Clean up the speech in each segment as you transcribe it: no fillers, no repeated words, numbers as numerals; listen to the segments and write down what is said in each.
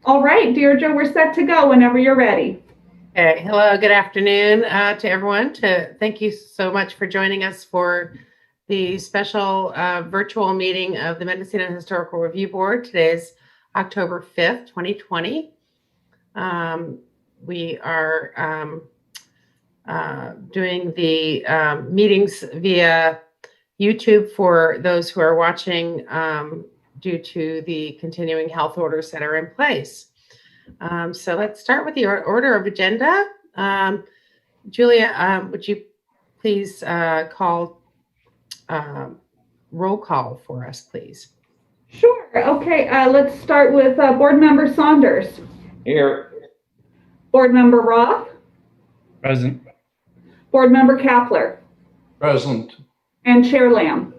All right, Deirdre, we're set to go whenever you're ready. Okay. Hello, good afternoon to everyone. Thank you so much for joining us for the special virtual meeting of the Mendocino Historical Review Board. Today is October 5th, 2020. We are doing the meetings via YouTube for those who are watching due to the continuing health orders that are in place. So let's start with the order of agenda. Julia, would you please call roll call for us, please? Sure. Okay, let's start with Board Member Saunders. Here. Board Member Roth. Present. Board Member Kapler. Present. And Chair Lamb.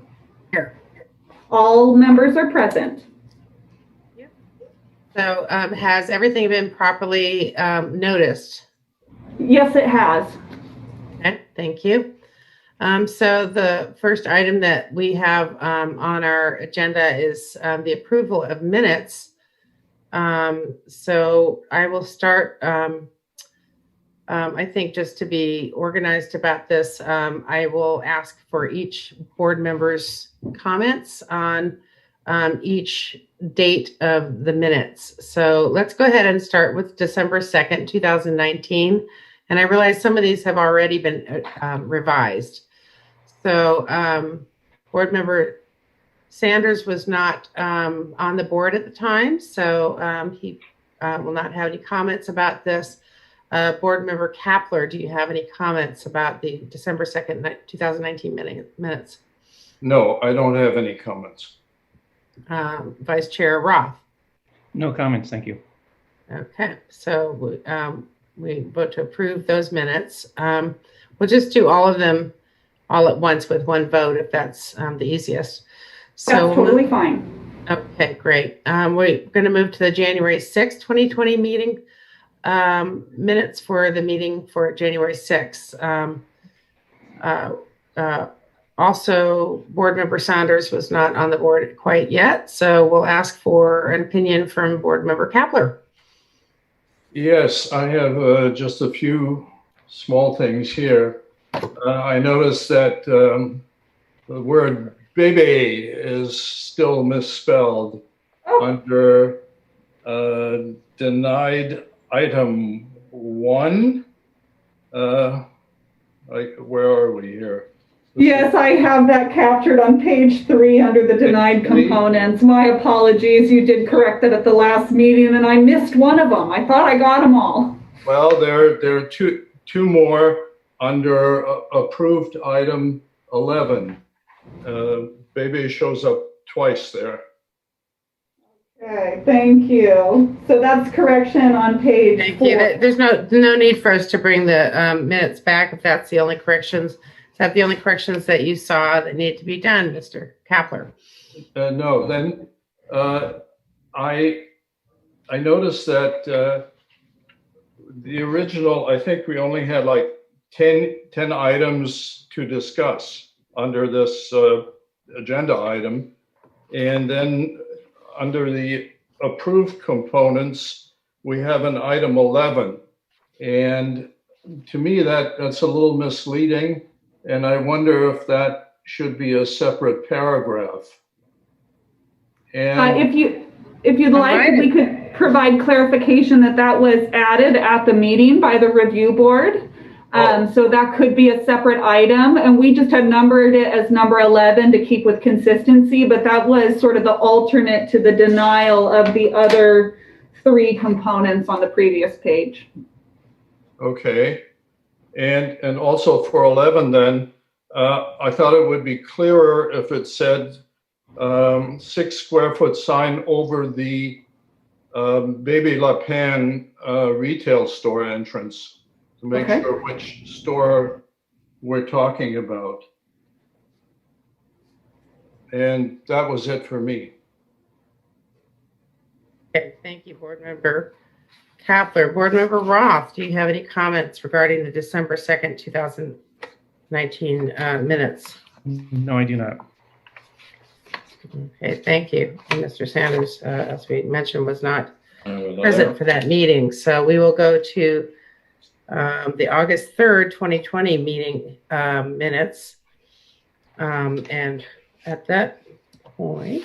Here. All members are present. Yep. So has everything been properly noticed? Yes, it has. Okay, thank you. So the first item that we have on our agenda is the approval of minutes. So I will start, I think just to be organized about this, I will ask for each board member's comments on each date of the minutes. So let's go ahead and start with December 2nd, 2019. And I realize some of these have already been revised. So board member Sanders was not on the board at the time, so he will not have any comments about this. Board member Kapler, do you have any comments about the December 2nd, 2019 minutes? No, I don't have any comments. Vice Chair Roth? No comments, thank you. Okay, so we vote to approve those minutes. We'll just do all of them all at once with one vote if that's the easiest. So that's totally fine. Okay, great. We're going to move to the January 6th, 2020 meeting minutes for the meeting for January 6th. Also, board member Saunders was not on the board quite yet, so we'll ask for an opinion from board member Kapler. Yes, I have just a few small things here. I noticed that the word baby is still misspelled under denied item 1. Where are we here? Yes, I have that captured on page 3 under the denied components. My apologies. You did correct that at the last meeting, and I missed one of them. I thought I got them all. Well, there are two more under approved item 11. Baby shows up twice there. Okay, thank you. So that's correction on page 4. Thank you. There's no need for us to bring the minutes back if that's the only corrections. Is that the only corrections that you saw that need to be done, Mr. Kapler? No, then I noticed that the original, I think we only had like 10 items to discuss under this agenda item. And then under the approved components, we have an item 11. And to me, that's a little misleading. And I wonder if that should be a separate paragraph. And if you'd like, we could provide clarification that was added at the meeting by the review board. So that could be a separate item, and we just had numbered it as number 11 to keep with consistency, but that was sort of the alternate to the denial of the other 3 components on the previous page. Okay. And also for 11 then, I thought it would be clearer if it said 6 square foot sign over the Baby La Pan retail store entrance to make sure which store we're talking about. And that was it for me. Okay, thank you, board member Kapler. Board member Roth, do you have any comments regarding the December 2nd, 2019 minutes? No, I do not. Okay, thank you. And Mr. Sanders, as we mentioned, was not present for that meeting. So we will go to the August 3rd, 2020 meeting minutes. And at that point,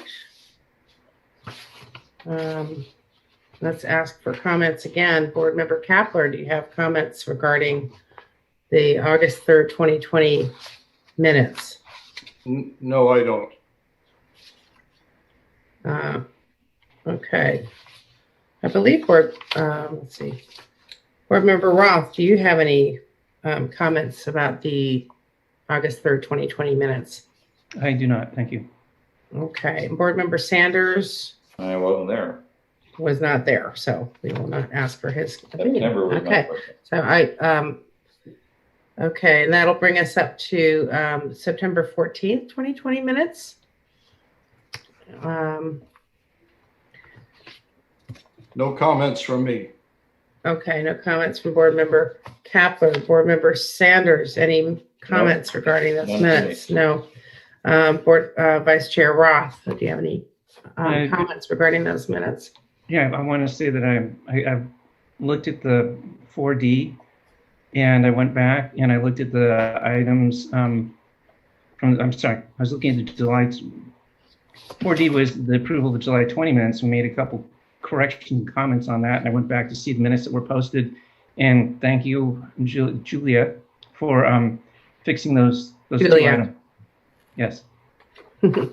let's ask for comments again. Board Member Kapler, do you have comments regarding the August 3rd, 2020 minutes? No, I don't. Okay. I believe let's see. Board Member Roth, do you have any comments about the August 3rd, 2020 minutes? I do not. Thank you. Okay. Board Member Sanders I wasn't there. was not there, so we will not ask for his opinion. September was Okay. my birthday. So okay, and that'll bring us up to September 14th, 2020 minutes. No comments from me. Okay, no comments from Board Member Kapler. Board Member Sanders, any comments regarding those None for minutes? me. No. Vice Chair Roth, do you have any comments regarding those minutes? Yeah, I want to say that I've looked at the 4D, and I went back and I looked at the items I'm sorry, I was looking at the July 4D was the approval of the July 20 minutes. We made a couple correction comments on that, and I went back to see the minutes that were posted. And thank you, Julia, for fixing those two Julia. items. Yes. You're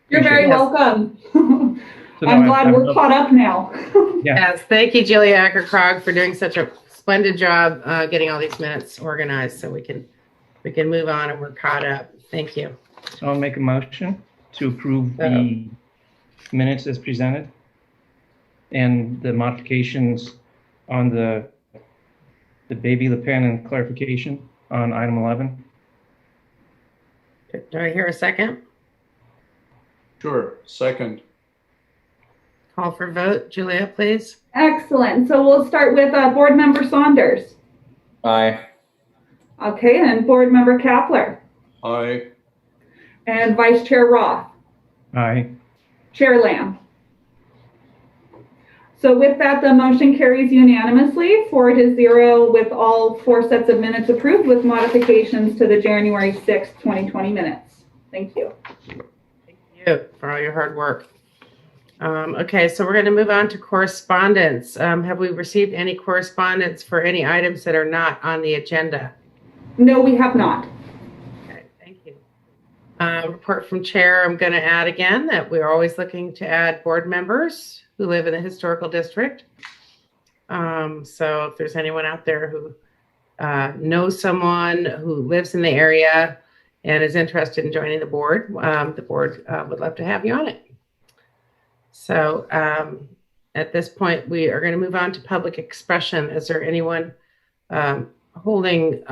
very welcome. So I'm now glad we're caught up now. Yeah. Yes, thank you, Julia Acker-Krog, for doing such a splendid job getting all these minutes organized so we can move on and we're caught up. Thank you. So I'll make a motion to approve the minutes as presented and the modifications on the Baby Le Pen and clarification on item 11. Do I hear a second? Sure. Second. Call for vote. Julia, please. Excellent. So we'll start with Board Member Saunders. Aye. Okay, and Board Member Kapler. Aye. And Vice Chair Roth. Aye. Chair Lamb. So with that, the motion carries unanimously, 4-0, with all 4 sets of minutes approved with modifications to the January 6th, 2020 minutes. Thank you. Thank you for all your hard work. Okay, so we're going to move on to correspondence. Have we received any correspondence for any items that are not on the agenda? No, we have not. Okay, thank you. Report from Chair, I'm going to add again that we're always looking to add board members who live in the historical district. So if there's anyone out there who knows someone who lives in the area and is interested in joining the board would love to have you on it. So at this point, we are going to move on to public expression. Is there anyone holding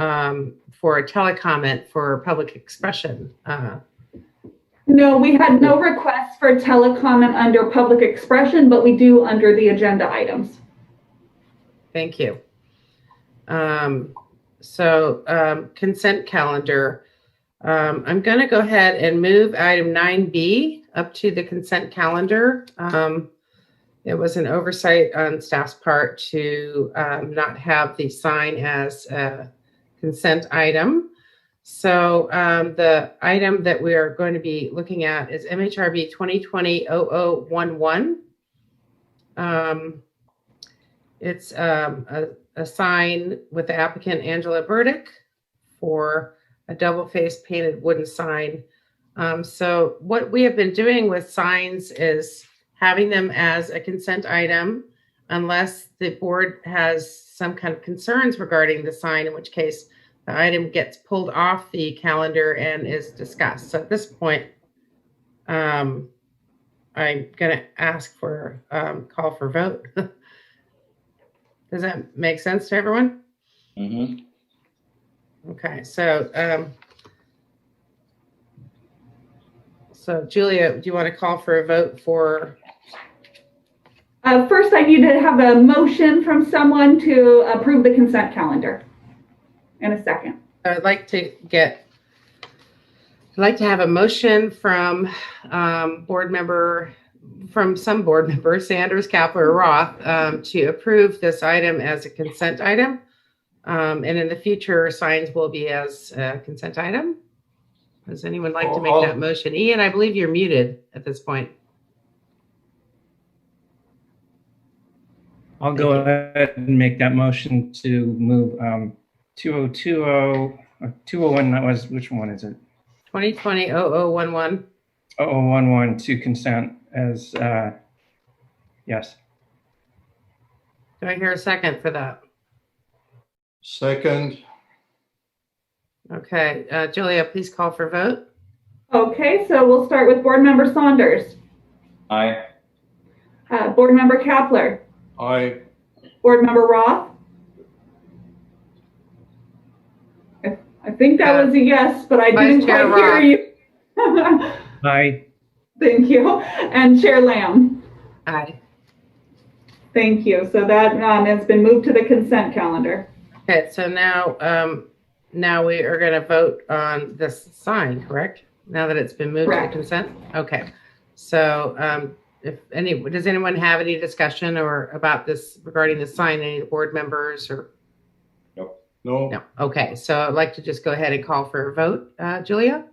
for a telecomment for public expression? No, we had no requests for telecomment under public expression, but we do under the agenda items. Thank you. Consent calendar. I'm going to go ahead and move item 9B up to the consent calendar. It was an oversight on staff's part to not have the sign as a consent item. So the item that we are going to be looking at is MHRB 2020-0011. It's a sign with the applicant Angela Burdick for a double-faced painted wooden sign. So what we have been doing with signs is having them as a consent item unless the board has some kind of concerns regarding the sign, in which case the item gets pulled off the calendar and is discussed. So at this point, I'm going to ask for call for vote. Does that make sense to everyone? Mm-hmm. Okay, so Julia, do you want to call for a vote for? First, I need to have a motion from someone to approve the consent calendar. In a second. I'd like to have a motion from board member from some board members, Sanders, Kapler, or Roth, to approve this item as a consent item. And in the future, signs will be as a consent item. Does anyone like to make that motion? Ian, I believe you're muted at this point. I'll go ahead and make that motion to move 2020 or 201. That was, which one is it? 2020-0011. 0011 to consent as, yes. Do I hear a second for that? Second. Okay, Julia, please call for vote. Okay, so we'll start with Board Member Saunders. Aye. Board Member Kapler. Aye. Board Member Roth. I think that was a yes, but I didn't quite hear you. Aye. Thank you. And Chair Lamb. Aye. Thank you. So that has been moved to the consent calendar. Okay, so now we are going to vote on this sign, correct? Now that it's been moved Correct. to the consent? Okay. So does anyone have any discussion or about this regarding the sign, any of the board members or? No. No. Okay, so I'd like to just go ahead and call for a vote. Julia?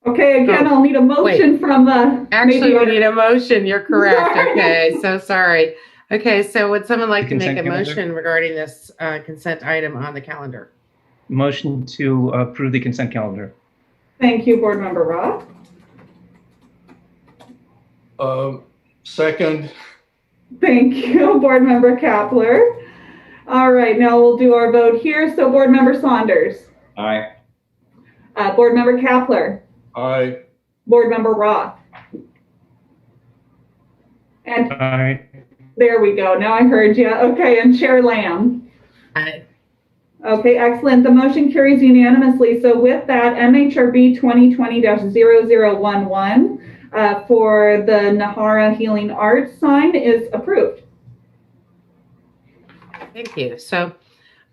Okay, again, I'll need a motion from Actually, we need a motion. You're correct. Sorry. Okay, so sorry. Okay, so would someone like to make a Consent calendar? motion regarding this consent item on the calendar? Motion to approve the consent calendar. Thank you, Board Member Roth. Second. Thank you, Board Member Kapler. All right, now we'll do our vote here. So Board Member Saunders. Aye. Board Member Kapler. Aye. Board Member Roth. And Aye. there we go. Now I heard you. Okay, and Chair Lamb. Aye. Okay, excellent. The motion carries unanimously. So with that, MHRB 2020-0011 for the Nahara Healing Arts sign is approved. Thank you. So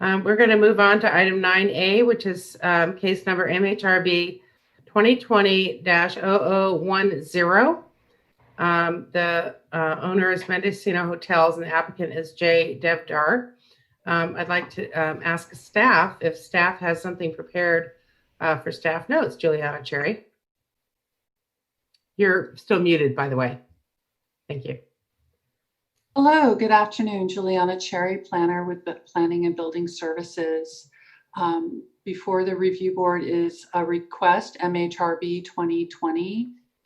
we're going to move on to item 9A, which is case number MHRB 2020-0010. The owner is Mendocino Hotels and the applicant is Jay Devdar. I'd like to ask staff if staff has something prepared for staff notes. Juliana Cherry. You're still muted, by the way. Thank you. Hello, good afternoon. Juliana Cherry, planner with Planning and Building Services. Before the review board is a request MHRB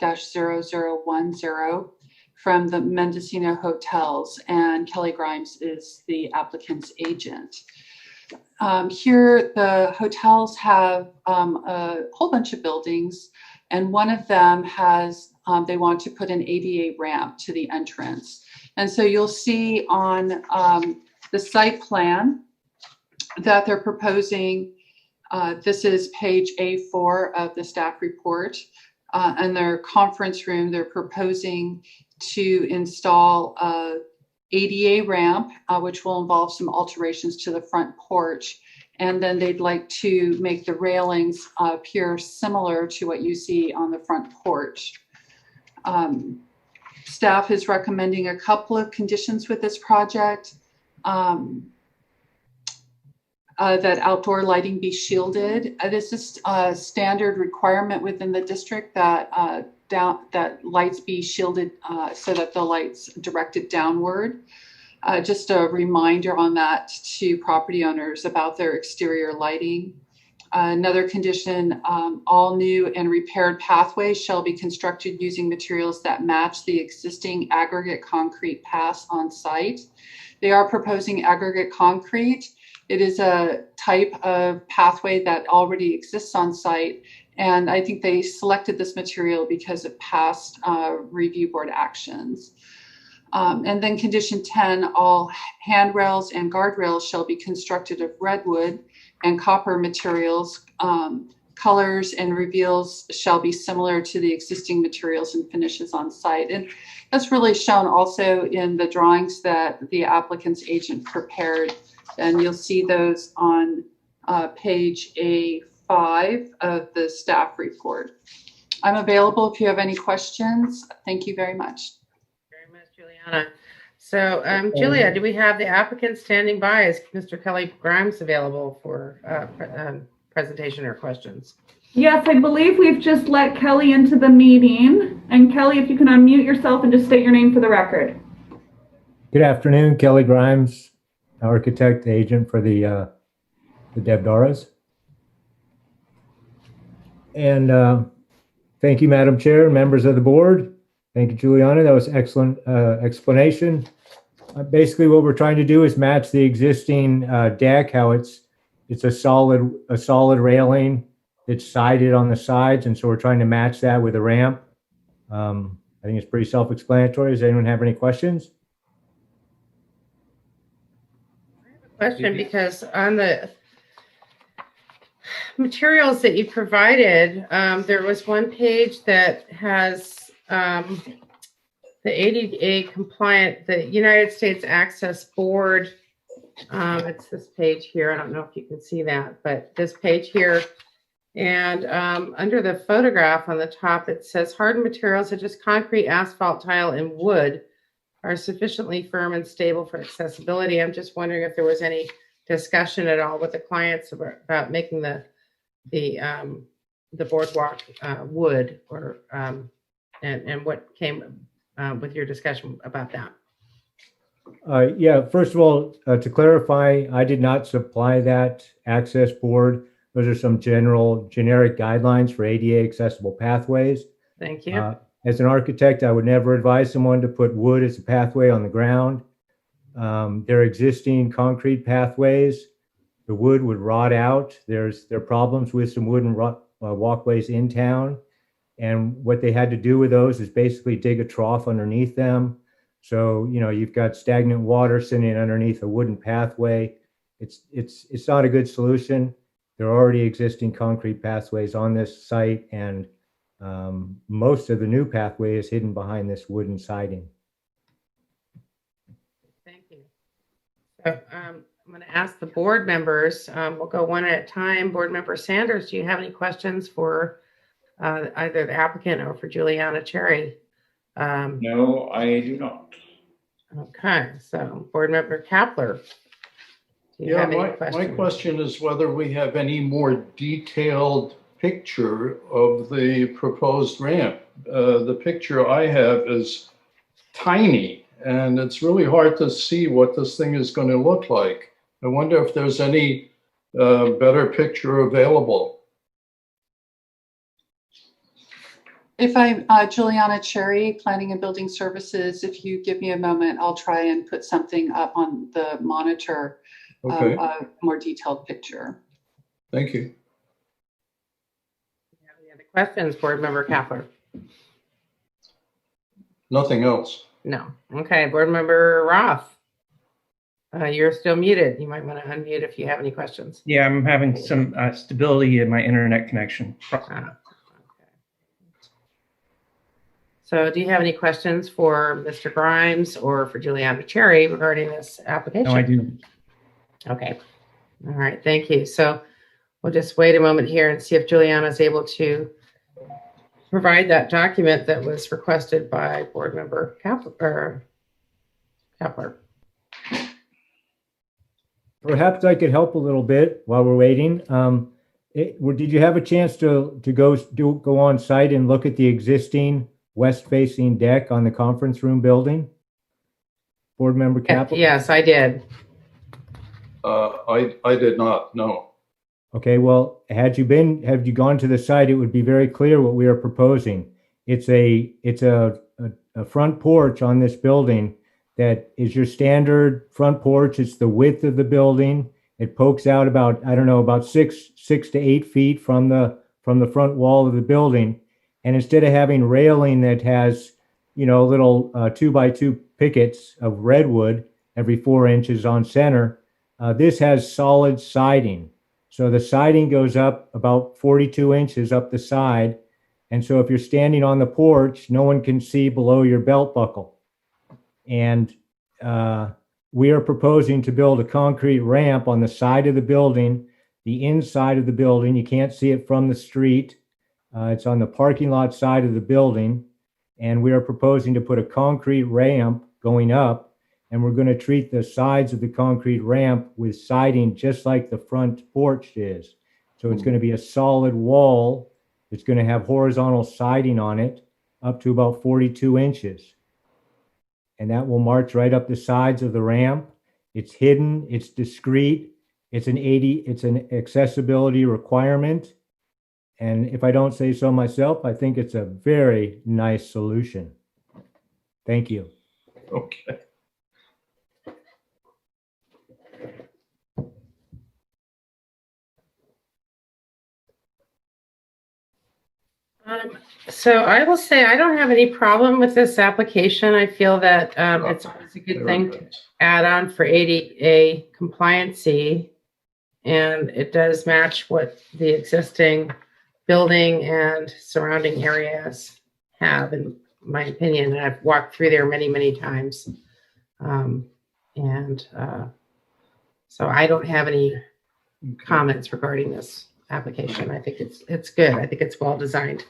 2020-0010 from the Mendocino Hotels, and Kelly Grimes is the applicant's agent. Here, the hotels have a whole bunch of buildings, and one of them has, they want to put an ADA ramp to the entrance. And so you'll see on the site plan that they're proposing, this is page A4 of the staff report, and their conference room, they're proposing to install a ADA ramp, which will involve some alterations to the front porch. And then they'd like to make the railings appear similar to what you see on the front porch. Staff is recommending a couple of conditions with this project. That outdoor lighting be shielded. This is a standard requirement within the district that that lights be shielded so that the lights directed downward. Just a reminder on that to property owners about their exterior lighting. Another condition, all new and repaired pathways shall be constructed using materials that match the existing aggregate concrete paths on site. They are proposing aggregate concrete. It is a type of pathway that already exists on site, and I think they selected this material because of past review board actions. And then condition 10, all handrails and guardrails shall be constructed of redwood and copper materials. Colors and reveals shall be similar to the existing materials and finishes on site. And that's really shown also in the drawings that the applicant's agent prepared. And you'll see those on page A5 of the staff report. I'm available if you have any questions. Thank you very much. Very much, Juliana. So, Julia, do we have the applicant standing by? Is Mr. Kelly Grimes available for presentation or questions? Yes, I believe we've just let Kelly into the meeting. And Kelly, if you can unmute yourself and just state your name for the record. Good afternoon, Kelly Grimes, architect agent for the Devdaras. And thank you, Madam Chair, members of the board. Thank you, Juliana. That was excellent explanation. Basically, what we're trying to do is match the existing deck, how it's a solid railing. It's sided on the sides, and so we're trying to match that with a ramp. I think it's pretty self-explanatory. Does anyone have any questions? Question, because on the materials that you provided, there was one page that has the ADA compliant, the United States Access Board. It's this page here. I don't know if you can see that, but this page here. And under the photograph on the top, it says hardened materials such as concrete, asphalt, tile, and wood are sufficiently firm and stable for accessibility. I'm just wondering if there was any discussion at all with the clients about making the boardwalk wood, or and what came with your discussion about that. Yeah, first of all, to clarify, I did not supply that access board. Those are some generic guidelines for ADA accessible pathways. Thank you. As an architect, I would never advise someone to put wood as a pathway on the ground. There are existing concrete pathways. The wood would rot out. There are problems with some wooden walkways in town. And what they had to do with those is basically dig a trough underneath them. So, you've got stagnant water sitting underneath a wooden pathway. It's not a good solution. There are already existing concrete pathways on this site, and most of the new pathway is hidden behind this wooden siding. Thank you. So I'm going to ask the board members. We'll go one at a time. Board Member Sanders, do you have any questions for either the applicant or for Juliana Cherry? No, I do not. Okay, so Board Member Kapler. Do you have any questions? My question is whether we have any more detailed picture of the proposed ramp. The picture I have is tiny, and it's really hard to see what this thing is going to look like. I wonder if there's any better picture available. If I'm Juliana Cherry, Planning and Building Services, if you give me a moment, I'll try and put something up on the monitor, Okay. a more detailed picture. Thank you. Do you have any other questions, Board Member Kapler? Nothing else. No. Okay, Board Member Roth. You're still muted. You might want to unmute if you have any questions. Yeah, I'm having some stability in my internet connection. Okay. So do you have any questions for Mr. Grimes or for Juliana Cherry regarding this application? No, I do. Okay. All right. Thank you. So we'll just wait a moment here and see if Juliana is able to provide that document that was requested by Board Member Kapler. Perhaps I could help a little bit while we're waiting. Did you have a chance to go on site and look at the existing west-facing deck on the conference room building? Board Member Kapler? Yes, I did. I did not, no. Okay, well, have you gone to the site, it would be very clear what we are proposing. It's a front porch on this building that is your standard front porch. It's the width of the building. It pokes out about 6 to 8 feet from the front wall of the building. And instead of having railing that has, little 2x2 pickets of redwood every 4 inches on center, this has solid siding. So the siding goes up about 42 inches up the side. And so if you're standing on the porch, no one can see below your belt buckle. And we are proposing to build a concrete ramp on the side of the building, the inside of the building. You can't see it from the street. It's on the parking lot side of the building, and we are proposing to put a concrete ramp going up, and we're going to treat the sides of the concrete ramp with siding just like the front porch is. So it's going to be a solid wall. It's going to have horizontal siding on it up to about 42 inches. And that will march right up the sides of the ramp. It's hidden, it's discreet, it's an accessibility requirement. And if I don't say so myself, I think it's a very nice solution. Thank you. Okay. So I will say I don't have any problem with this application. I feel that it's always a good thing to add on for ADA compliancy, and it does match what the existing building and surrounding areas have, in my opinion. And I've walked through there many, many times. So I don't have any comments regarding this application. I think it's good. I think it's well designed.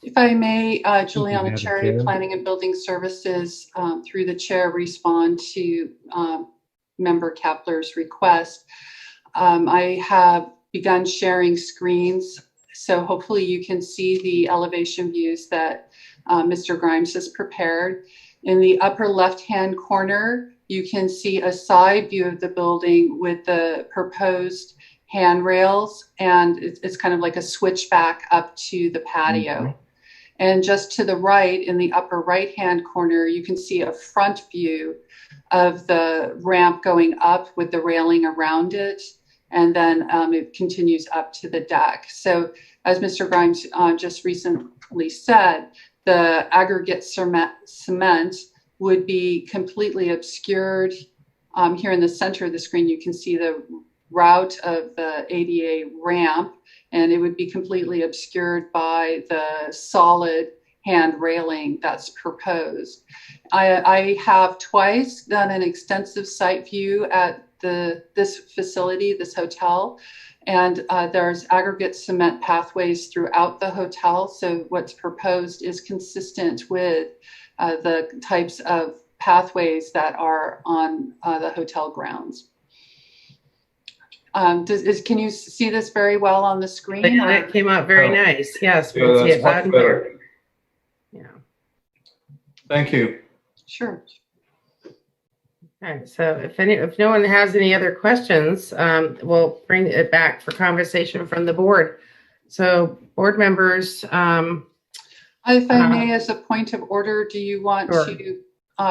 If I may, Juliana Madam Cherry, Chair. Planning and Building Services, through the chair, respond to Member Kapler's request. I have begun sharing screens, so hopefully you can see the elevation views that Mr. Grimes has prepared. In the upper left-hand corner, you can see a side view of the building with the proposed handrails, and it's kind of like a switchback up to the patio. Mm-hmm. And just to the right, in the upper right-hand corner, you can see a front view of the ramp going up with the railing around it. And then it continues up to the deck. So as Mr. Grimes just recently said, the aggregate cement would be completely obscured. Here in the center of the screen, you can see the route of the ADA ramp, and it would be completely obscured by the solid hand railing that's proposed. I have twice done an extensive site view at this facility, this hotel, and there's aggregate cement pathways throughout the hotel. So what's proposed is consistent with the types of pathways that are on the hotel grounds. Can you see this very well on the screen? It came out very nice. Yes, we Yeah, can see that's it loud much and better. clear. Yeah. Thank you. Sure. Okay, so if no one has any other questions, we'll bring it back for conversation from the board. So board members. If I may, as a point of order, do you want Sure. to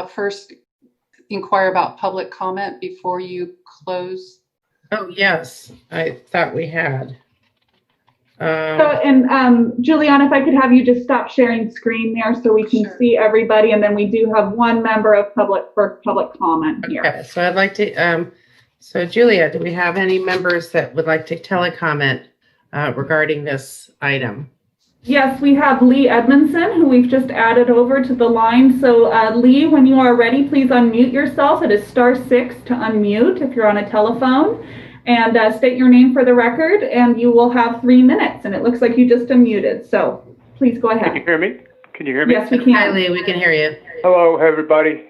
first inquire about public comment before you close? Oh, yes, I thought we had. Juliana, if I could have you just stop sharing screen there so we can Sure. see everybody, and then we do have one member of public comment here. Okay, so I'd like to, so Julia, do we have any members that would like to telecomment regarding this item? Yes, we have Lee Edmondson, who we've just added over to the line. So Lee, when you are ready, please unmute yourself. It is *6 to unmute if you're on a telephone. And state your name for the record, and you will have 3 minutes. And it looks like you just unmuted, so please go ahead. Can you hear me? Can you hear me? Yes, we can. Hi, Lee, we can hear you. Hello, everybody.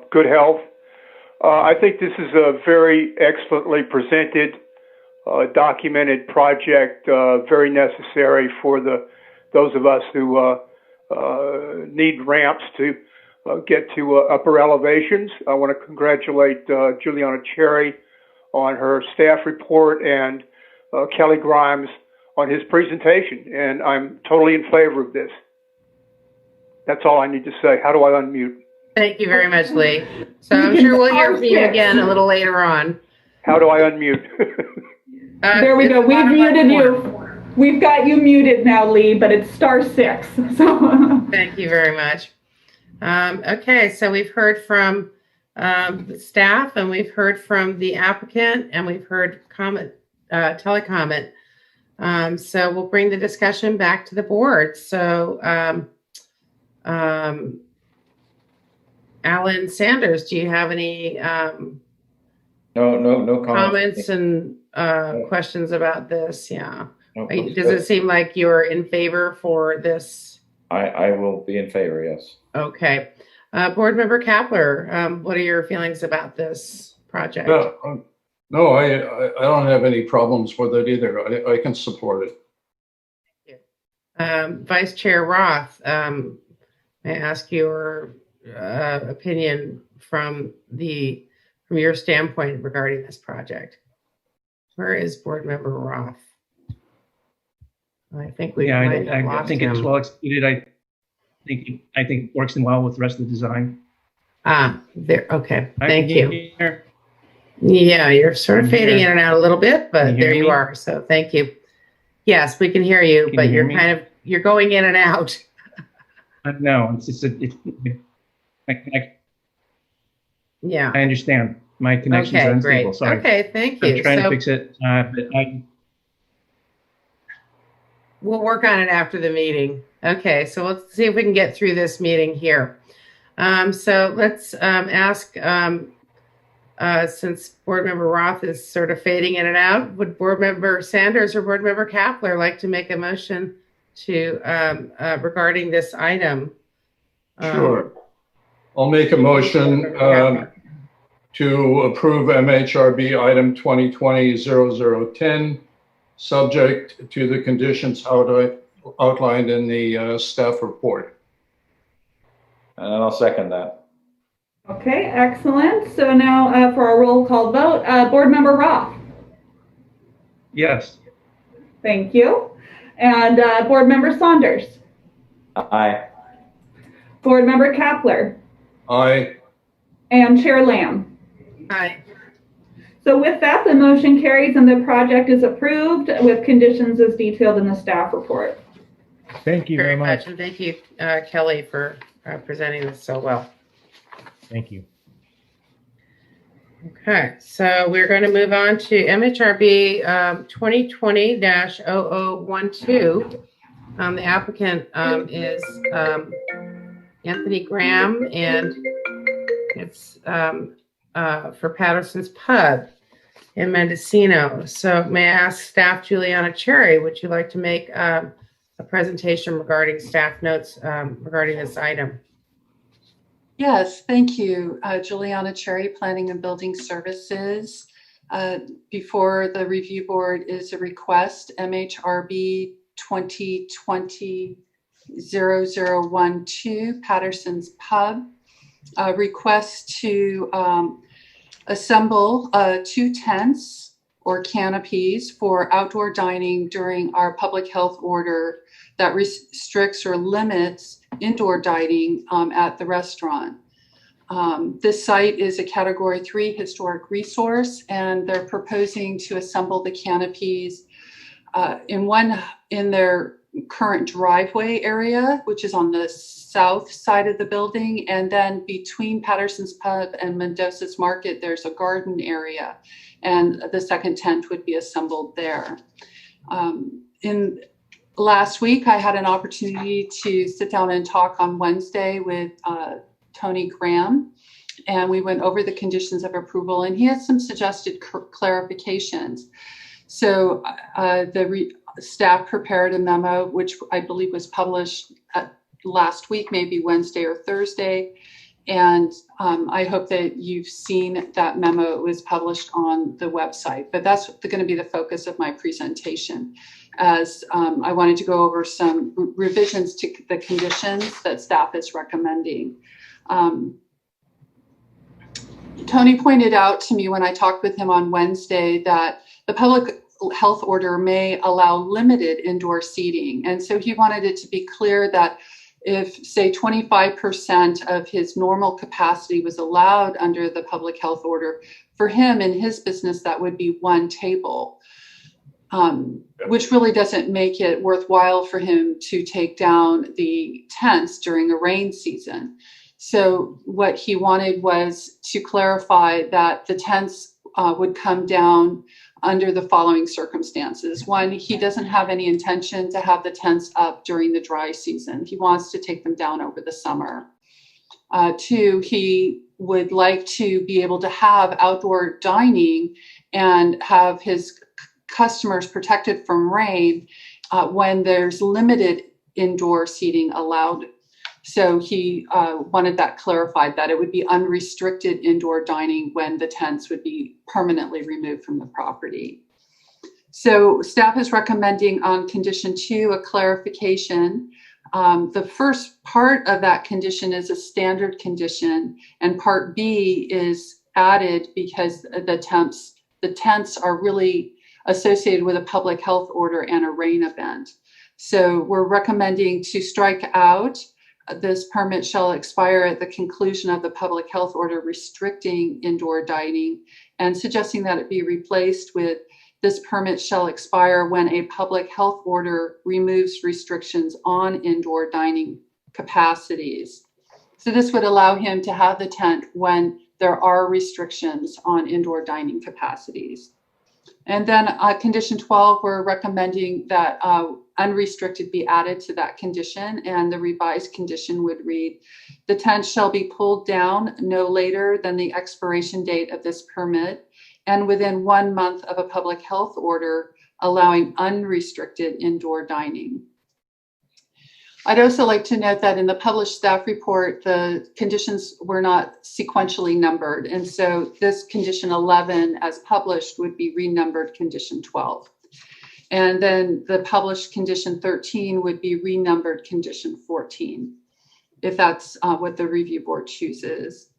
Good health. I think this is a very excellently presented, documented project, very necessary for those of us who need ramps to get to upper elevations. I want to congratulate Juliana Cherry on her staff report and Kelly Grimes on his presentation, and I'm totally in favor of this. That's all I need to say. How do I unmute? Thank you very much, Lee. So I'm sure we'll hear from you again a little later on. How do I unmute? There we go. We've muted you. We've got you muted now, Lee, but it's *6. So Thank you very much. Okay, so we've heard from the staff, and we've heard from the applicant, and we've heard telecomment. So we'll bring the discussion back to the board. So Alan Sanders, do you have any No comments and questions about this? Yeah. Does it seem like you're in favor for this? I will be in favor, yes. Okay. Board Member Kapler, what are your feelings about this project? No, I don't have any problems with it either. I can support it. Vice Chair Roth, may I ask your opinion from your standpoint regarding this project? Where is Board Member Roth? I think we might have lost think him. it's well executed. I think it works in well with the rest of the design. There. Okay, thank you. Yeah, you're sort of fading in and out a little bit, but there you are. So thank you. Yes, we can hear you, but you're going in and out. No, it's just yeah. I understand. My connection's unstable. Great. Sorry. Okay, thank you. I'm trying to fix it, but we'll work on it after the meeting. Okay, so let's see if we can get through this meeting here. So let's ask, since Board Member Roth is sort of fading in and out, would Board Member Sanders or Board Member Kapler like to make a motion to regarding this item? Sure. I'll make a motion to approve MHRB item 2020-0010, subject to the conditions outlined in the staff report. And I'll second that. Okay, excellent. So now for our roll call vote, Board Member Roth. yes. Thank you. And Board Member Saunders. Aye. Board Member Kapler. Aye. And Chair Lamb. Aye. So with that, the motion carries and the project is approved with conditions as detailed in the staff report. Thank you very much. And thank you, Kelly, for presenting this so well. Thank you. Okay, so we're going to move on to MHRB 2020-0012. The applicant is Anthony Graham, and it's for Patterson's Pub in Mendocino. So may I ask Staff Juliana Cherry, would you like to make a presentation regarding staff notes regarding this item? Yes, thank you. Juliana Cherry, Planning and Building Services. Before the review board is a request, MHRB 2020-0012, Patterson's Pub. Request to assemble 2 tents or canopies for outdoor dining during our public health order that restricts or limits indoor dining at the restaurant. This site is a Category 3 historic resource, and they're proposing to assemble the canopies in their current driveway area, which is on the south side of the building, and then between Patterson's Pub and Mendoza's Market, there's a garden area, and the second tent would be assembled there. Last week, I had an opportunity to sit down and talk on Wednesday with Tony Graham, and we went over the conditions of approval, and he had some suggested clarifications. So the staff prepared a memo, which I believe was published last week, maybe Wednesday or Thursday. And I hope that you've seen that memo. It was published on the website, but that's going to be the focus of my presentation, as I wanted to go over some revisions to the conditions that staff is recommending. Tony pointed out to me when I talked with him on Wednesday that the public health order may allow limited indoor seating. And so he wanted it to be clear that if, say, 25% of his normal capacity was allowed under the public health order, for him in his business, that would be 1 table, which really doesn't make it worthwhile for him to take down the tents during a rain season. So what he wanted was to clarify that the tents would come down under the following circumstances. 1, he doesn't have any intention to have the tents up during the dry season. He wants to take them down over the summer. 2, he would like to be able to have outdoor dining and have his customers protected from rain when there's limited indoor seating allowed. So he wanted that clarified, that it would be unrestricted indoor dining when the tents would be permanently removed from the property. So staff is recommending on condition 2 a clarification. The first part of that condition is a standard condition, and part B is added because the tents are really associated with a public health order and a rain event. So we're recommending to strike out this permit shall expire at the conclusion of the public health order restricting indoor dining, and suggesting that it be replaced with this permit shall expire when a public health order removes restrictions on indoor dining capacities. So this would allow him to have the tent when there are restrictions on indoor dining capacities. And then condition 12, we're recommending that unrestricted be added to that condition, and the revised condition would read, the tent shall be pulled down no later than the expiration date of this permit and within 1 month of a public health order allowing unrestricted indoor dining. I'd also like to note that in the published staff report, the conditions were not sequentially numbered. And so this condition 11 as published would be renumbered condition 12. And then the published condition 13 would be renumbered condition 14, if that's what the review board chooses.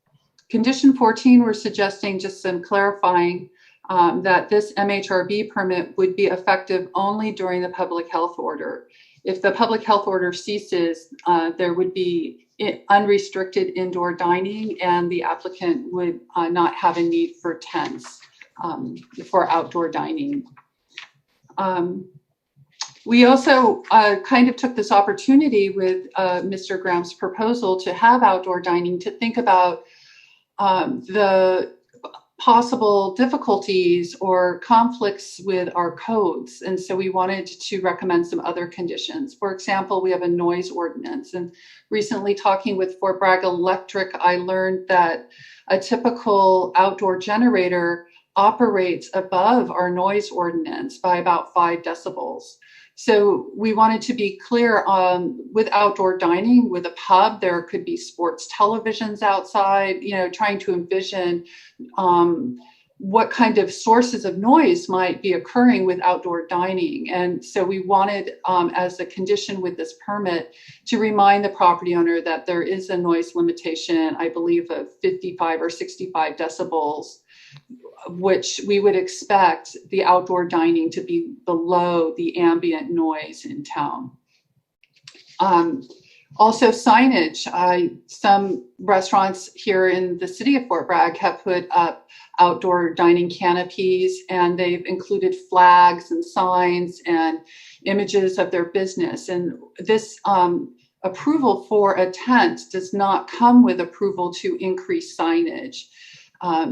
Condition 14, we're suggesting just some clarifying that this MHRB permit would be effective only during the public health order. If the public health order ceases, there would be unrestricted indoor dining, and the applicant would not have a need for tents for outdoor dining. We also kind of took this opportunity with Mr. Graham's proposal to have outdoor dining to think about the possible difficulties or conflicts with our codes. And so we wanted to recommend some other conditions. For example, we have a noise ordinance. And recently talking with Fort Bragg Electric, I learned that a typical outdoor generator operates above our noise ordinance by about 5 decibels. So we wanted to be clear with outdoor dining, with a pub, there could be sports televisions outside, trying to envision what kind of sources of noise might be occurring with outdoor dining. And so we wanted, as a condition with this permit, to remind the property owner that there is a noise limitation, I believe of 55 or 65 decibels, which we would expect the outdoor dining to be below the ambient noise in town. Also signage. Some restaurants here in the city of Fort Bragg have put up outdoor dining canopies, and they've included flags and signs and images of their business. And this approval for a tent does not come with approval to increase signage.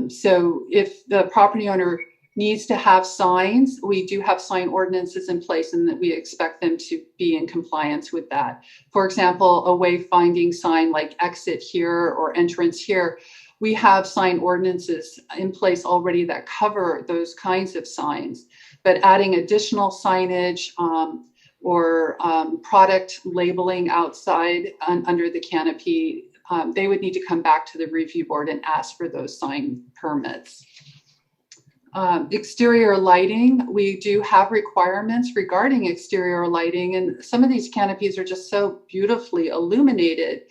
So if the property owner needs to have signs, we do have sign ordinances in place, and that we expect them to be in compliance with that. For example, a wayfinding sign like exit here or entrance here, we have sign ordinances in place already that cover those kinds of signs. But adding additional signage or product labeling outside under the canopy, they would need to come back to the review board and ask for those sign permits. Exterior lighting, we do have requirements regarding exterior lighting, and some of these canopies are just so beautifully illuminated.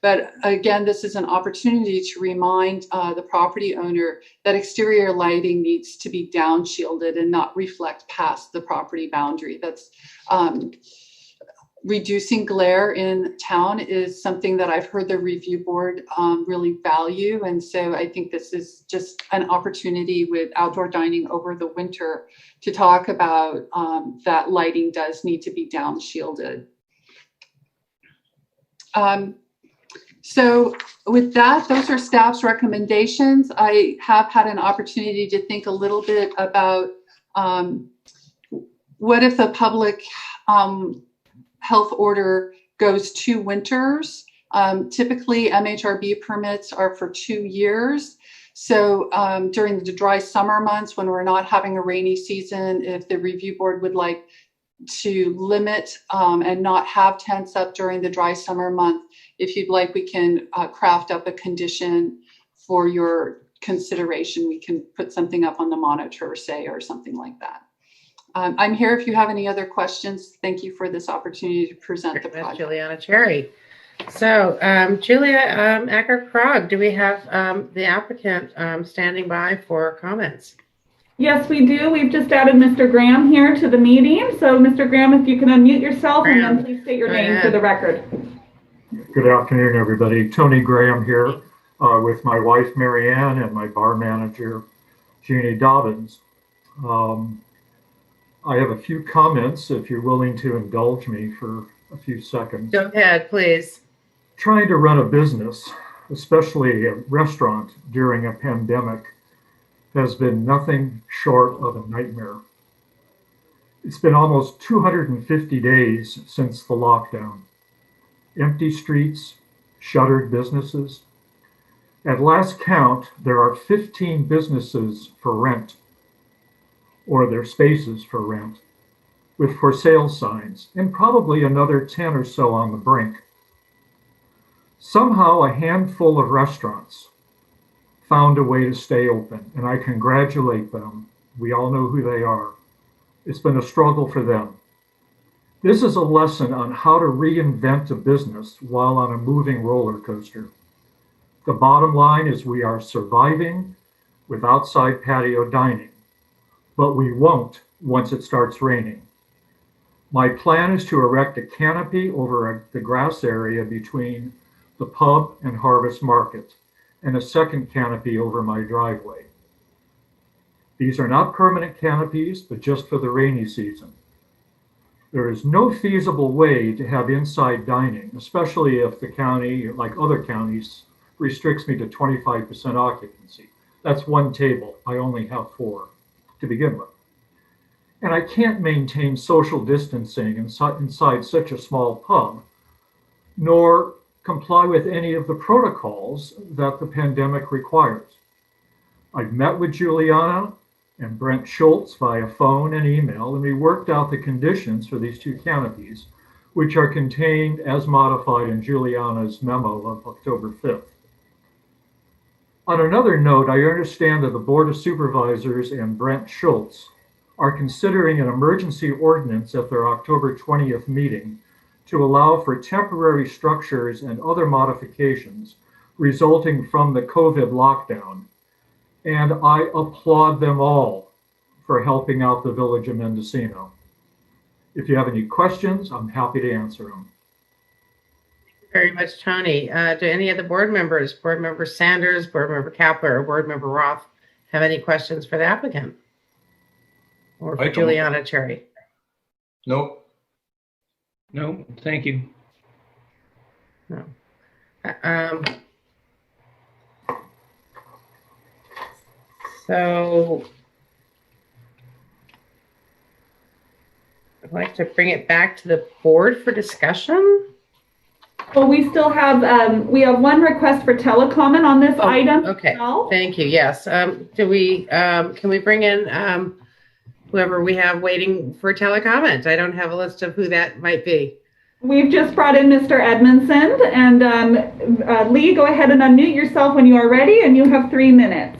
But again, this is an opportunity to remind the property owner that exterior lighting needs to be down shielded and not reflect past the property boundary. That's reducing glare in town is something that I've heard the review board really value. And so I think this is just an opportunity with outdoor dining over the winter to talk about that lighting does need to be down shielded. So with that, those are staff's recommendations. I have had an opportunity to think a little bit about what if the public health order goes 2 winters. Typically, MHRB permits are for 2 years. So during the dry summer months, when we're not having a rainy season, if the review board would like to limit and not have tents up during the dry summer month, if you'd like, we can craft up a condition for your consideration. We can put something up on the monitor, say, or something like that. I'm here if you have any other questions. Thank you for this opportunity to present the project. Juliana Cherry. So, Julia Acker-Krog, do we have the applicant standing by for comments? Yes, we do. We've just added Mr. Graham here to the meeting. So, Mr. Graham, if you can unmute yourself and then please state your name for the record. Good afternoon, everybody. Tony Graham here with my wife, Mary Ann, and my bar manager, Jeannie Dobbins. I have a few comments, if you're willing to indulge me for a few seconds. Go ahead, please. Trying to run a business, especially a restaurant during a pandemic, has been nothing short of a nightmare. It's been almost 250 days since the lockdown. Empty streets, shuttered businesses. At last count, there are 15 businesses for rent, or their spaces for rent, with for sale signs, and probably another 10 or so on the brink. Somehow a handful of restaurants found a way to stay open, and I congratulate them. We all know who they are. It's been a struggle for them. This is a lesson on how to reinvent a business while on a moving roller coaster. The bottom line is we are surviving with outside patio dining, but we won't once it starts raining. My plan is to erect a canopy over the grass area between the pub and Harvest Market, and a second canopy over my driveway. These are not permanent canopies, but just for the rainy season. There is no feasible way to have inside dining, especially if the county, like other counties, restricts me to 25% occupancy. That's one table. I only have 4 to begin with. And I can't maintain social distancing inside such a small pub, nor comply with any of the protocols that the pandemic requires. I've met with Juliana and Brent Schultz via phone and email, and we worked out the conditions for these 2 canopies, which are contained as modified in Juliana's memo of October 5th. On another note, I understand that the Board of Supervisors and Brent Schultz are considering an emergency ordinance at their October 20th meeting to allow for temporary structures and other modifications resulting from the COVID lockdown. And I applaud them all for helping out the village of Mendocino. If you have any questions, I'm happy to answer them. Thank you very much, Tony. Do any of the board members, Board Member Sanders, Board Member Kapler, or Board Member Roth, have any questions for the applicant? Or for Juliana Cherry? Nope. No, thank you. No. So I'd like to bring it back to the board for discussion. Well, we still have, we have one request for telecomment on this item. Okay, thank you. Yes. Do we, can we bring in whoever we have waiting for telecomment? I don't have a list of who that might be. We've just brought in Mr. Edmondson, and Lee, go ahead and unmute yourself when you are ready, and you have 3 minutes.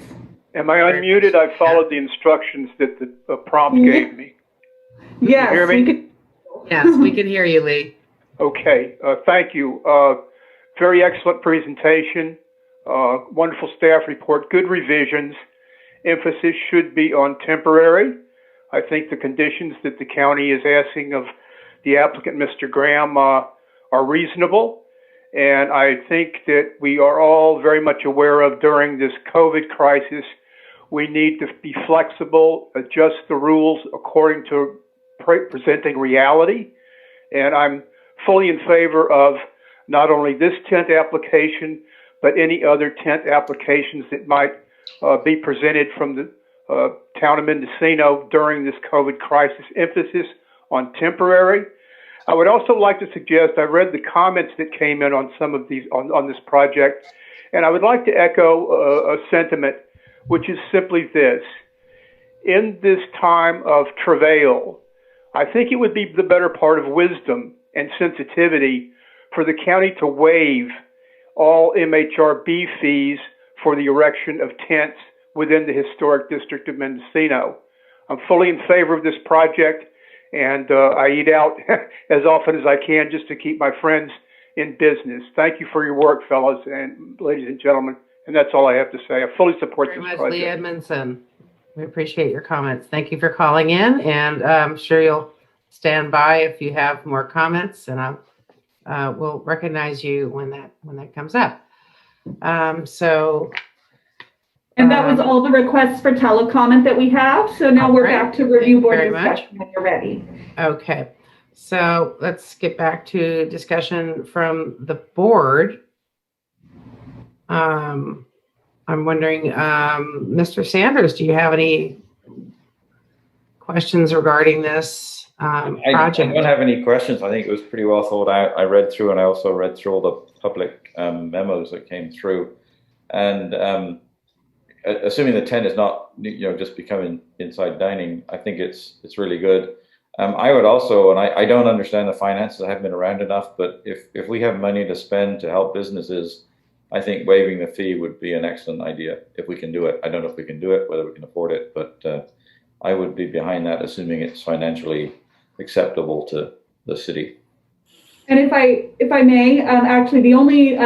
Am I unmuted? I followed the instructions that the prompt gave me. Yes, you hear me? Yes, we can hear you, Lee. Okay, thank you. Very excellent presentation, wonderful staff report, good revisions. Emphasis should be on temporary. I think the conditions that the county is asking of the applicant, Mr. Graham, are reasonable. And I think that we are all very much aware of during this COVID crisis, we need to be flexible, adjust the rules according to presenting reality. And I'm fully in favor of not only this tent application, but any other tent applications that might be presented from the town of Mendocino during this COVID crisis. Emphasis on temporary. I would also like to suggest, I read the comments that came in on some of these, on this project, and I would like to echo a sentiment which is simply this. In this time of travail, I think it would be the better part of wisdom and sensitivity for the county to waive all MHRB fees for the erection of tents within the historic district of Mendocino. I'm fully in favor of this project, and I eat out as often as I can just to keep my friends in business. Thank you for your work, fellas and ladies and gentlemen. And that's all I have to say. I fully support Very this much, project. Lee Edmondson. We appreciate your comments. Thank you for calling in, and I'm sure you'll stand by if you have more comments, and we'll recognize you when that comes up. And that was all the requests for telecomment that we have. So now we're back to review board discussion when you're ready. Okay, so let's get back to discussion from the board. I'm wondering, Mr. Sanders, do you have any questions regarding this project? I don't have any questions. I think it was pretty well thought out. I read through, and I also read through all the public memos that came through. And assuming the tent is not, just becoming inside dining, I think it's really good. I would also, and I don't understand the finances. I haven't been around enough, but if we have money to spend to help businesses, I think waiving the fee would be an excellent idea if we can do it. I don't know if we can do it, whether we can afford it, but I would be behind that, assuming it's financially acceptable to the city. And if I may, actually the only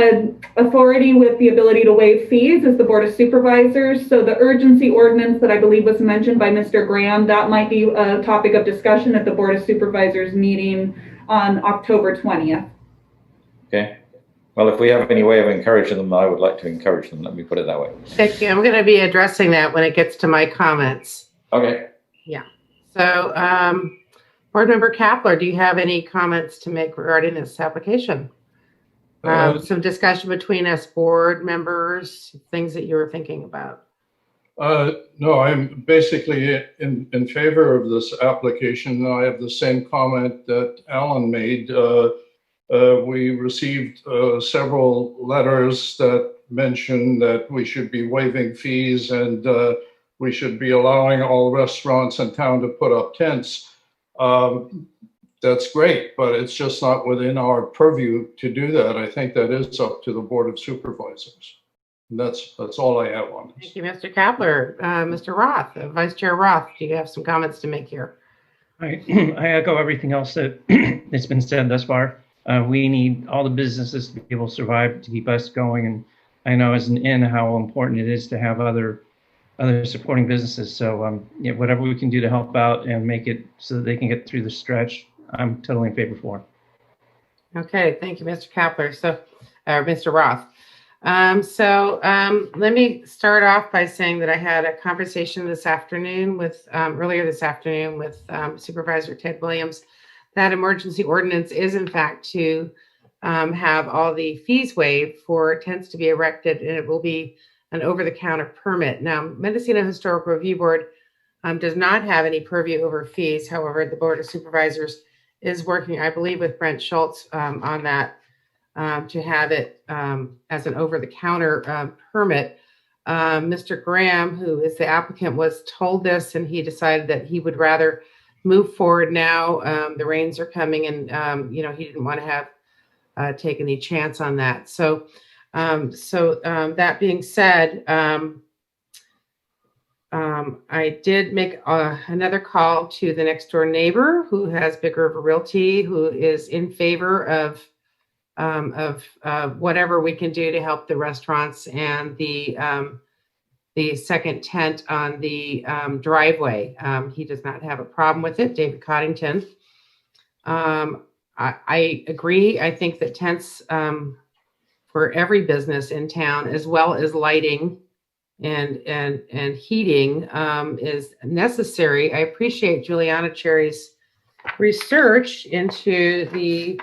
authority with the ability to waive fees is the Board of Supervisors. So the urgency ordinance that I believe was mentioned by Mr. Graham, that might be a topic of discussion at the Board of Supervisors meeting on October 20th. Okay. Well, if we have any way of encouraging them, I would like to encourage them. Let me put it that way. Thank you. I'm going to be addressing that when it gets to my comments. Okay. Yeah. So, Board Member Kapler, do you have any comments to make regarding this application? Some discussion between us board members, things that you were thinking about. No, I'm basically in favor of this application. I have the same comment that Alan made. We received several letters that mention that we should be waiving fees and we should be allowing all restaurants in town to put up tents. That's great, but it's just not within our purview to do that. I think that is up to the Board of Supervisors. And that's all I have on this. Thank you, Mr. Kapler. Mr. Roth, Vice Chair Roth, do you have some comments to make here? I echo everything else that has been said thus far. We need all the businesses to be able to survive, to keep us going. And I know as an inn how important it is to have other supporting businesses. So whatever we can do to help out and make it so that they can get through the stretch, I'm totally in favor for. Okay, thank you, Mr. Kapler. So, Mr. Roth. Let me start off by saying that I had a conversation earlier this afternoon with Supervisor Ted Williams. That emergency ordinance is in fact to have all the fees waived for tents to be erected, and it will be an over-the-counter permit. Now, Mendocino Historic Review Board does not have any purview over fees. However, the Board of Supervisors is working, I believe, with Brent Schultz on that to have it as an over-the-counter permit. Mr. Graham, who is the applicant, was told this, and he decided that he would rather move forward now. The rains are coming, and he didn't want to have take any chance on that. So that being said, I did make another call to the next door neighbor who has Big River Realty, who is in favor of whatever we can do to help the restaurants and the second tent on the driveway. He does not have a problem with it, David Coddington. I agree. I think that tents for every business in town, as well as lighting and heating, is necessary. I appreciate Juliana Cherry's research into the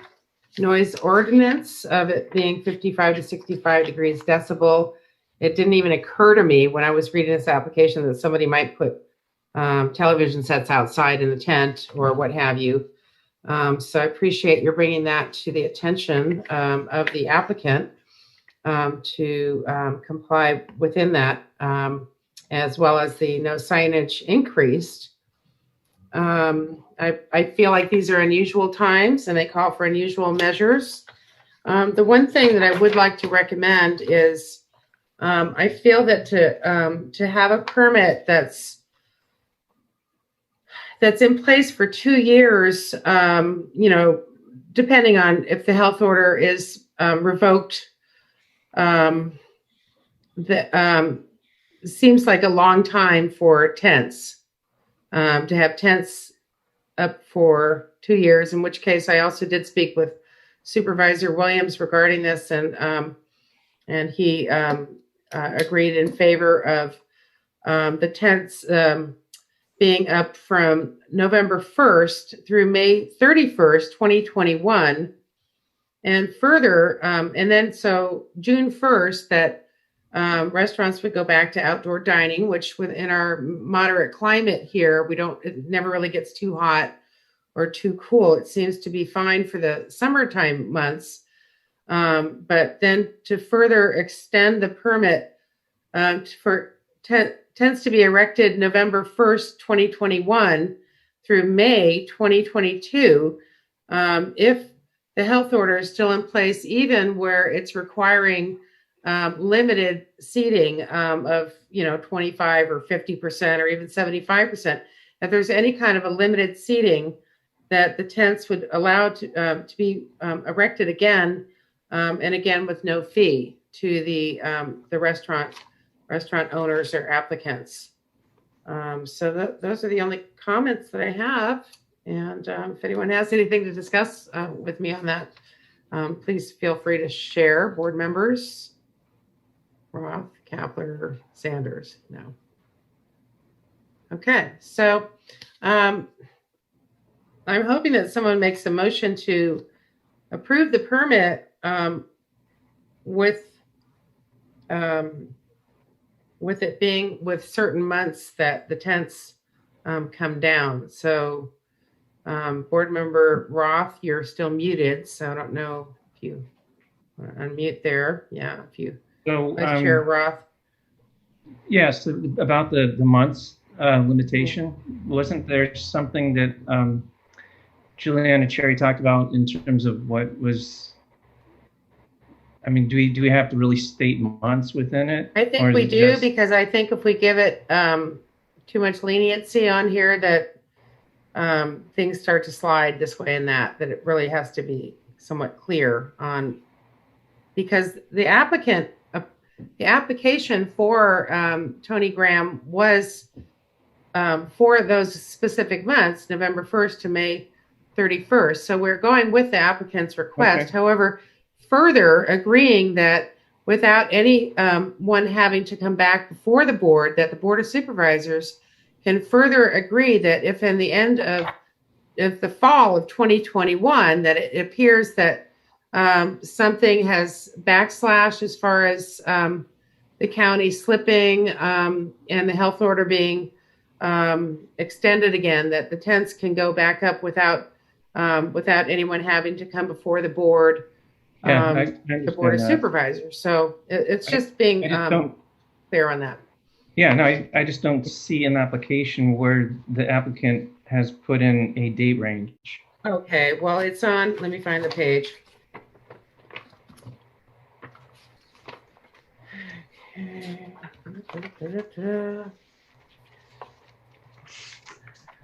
noise ordinance of it being 55 to 65 degrees decibel. It didn't even occur to me when I was reading this application that somebody might put television sets outside in the tent or what have you. So I appreciate your bringing that to the attention of the applicant to comply within that. as well as the no signage increased. I feel like these are unusual times and they call for unusual measures. The one thing that I would like to recommend is I feel that to have a permit that's in place for 2 years, depending on if the health order is revoked, that seems like a long time for tents, to have tents up for 2 years, in which case I also did speak with Supervisor Williams regarding this, and he agreed in favor of the tents being up from November 1st through May 31st, 2021. And further, and then so June 1st, that restaurants would go back to outdoor dining, which within our moderate climate here, it never really gets too hot or too cool. It seems to be fine for the summertime months. But then to further extend the permit for tents to be erected November 1st, 2021 through May 2022, if the health order is still in place, even where it's requiring limited seating of 25 or 50% or even 75%. If there's any kind of a limited seating, that the tents would allow to be erected again, and again with no fee to the restaurant owners or applicants. So those are the only comments that I have. And if anyone has anything to discuss with me on that, please feel free to share. Board members, Roth, Kapler, Sanders, no. Okay, so I'm hoping that someone makes a motion to approve the permit with it being with certain months that the tents come down. So Board Member Roth, you're still muted, so I don't know if you want to unmute there. Yeah, if you, So, Vice Chair Roth. yes, about the months limitation, wasn't there something that Juliana Cherry talked about in terms of what was, I mean, do we have to really state months within it? I think we do, because I think if we give it too much leniency on here, that things start to slide this way and that it really has to be somewhat clear on, because the application for Tony Graham was for those specific months, November 1st to May 31st. So we're going with the applicant's request. Okay. However, further agreeing that without any one having to come back before the board, that the Board of Supervisors can further agree that if in the end of the fall of 2021, that it appears that something has backslash as far as the county slipping and the health order being extended again, that the tents can go back up without anyone having to come before the board, the Board of Supervisors. So it's just being clear on that. Yeah, no, I just don't see an application where the applicant has put in a date range. Okay, well, it's on, let me find the page.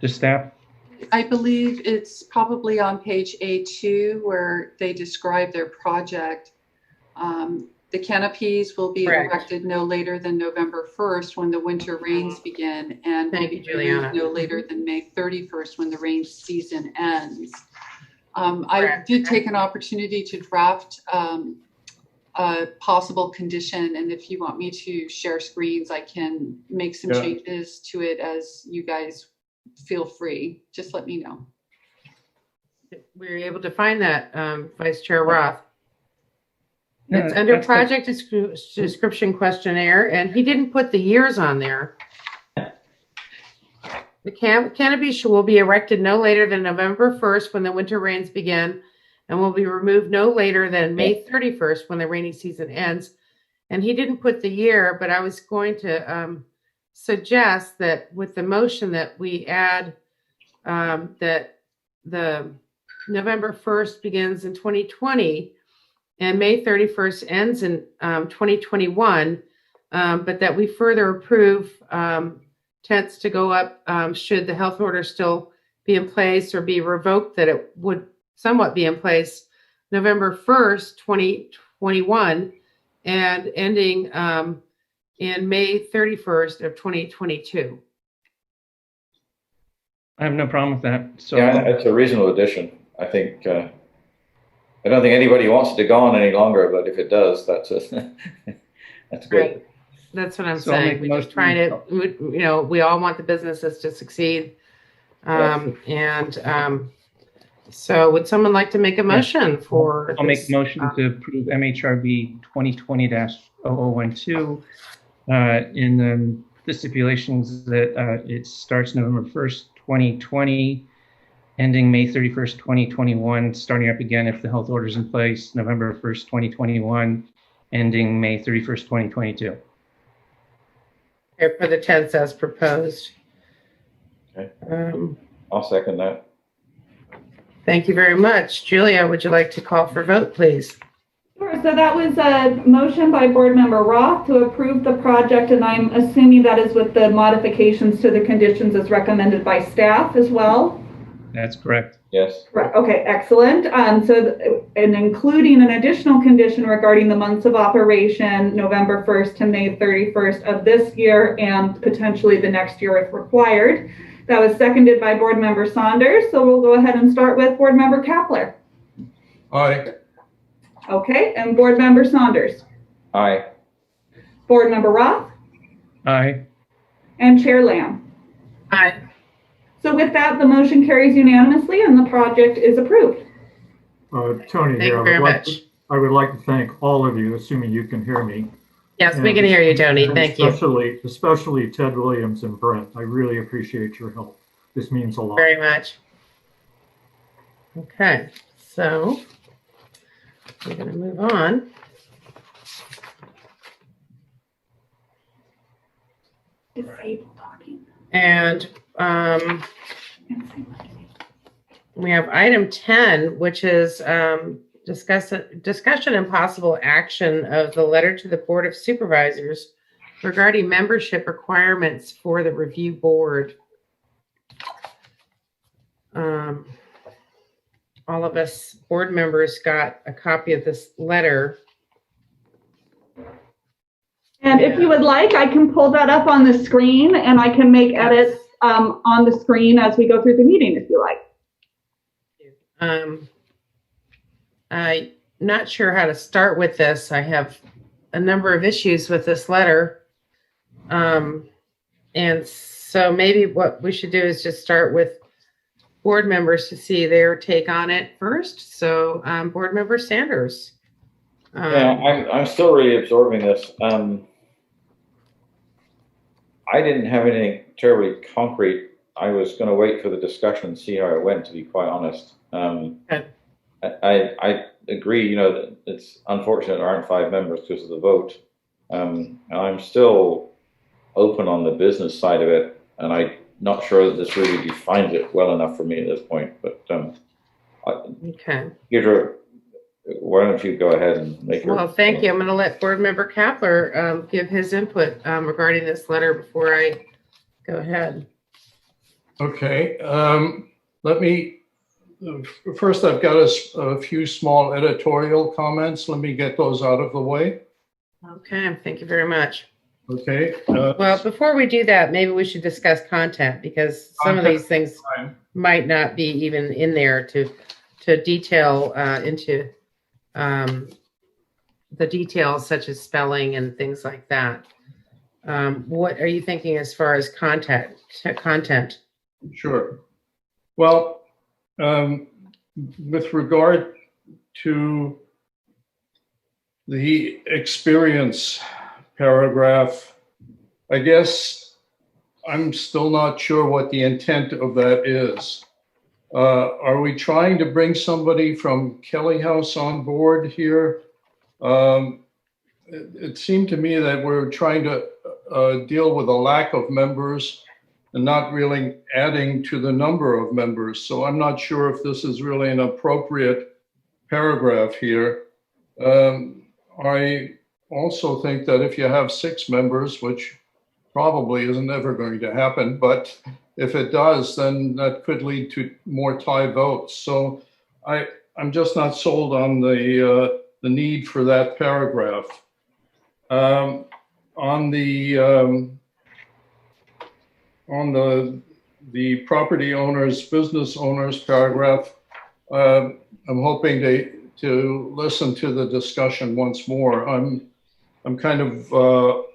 The staff? I believe it's probably on page A2 where they describe their project. The canopies will be Correct. erected no later than November 1st when the winter rains begin, and Thank will you, be removed Juliana. no later than May 31st when the rain season ends. I Correct. did take an opportunity to draft a possible condition, and if you want me to share screens, I can make some changes to it as you guys feel free. Just let me know. We were able to find that, Vice Chair Roth. No, It's under that's project description questionnaire, and he didn't put the years on there. The canopy will be erected no later than November 1st when the winter rains begin, and will be removed no later than May 31st when the rainy season ends. And he didn't put the year, but I was going to suggest that with the motion that we add that the November 1st begins in 2020 and May 31st ends in 2021, but that we further approve tents to go up should the health order still be in place or be revoked, that it would somewhat be in place November 1st, 2021 and ending in May 31st of 2022. I have no problem with that. So Yeah, it's a reasonable addition. I think, I don't think anybody wants it to go on any longer, but if it does, that's that's good. Right. That's what I'm So I'll make saying. a We're just motion. trying to, we all want the businesses to succeed. So would someone like to make a motion for I'll make this, a motion to approve MHRB 2020-0012 in the stipulations that it starts November 1st, 2020, ending May 31st, 2021, starting up again if the health order is in place, November 1st, 2021, ending May 31st, 2022. for the tents as proposed? Okay. Um, I'll second that. Thank you very much. Julia, would you like to call for vote, please? Sure. So that was a motion by Board Member Roth to approve the project, and I'm assuming that is with the modifications to the conditions as recommended by staff as well. That's correct. Yes. Right. Okay, excellent. And including an additional condition regarding the months of operation, November 1st to May 31st of this year and potentially the next year if required. That was seconded by Board Member Saunders. So we'll go ahead and start with Board Member Kapler. Aye. Okay, and Board Member Saunders. Aye. Board Member Roth Aye. and Chair Lamb. Aye. So with that, the motion carries unanimously and the project is approved. Tony Thank here. you very much. I would like to thank all of you, assuming you can hear me. Yes, we can hear you, Tony. Thank you. Especially Ted Williams and Brent. I really appreciate your help. This means a lot. Very much. Okay, so we're going to move on. Disable talking. And we have item 10, which is discussion and possible action of the letter to the Board of Supervisors regarding membership requirements for the review board. All of us board members got a copy of this letter. And if you would like, I can pull that up on the screen and I can make edits on the screen as we go through the meeting if you like. I'm not sure how to start with this. I have a number of issues with this letter. And so maybe what we should do is just start with board members to see their take on it first. So Board Member Sanders. Yeah, I'm still really absorbing this. I didn't have anything terribly concrete. I was going to wait for the discussion and see how it went, to be quite honest. Okay. I agree, that it's unfortunate there aren't 5 members because of the vote. And I'm still open on the business side of it, and I'm not sure that this really defines it well enough for me at this point. But Okay. Deirdre, why don't you go ahead and make your... Well, thank you. I'm going to let Board Member Kapler give his input regarding this letter before I go ahead. Okay. Let me, first I've got a few small editorial comments. Let me get those out of the way. Okay, thank you very much. Okay. Well, before we do that, maybe we should discuss content, because some of these things might not be even in there to detail into the details such as spelling and things like that. What are you thinking as far as content? Sure. Well, with regard to the experience paragraph, I guess I'm still not sure what the intent of that is. Are we trying to bring somebody from Kelly House on board here? it seemed to me that we're trying to deal with a lack of members and not really adding to the number of members. So I'm not sure if this is really an appropriate paragraph here. I also think that if you have 6 members, which probably isn't ever going to happen, but if it does, then that could lead to more tie votes. So I'm just not sold on the need for that paragraph. On the property owners, business owners paragraph, I'm hoping to listen to the discussion once more. I'm kind of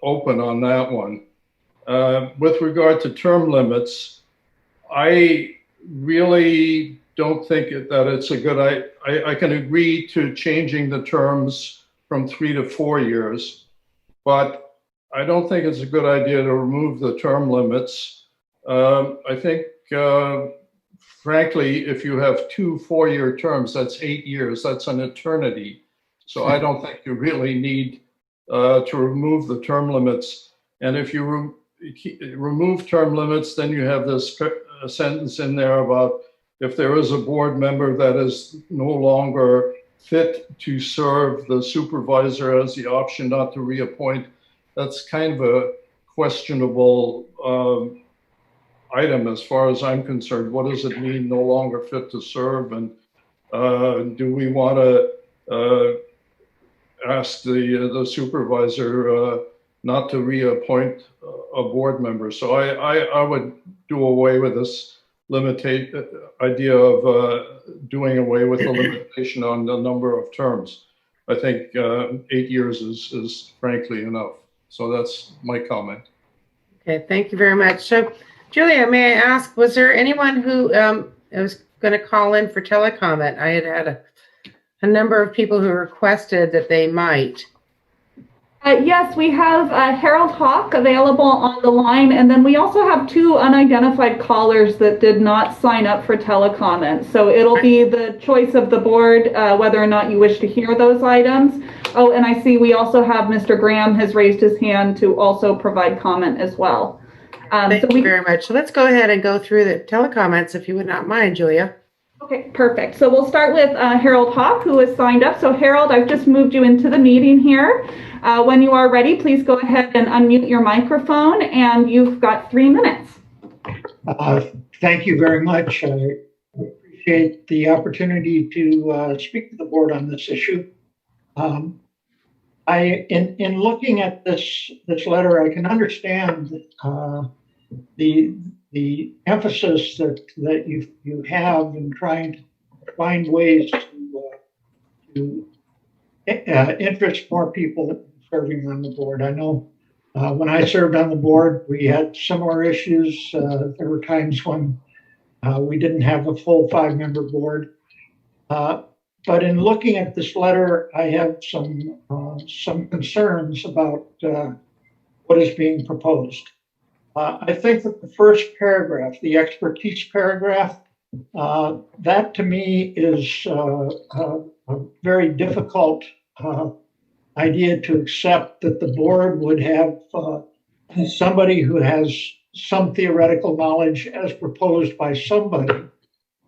open on that one. With regard to term limits, I really don't think that it's a good, I can agree to changing the terms from 3 to 4 years, but I don't think it's a good idea to remove the term limits. I think, frankly, if you have 2 4-year terms, that's 8 years, that's an eternity. So I don't think you really need to remove the term limits. And if you remove term limits, then you have this sentence in there about if there is a board member that is no longer fit to serve, the supervisor has the option not to reappoint. That's kind of a questionable item as far as I'm concerned. What does it mean, no longer fit to serve? And do we want to ask the supervisor not to reappoint a board member? So I would do away with this idea of doing away with the limitation on the number of terms. I think 8 years is frankly enough. So that's my comment. Okay, thank you very much. So, Julia, may I ask, was there anyone who was going to call in for telecomment? I had a number of people who requested that they might. Yes, we have Harold Hawk available on the line, and then we also have 2 unidentified callers that did not sign up for telecomment. So it'll be the choice of the board whether or not you wish to hear those items. Oh, and I see we also have Mr. Graham has raised his hand to also provide comment as well. Thank you very much. So let's go ahead and go through the telecomments if you would not mind, Julia. Okay, perfect. So we'll start with Harold Hawk, who has signed up. So Harold, I've just moved you into the meeting here. When you are ready, please go ahead and unmute your microphone, and you've got 3 minutes. Thank you very much. I appreciate the opportunity to speak to the board on this issue. In looking at this letter, I can understand the emphasis that you have in trying to find ways to interest more people serving on the board. I know when I served on the board, we had similar issues. There were times when we didn't have a full 5-member board. But in looking at this letter, I have some concerns about what is being proposed. I think that the first paragraph, the expertise paragraph, that to me is a very difficult idea to accept, that the board would have somebody who has some theoretical knowledge as proposed by somebody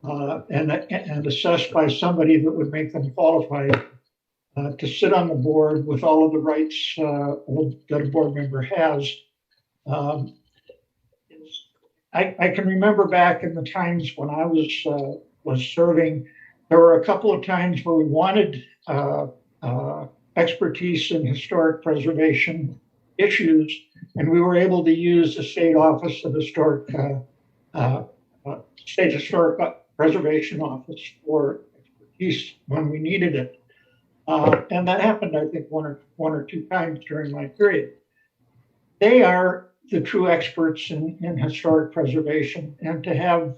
and assessed by somebody that would make them qualified to sit on the board with all of the rights that a board member has. I can remember back in the times when I was serving, there were a couple of times where we wanted expertise in historic preservation issues, and we were able to use the State Office of Historic State Historic Preservation Office for expertise when we needed it, and that happened, I think, one or two times during my period. They are the true experts in historic preservation, and to have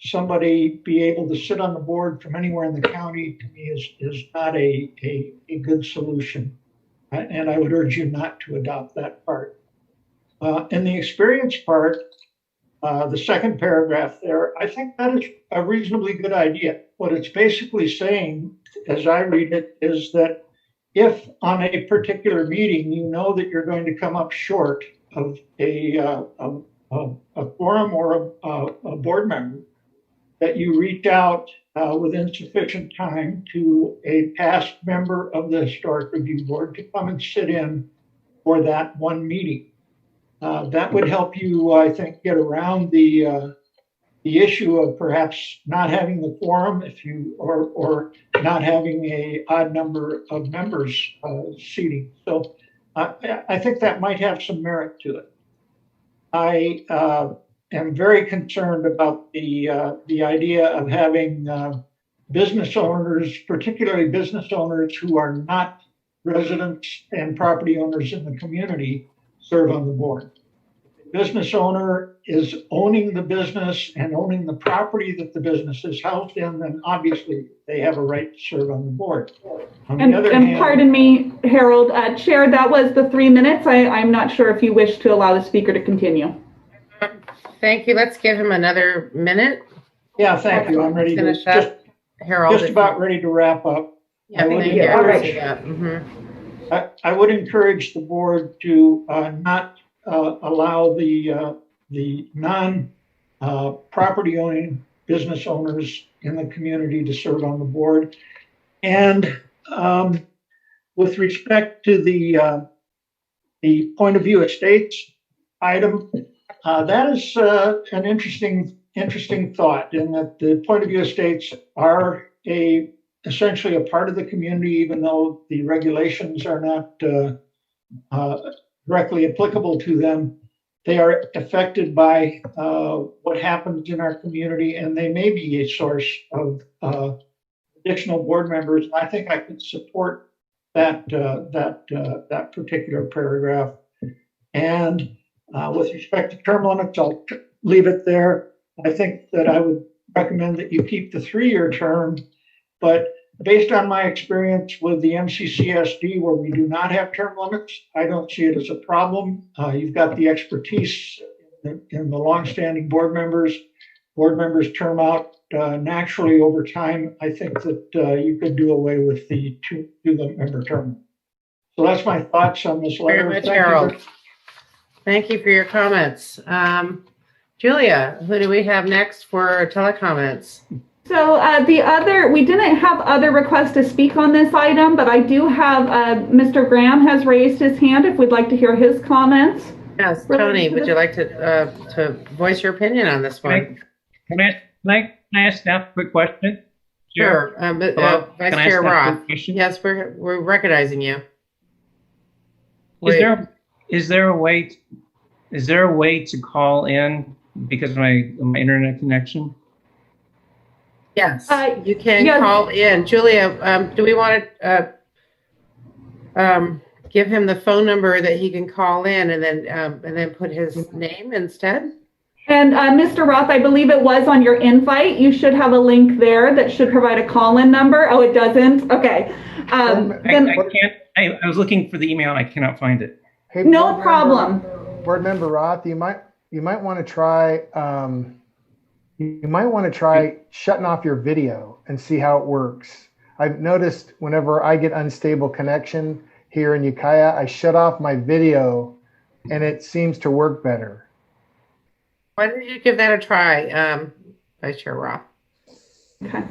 somebody be able to sit on the board from anywhere in the county, to me, is not a good solution. And I would urge you not to adopt that part. In the experience part, the second paragraph there, I think that is a reasonably good idea. What it's basically saying, as I read it, is that if on a particular meeting, you know that you're going to come up short of a quorum or a board member, that you reach out within sufficient time to a past member of the Historic Review Board to come and sit in for that one meeting. That would help you, I think, get around the issue of perhaps not having the quorum or not having a odd number of members seating. So I think that might have some merit to it. I am very concerned about the idea of having business owners, particularly business owners who are not residents and property owners in the community, serve on the board. The business owner is owning the business and owning the property that the business is housed in, then obviously they have a right to serve on the board. On the other hand, pardon me, Harold, Chair, that was the 3 minutes. I'm not sure if you wish to allow the speaker to continue. Thank you. Let's give him another minute. Yeah, thank you. I'm ready to finish up. Harold, just about ready to wrap up. Yeah, thank you. I would encourage the board to not allow the non-property owning business owners in the community to serve on the board. And with respect to the point of view estates item, that is an interesting thought, in that the point of view estates are essentially a part of the community, even though the regulations are not directly applicable to them. They are affected by what happens in our community, and they may be a source of additional board members. I think I could support that particular paragraph. And with respect to term limits, I'll leave it there. I think that I would recommend that you keep the 3-year term, but based on my experience with the MCCSD, where we do not have term limits, I don't see it as a problem. You've got the expertise in the longstanding board members. Board members term out naturally over time. I think that you could do away with the two-member term. So that's my thoughts on this letter. Very much, Harold. Thank you for your comments. Julia, who do we have next for telecomments? So we didn't have other requests to speak on this item, but I do have Mr. Graham has raised his hand if we'd like to hear his comments. Yes, Tony, would you like to voice your opinion on this one? Can I ask staff a quick question? Sure. Vice Chair Roth. Yes, we're recognizing you. Is there a way to call in because of my internet connection? Yes, you can call in. Julia, do we want to give him the phone number that he can call in and then put his name instead? And Mr. Roth, I believe it was on your invite. You should have a link there that should provide a call-in number. Oh, it doesn't? Okay. I can't. I was looking for the email and I cannot find it. Hey, no problem. Board Member Roth, you might want to try. You might want to try shutting off your video and see how it works. I've noticed whenever I get unstable connection here in Ukiah, I shut off my video and it seems to work better. Why don't you give that a try, Vice Chair Roth? Okay.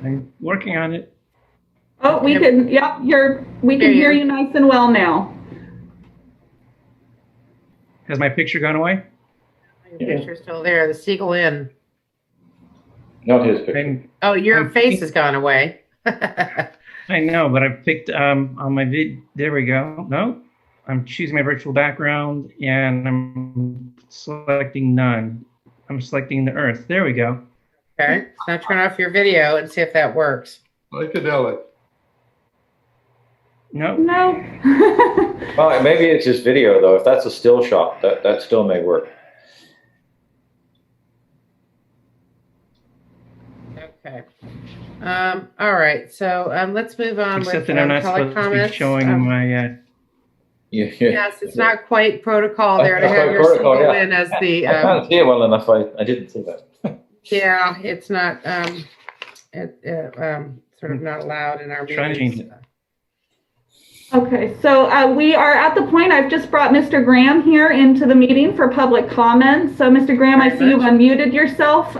I'm working on it. Oh, we can hear you nice and well now. Has my picture gone away? Your picture's still there. The Siegel Inn. Not his picture. Your face has gone away. I know, but I picked on my vid. There we go. No, I'm choosing my virtual background and I'm selecting none. I'm selecting the Earth. There we go. Okay. Now turn off your video and see if that works. Psychedelic. No. Well, maybe it's just video though. If that's a still shot, that still may work. Okay. All right. So let's move on. Except that I'm not supposed to be showing my. Yes, it's not quite protocol there to have your Siegel in as the. I can't see it well enough. I didn't see that. Yeah, it's not. Sort of not allowed in our meetings. Trying to change it. Okay, so we are at the point, I've just brought Mr. Graham here into the meeting for public comment. So Mr. Graham, I see you've unmuted yourself.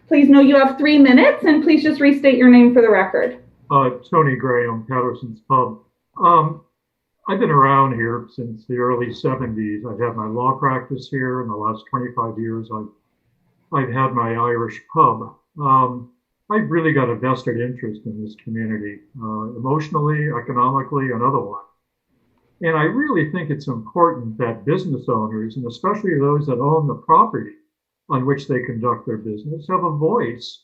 Please know you have 3 minutes, and please just restate your name for the record. Tony Graham, Patterson's Pub. I've been around here since the early 70s. I've had my law practice here. In the last 25 years, I've had my Irish pub. I've really got a vested interest in this community, emotionally, economically, and otherwise. And I really think it's important that business owners, and especially those that own the property on which they conduct their business, have a voice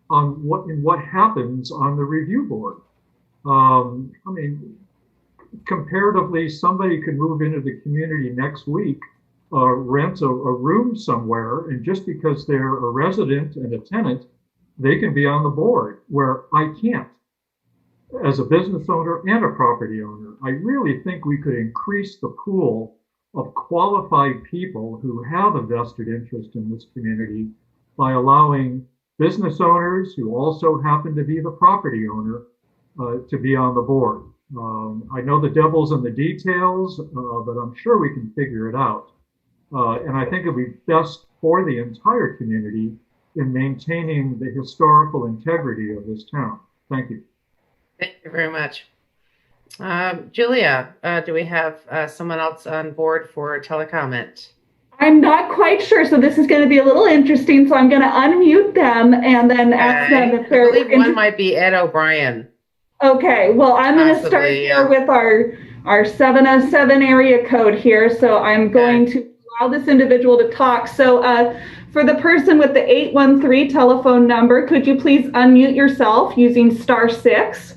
on what happens on the review board. I mean, comparatively, somebody could move into the community next week, rent a room somewhere, and just because they're a resident and a tenant, they can be on the board, where I can't. As a business owner and a property owner, I really think we could increase the pool of qualified people who have a vested interest in this community by allowing business owners who also happen to be the property owner to be on the board. I know the devil's in the details, but I'm sure we can figure it out. And I think it'd be best for the entire community in maintaining the historical integrity of this town. Thank you. Thank you very much. Julia, do we have someone else on board for telecomment? I'm not quite sure, so this is going to be a little interesting. So I'm going to unmute them and then ask them if they're. I believe one might be Ed O'Brien. Okay, well, I'm going to start here with our 707 area code here. So I'm going to allow this individual to talk. So for the person with the 813 telephone number, could you please unmute yourself using *6,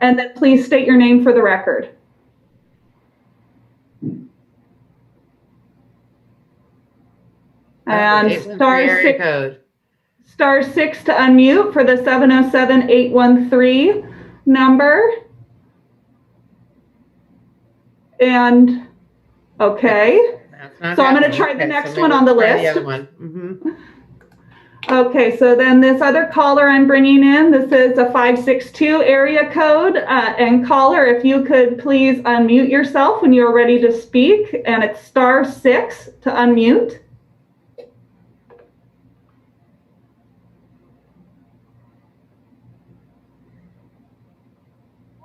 and then please state your name for the record. And *6 to unmute for the 707-813 number. And okay. So I'm going to try the next one on the list. The other one. Mm-hmm. Okay, so then this other caller I'm bringing in, this is a 562 area code. And caller, if you could please unmute yourself when you're ready to speak, and it's *6 to unmute.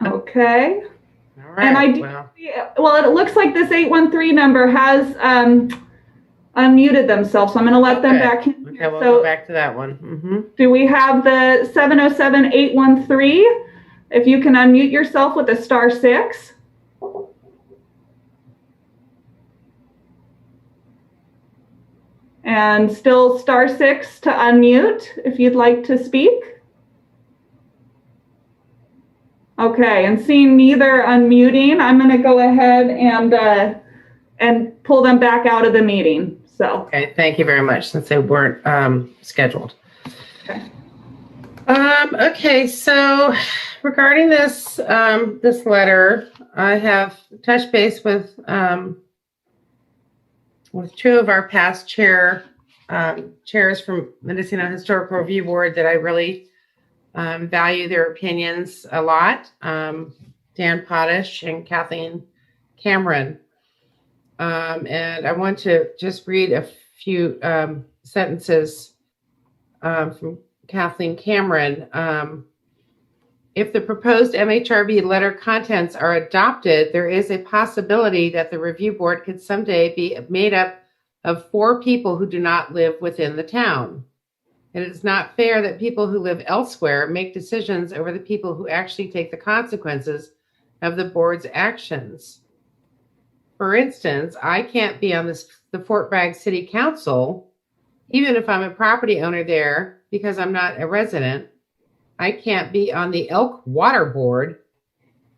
Okay. All right. And I do, well, it looks like this 813 number has unmuted themselves, so I'm going to let them back in. Okay, we'll go back to that one. Mm-hmm. Do we have the 707-813? If you can unmute yourself with a *6. And still *6 to unmute if you'd like to speak. Okay, and seeing neither unmuting, I'm going to go ahead and pull them back out of the meeting. So. Okay, thank you very much, since they weren't scheduled. Okay. Okay, so regarding this this letter, I have touched base with 2 of our past chairs from Mendocino Historical Review Board that I really value their opinions a lot, Dan Potash and Kathleen Cameron. And I want to just read a few sentences from Kathleen Cameron. If the proposed MHRB letter contents are adopted, there is a possibility that the review board could someday be made up of 4 people who do not live within the town. It is not fair that people who live elsewhere make decisions over the people who actually take the consequences of the board's actions. For instance, I can't be on the Fort Bragg City Council, even if I'm a property owner there, because I'm not a resident. I can't be on the Elk Water Board,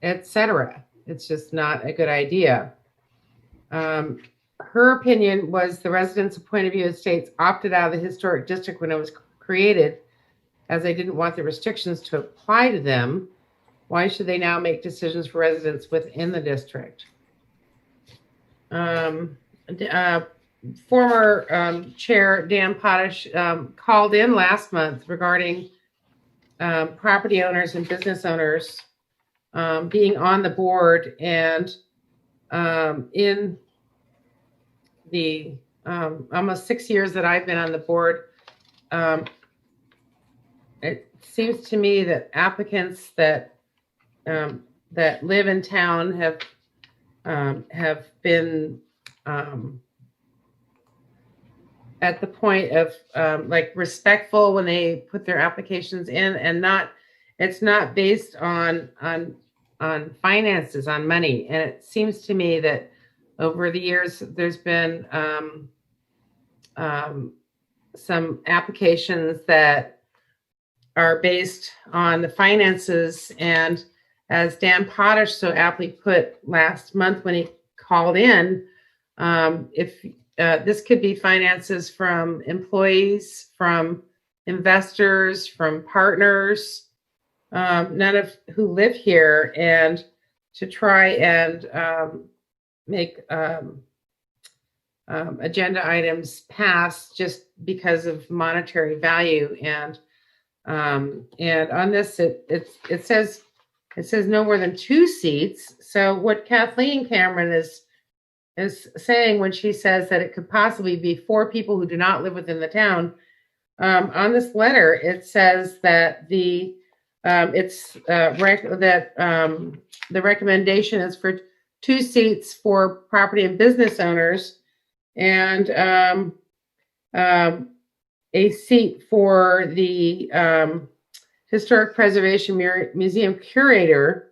etc. It's just not a good idea. Her opinion was the residents of Point of View Estates opted out of the historic district when it was created, as they didn't want the restrictions to apply to them. Why should they now make decisions for residents within the district? Former chair Dan Potash called in last month regarding property owners and business owners being on the board, and in the almost 6 years that I've been on the board, it seems to me that applicants that live in town have been at the point of like respectful when they put their applications in, and it's not based on finances, on money. And it seems to me that over the years there's been some applications that are based on the finances, and as Dan Potash so aptly put last month when he called in, if this could be finances from employees, from investors, from partners, none of who live here, and to try and make agenda items pass just because of monetary value. And on this, it says no more than 2 seats. So what Kathleen Cameron is saying when she says that it could possibly be 4 people who do not live within the town, on this letter it says that the recommendation is for 2 seats for property and business owners, and a seat for the Historic Preservation Museum curator,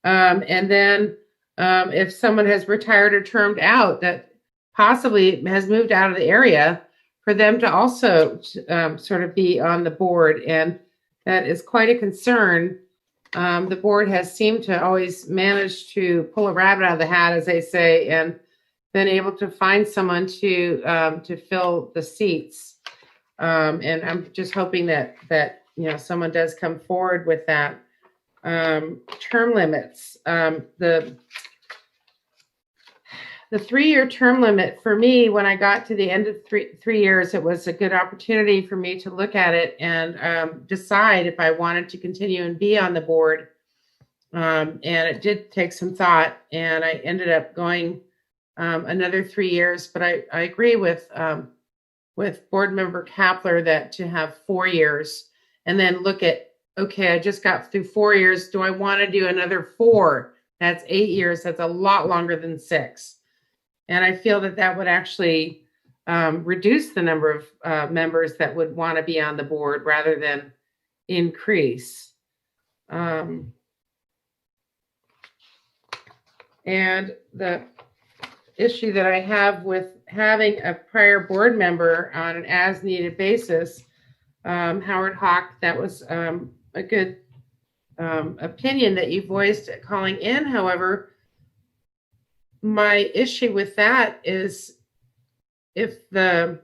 and then if someone has retired or termed out that possibly has moved out of the area, for them to also sort of be on the board. And that is quite a concern. The board has seemed to always manage to pull a rabbit out of the hat, as they say, and been able to find someone to fill the seats. And I'm just hoping that someone does come forward with that. Term limits. The 3-year term limit for me, when I got to the end of 3 years, it was a good opportunity for me to look at it and decide if I wanted to continue and be on the board. And it did take some thought, and I ended up going another 3 years. But I agree with Board Member Kapler that to have 4 years and then look at, okay, I just got through 4 years. Do I want to do another 4? That's 8 years. That's a lot longer than 6. And I feel that would actually reduce the number of members that would want to be on the board rather than increase. And the issue that I have with having a prior board member on an as-needed basis, Howard Hawk, that was a good opinion that you voiced calling in. However, my issue with that is if the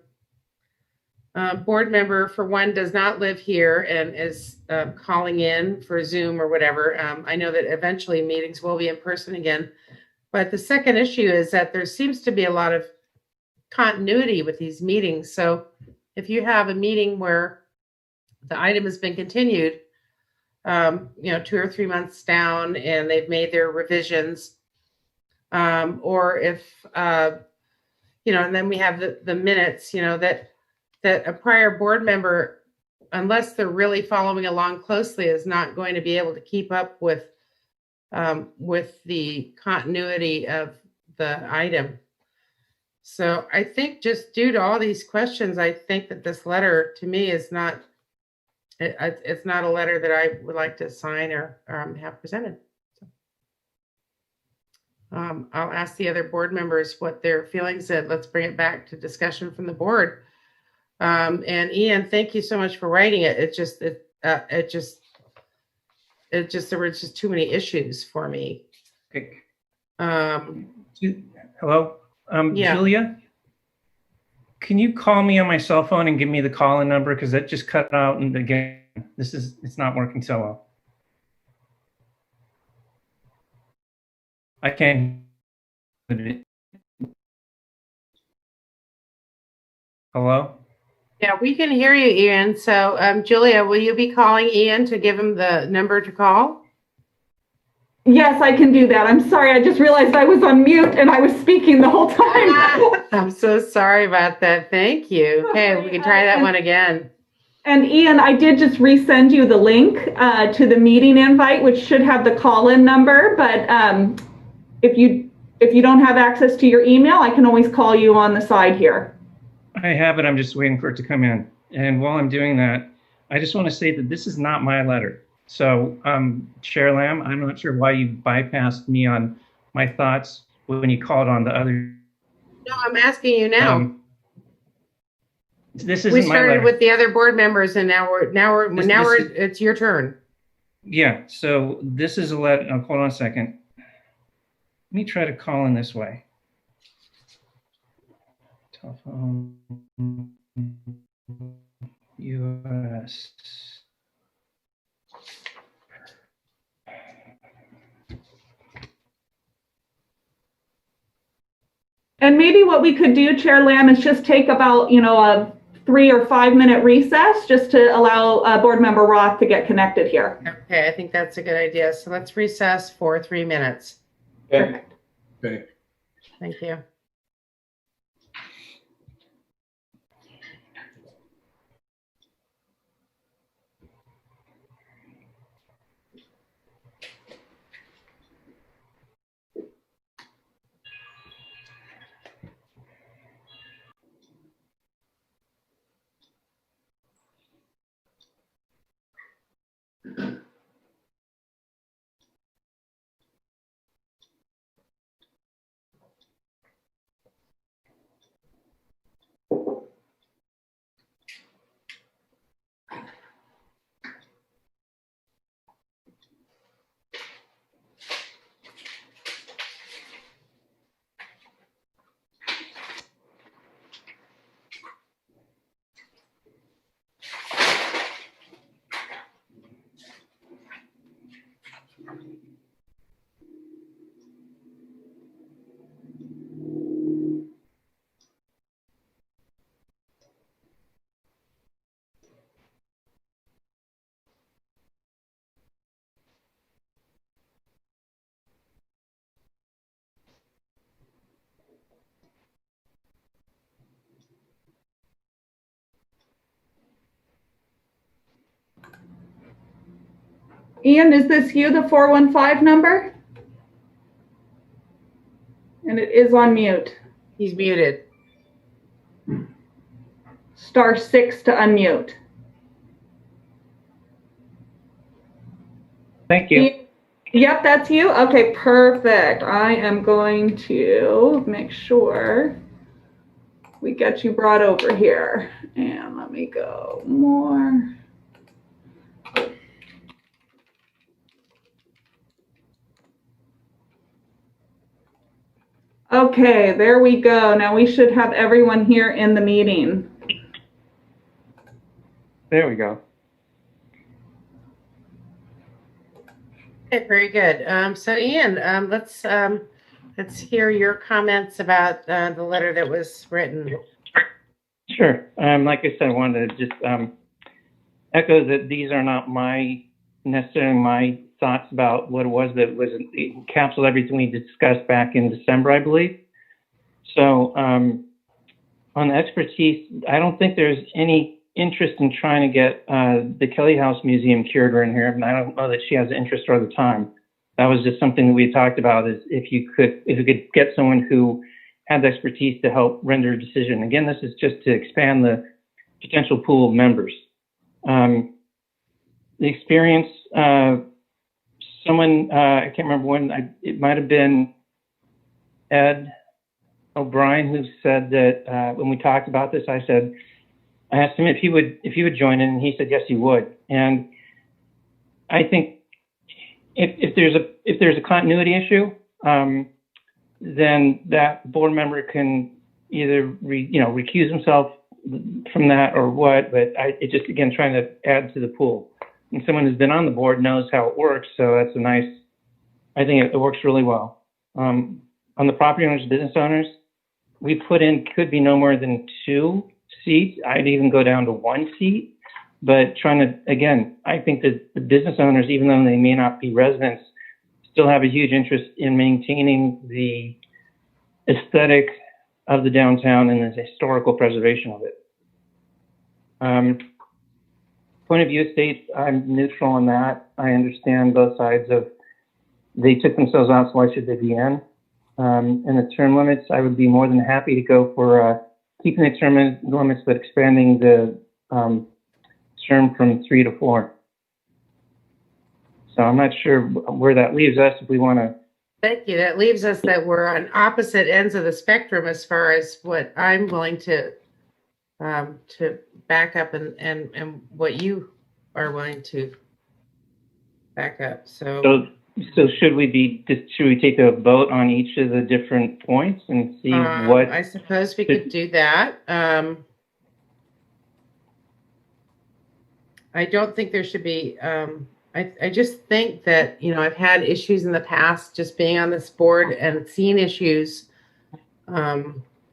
board member, for one, does not live here and is calling in for Zoom or whatever, I know that eventually meetings will be in person again. But the second issue is that there seems to be a lot of continuity with these meetings. So if you have a meeting where the item has been continued, 2 or 3 months down and they've made their revisions, or if, and then we have the minutes, that a prior board member, unless they're really following along closely, is not going to be able to keep up with the continuity of the item. So I think just due to all these questions, I think that this letter to me is not, it's not a letter that I would like to sign or have presented. So, I'll ask the other board members what their feelings are. Let's bring it back to discussion from the board. And Ian, thank you so much for writing it. There were just too many issues for me. Okay. Hello? Yeah. Julia, can you call me on my cell phone and give me the call-in number? Because that just cut out, and again, it's not working so well. I can't. Hello? Yeah, we can hear you, Ian. So, Julia, will you be calling Ian to give him the number to call? Yes, I can do that. I'm sorry. I just realized I was on mute and I was speaking the whole time. I'm so sorry about that. Thank you. Okay, we can try that one again. And Ian, I did just resend you the link to the meeting invite, which should have the call-in number. But if you don't have access to your email, I can always call you on the side here. I have it. I'm just waiting for it to come in. And while I'm doing that, I just want to say that this is not my letter. So, Chair Lamb, I'm not sure why you bypassed me on my thoughts when you called on the other. No, I'm asking you now. This isn't we my started letter. with the other board members, and now it's your turn. Yeah. So this is a letter. Hold on a second. Let me try to call in this way. Telephone. U.S. And maybe what we could do, Chair Lamb, is just take about, a 3 or 5 minute recess just to allow Board Member Roth to get connected here. Okay, I think that's a good idea. So let's recess for 3 minutes. Okay. Okay. Thank you. Ian, is this you, the 415 number? And it is on mute. He's muted. *6 to unmute. Thank you. Yep, that's you. Okay, perfect. I am going to make sure we get you brought over here. And let me go more. Okay, there we go. Now we should have everyone here in the meeting. There we go. Okay, very good. So Ian, let's hear your comments about the letter that was written. Sure. Like I said, I wanted to just echo that these are not necessarily my thoughts about what it was that was encapsulated everything we discussed back in December, I believe. So on the expertise, I don't think there's any interest in trying to get the Kelly House Museum curator in here. And I don't know that she has the interest or the time. That was just something that we talked about, is if you could get someone who had the expertise to help render a decision. Again, this is just to expand the potential pool of members. The experience, someone, I can't remember when, it might have been Ed O'Brien who said that when we talked about this, I asked him if he would join in, and he said yes, he would. And I think if there's a continuity issue, then that board member can either recuse himself from that or what. But it just, again, trying to add to the pool. And someone who's been on the board knows how it works, so that's a nice. I think it works really well. On the property owners, business owners, we put in could be no more than 2 seats. I'd even go down to 1 seat. But trying to, again, I think that the business owners, even though they may not be residents, still have a huge interest in maintaining the aesthetic of the downtown and the historical preservation of it. Point of view estates, I'm neutral on that. I understand both sides of, they took themselves out, so why should they be in? And the term limits, I would be more than happy to go for keeping the term limits, but expanding the term from 3 to 4. So I'm not sure where that leaves us if we want to. Thank you. That leaves us that we're on opposite ends of the spectrum as far as what I'm willing to back up and what you are willing to back up. So should we take a vote on each of the different points and see what? I suppose we could do that. I don't think there should be. I just think that, you know, I've had issues in the past just being on this board and seeing issues. I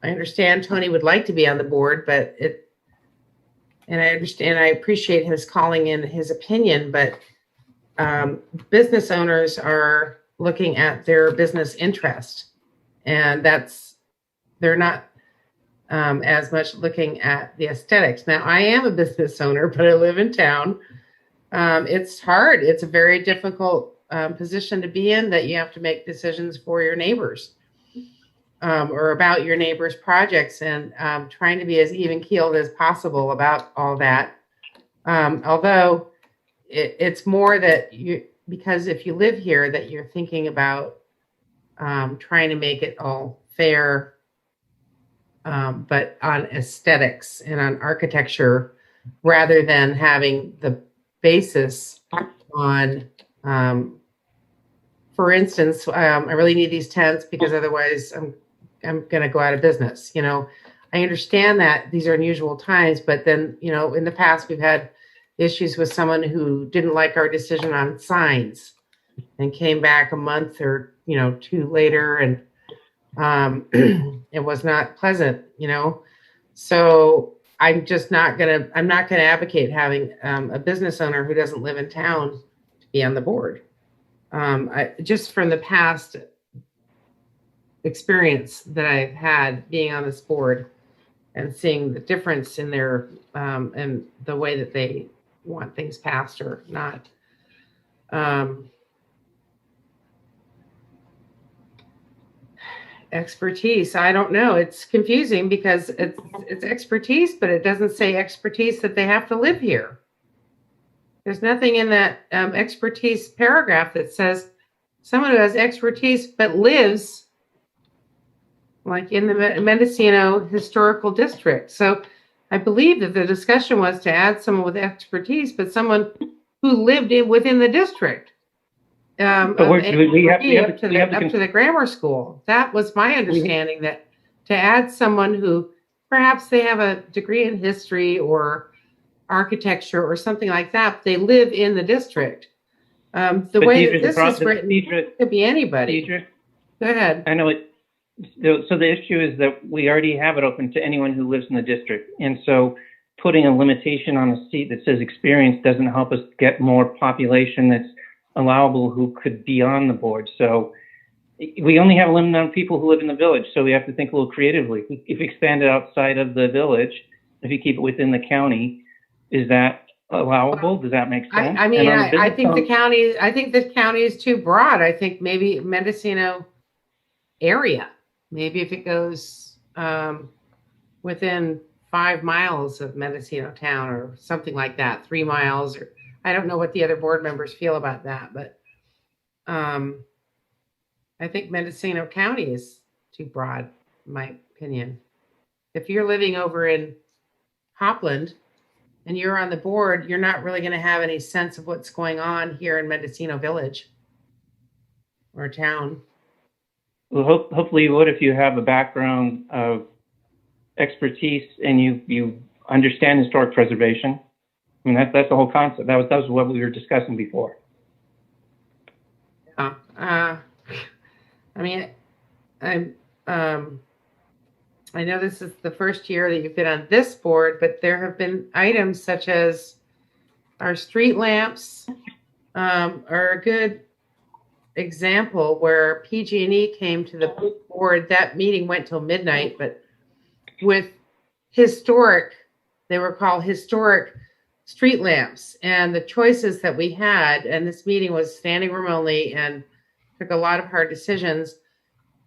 understand Tony would like to be on the board, but and I understand, I appreciate his calling in his opinion, but business owners are looking at their business interest, and they're not as much looking at the aesthetics. Now, I am a business owner, but I live in town. It's hard. It's a very difficult position to be in, that you have to make decisions for your neighbors or about your neighbors' projects, and trying to be as even-keeled as possible about all that. Although it's more that because if you live here, that you're thinking about trying to make it all fair, but on aesthetics and on architecture, rather than having the basis on, for instance, I really need these tents because otherwise I'm going to go out of business. You know, I understand that these are unusual times, but then, you know, in the past we've had issues with someone who didn't like our decision on signs and came back a month or, you know, 2 later, and it was not pleasant, you know. So I'm not going to advocate having a business owner who doesn't live in town to be on the board. Just from the past experience that I've had being on this board and seeing the difference in their and the way that they want things passed or not. Expertise, I don't know. It's confusing because it's expertise, but it doesn't say expertise that they have to live here. There's nothing in that expertise paragraph that says someone who has expertise but lives like in the Mendocino Historical District. So I believe that the discussion was to add someone with expertise, but someone who lived within the district. Up to the grammar school. That was my understanding, that to add someone who perhaps they have a degree in history or architecture or something like that, but they live in the district. The way that this is written, it could be anybody. Go ahead. I know it. So the issue is that we already have it open to anyone who lives in the district. And so putting a limitation on a seat that says experience doesn't help us get more population that's allowable who could be on the board. So we only have a limited number of people who live in the village. So we have to think a little creatively. If you expand it outside of the village, if you keep it within the county, is that allowable? Does that make sense? I mean, I think the county is too broad. I think maybe Mendocino area. Maybe if it goes within 5 miles of Mendocino town or something like that, 3 miles, or I don't know what the other board members feel about that, but I think Mendocino County is too broad, in my opinion. If you're living over in Hopland and you're on the board, you're not really going to have any sense of what's going on here in Mendocino Village or town. Well, hopefully you would if you have a background of expertise and you understand historic preservation. I mean, that's the whole concept. That was what we were discussing before. I mean, I know this is the first year that you've been on this board, but there have been items such as our street lamps are a good example where PG&E came to the board. That meeting went till midnight, but with they were called historic street lamps, and the choices that we had, and this meeting was standing room only and took a lot of hard decisions,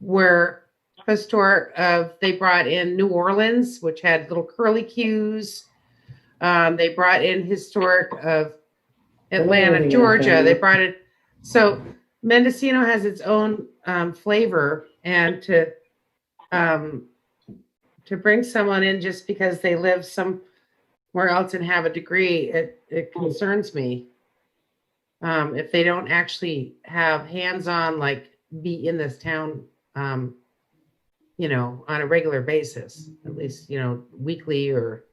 were historic they brought in New Orleans, which had little curly cues. They brought in historic of Atlanta, Georgia. They brought it. So Mendocino has its own flavor, and to bring someone in just because they live somewhere else and have a degree, it concerns me. If they don't actually have hands-on, like be in this town, on a regular basis, at least, weekly or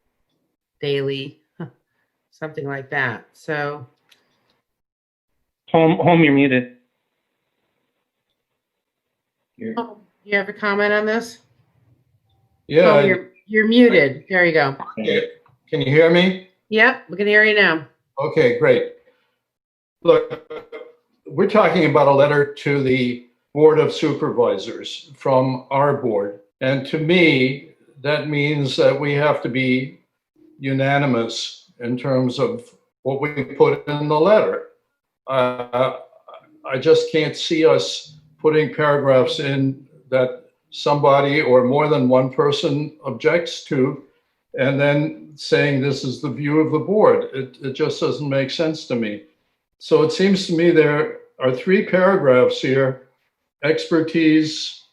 daily, something like that. So. Home, you're muted. Oh, you have a comment on this? Yeah. Oh, you're muted. There you go. Okay. Can you hear me? Yep, we can hear you now. Okay, great. Look, we're talking about a letter to the Board of Supervisors from our board. And to me, that means that we have to be unanimous in terms of what we put in the letter. I just can't see us putting paragraphs in that somebody or more than one person objects to, and then saying this is the view of the board. It just doesn't make sense to me. So it seems to me there are 3 paragraphs here: expertise,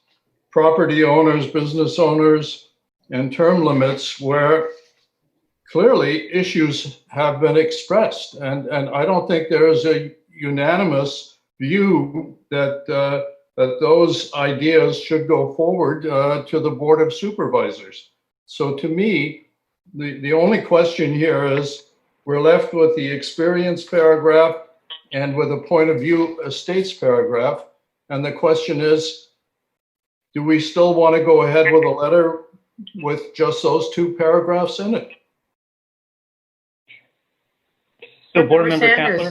property owners, business owners, and term limits, where clearly issues have been expressed. And I don't think there is a unanimous view that those ideas should go forward to the Board of Supervisors. So to me, the only question here is we're left with the experience paragraph and with a point of view estates paragraph. And the question is, do we still want to go ahead with a letter with just those 2 paragraphs in it? So Board Member Sanders.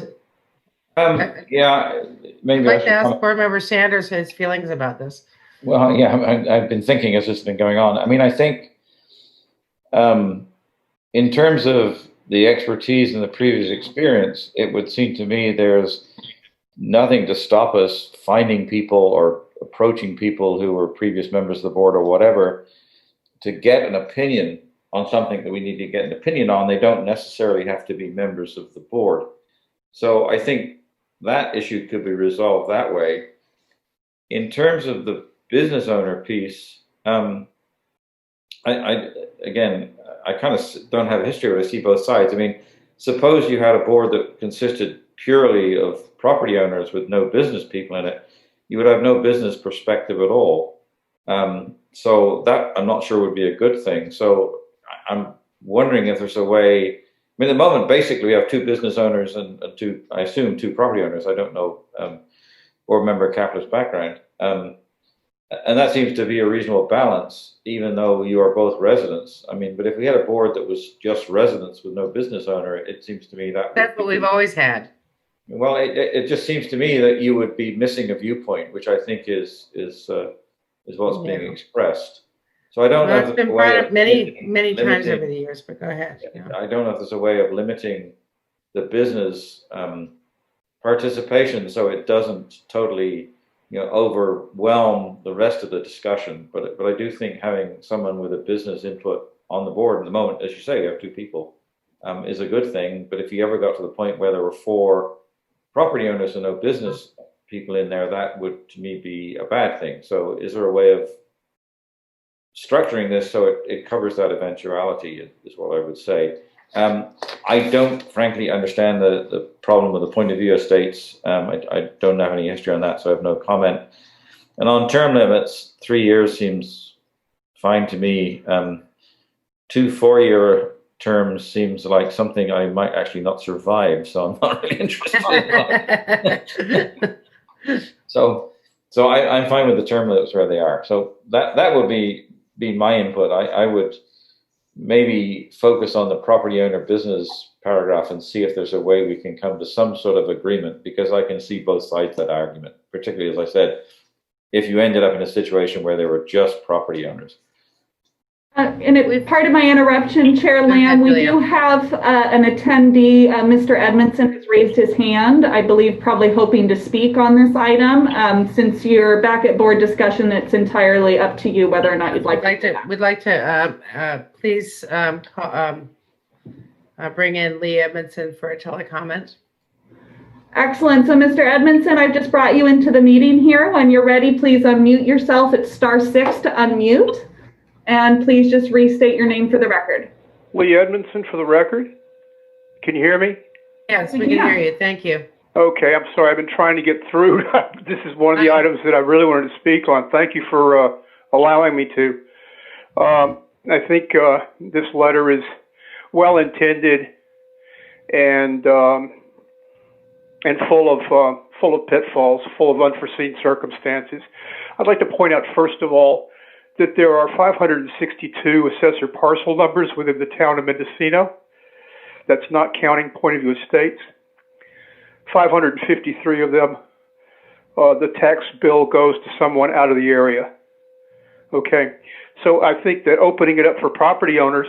Kappler? Yeah, maybe I'd like to ask Board Member Sanders his feelings about this. Well, yeah, I've been thinking as this has been going on. I mean, I think in terms of the expertise and the previous experience, it would seem to me there's nothing to stop us finding people or approaching people who were previous members of the board or whatever to get an opinion on something that we need to get an opinion on. They don't necessarily have to be members of the board. So I think that issue could be resolved that way. In terms of the business owner piece, I kind of don't have a history, but I see both sides. I mean, suppose you had a board that consisted purely of property owners with no business people in it, you would have no business perspective at all. So that I'm not sure would be a good thing. So I'm wondering if there's a way. I mean, at the moment, basically, we have 2 business owners and 2, I assume, 2 property owners. I don't know Board Member Kappler's background. And that seems to be a reasonable balance, even though you are both residents. I mean, but if we had a board that was just residents with no business owner, it seems to me that's what we've always had. Well, it just seems to me that you would be missing a viewpoint, which I think is what's being expressed. So I don't know. It's been brought up many times over the years, but go ahead. I don't know if there's a way of limiting the business participation so it doesn't totally, overwhelm the rest of the discussion. But I do think having someone with a business input on the board at the moment, as you say, we have 2 people, is a good thing. But if you ever got to the point where there were 4 property owners and no business people in there, that would, to me, be a bad thing. So is there a way of structuring this so it covers that eventuality, is what I would say. I don't frankly understand the problem with the point of view estates. I don't have any history on that, so I have no comment. And on term limits, 3 years seems fine to me. 2 4-year terms seems like something I might actually not survive, so I'm not really interested in that. So I'm fine with the term limits where they are. So that would be my input. I would maybe focus on the property owner business paragraph and see if there's a way we can come to some sort of agreement, because I can see both sides of that argument, particularly, as I said, if you ended up in a situation where there were just property owners. Part of my interruption, Chair Lamb, we do have an attendee, Mr. Edmondson has raised his hand, I believe probably hoping to speak on this item. Since you're back at board discussion, it's entirely up to you whether or not you'd like to. We'd like to please bring in Lee Edmondson for a telecomment. Excellent. So Mr. Edmondson, I've just brought you into the meeting here. When you're ready, please unmute yourself. It's *6 to unmute. And please just restate your name for the record. Lee Edmondson for the record. Can you hear me? Yes, we can hear you. Thank you. Okay, I'm sorry. I've been trying to get through. This is one of the items that I really wanted to speak on. Thank you for allowing me to. I think this letter is well intended and full of pitfalls, full of unforeseen circumstances. I'd like to point out, first of all, that there are 562 assessor parcel numbers within the town of Mendocino. That's not counting point of view estates. 553 of them, the tax bill goes to someone out of the area. Okay, so I think that opening it up for property owners,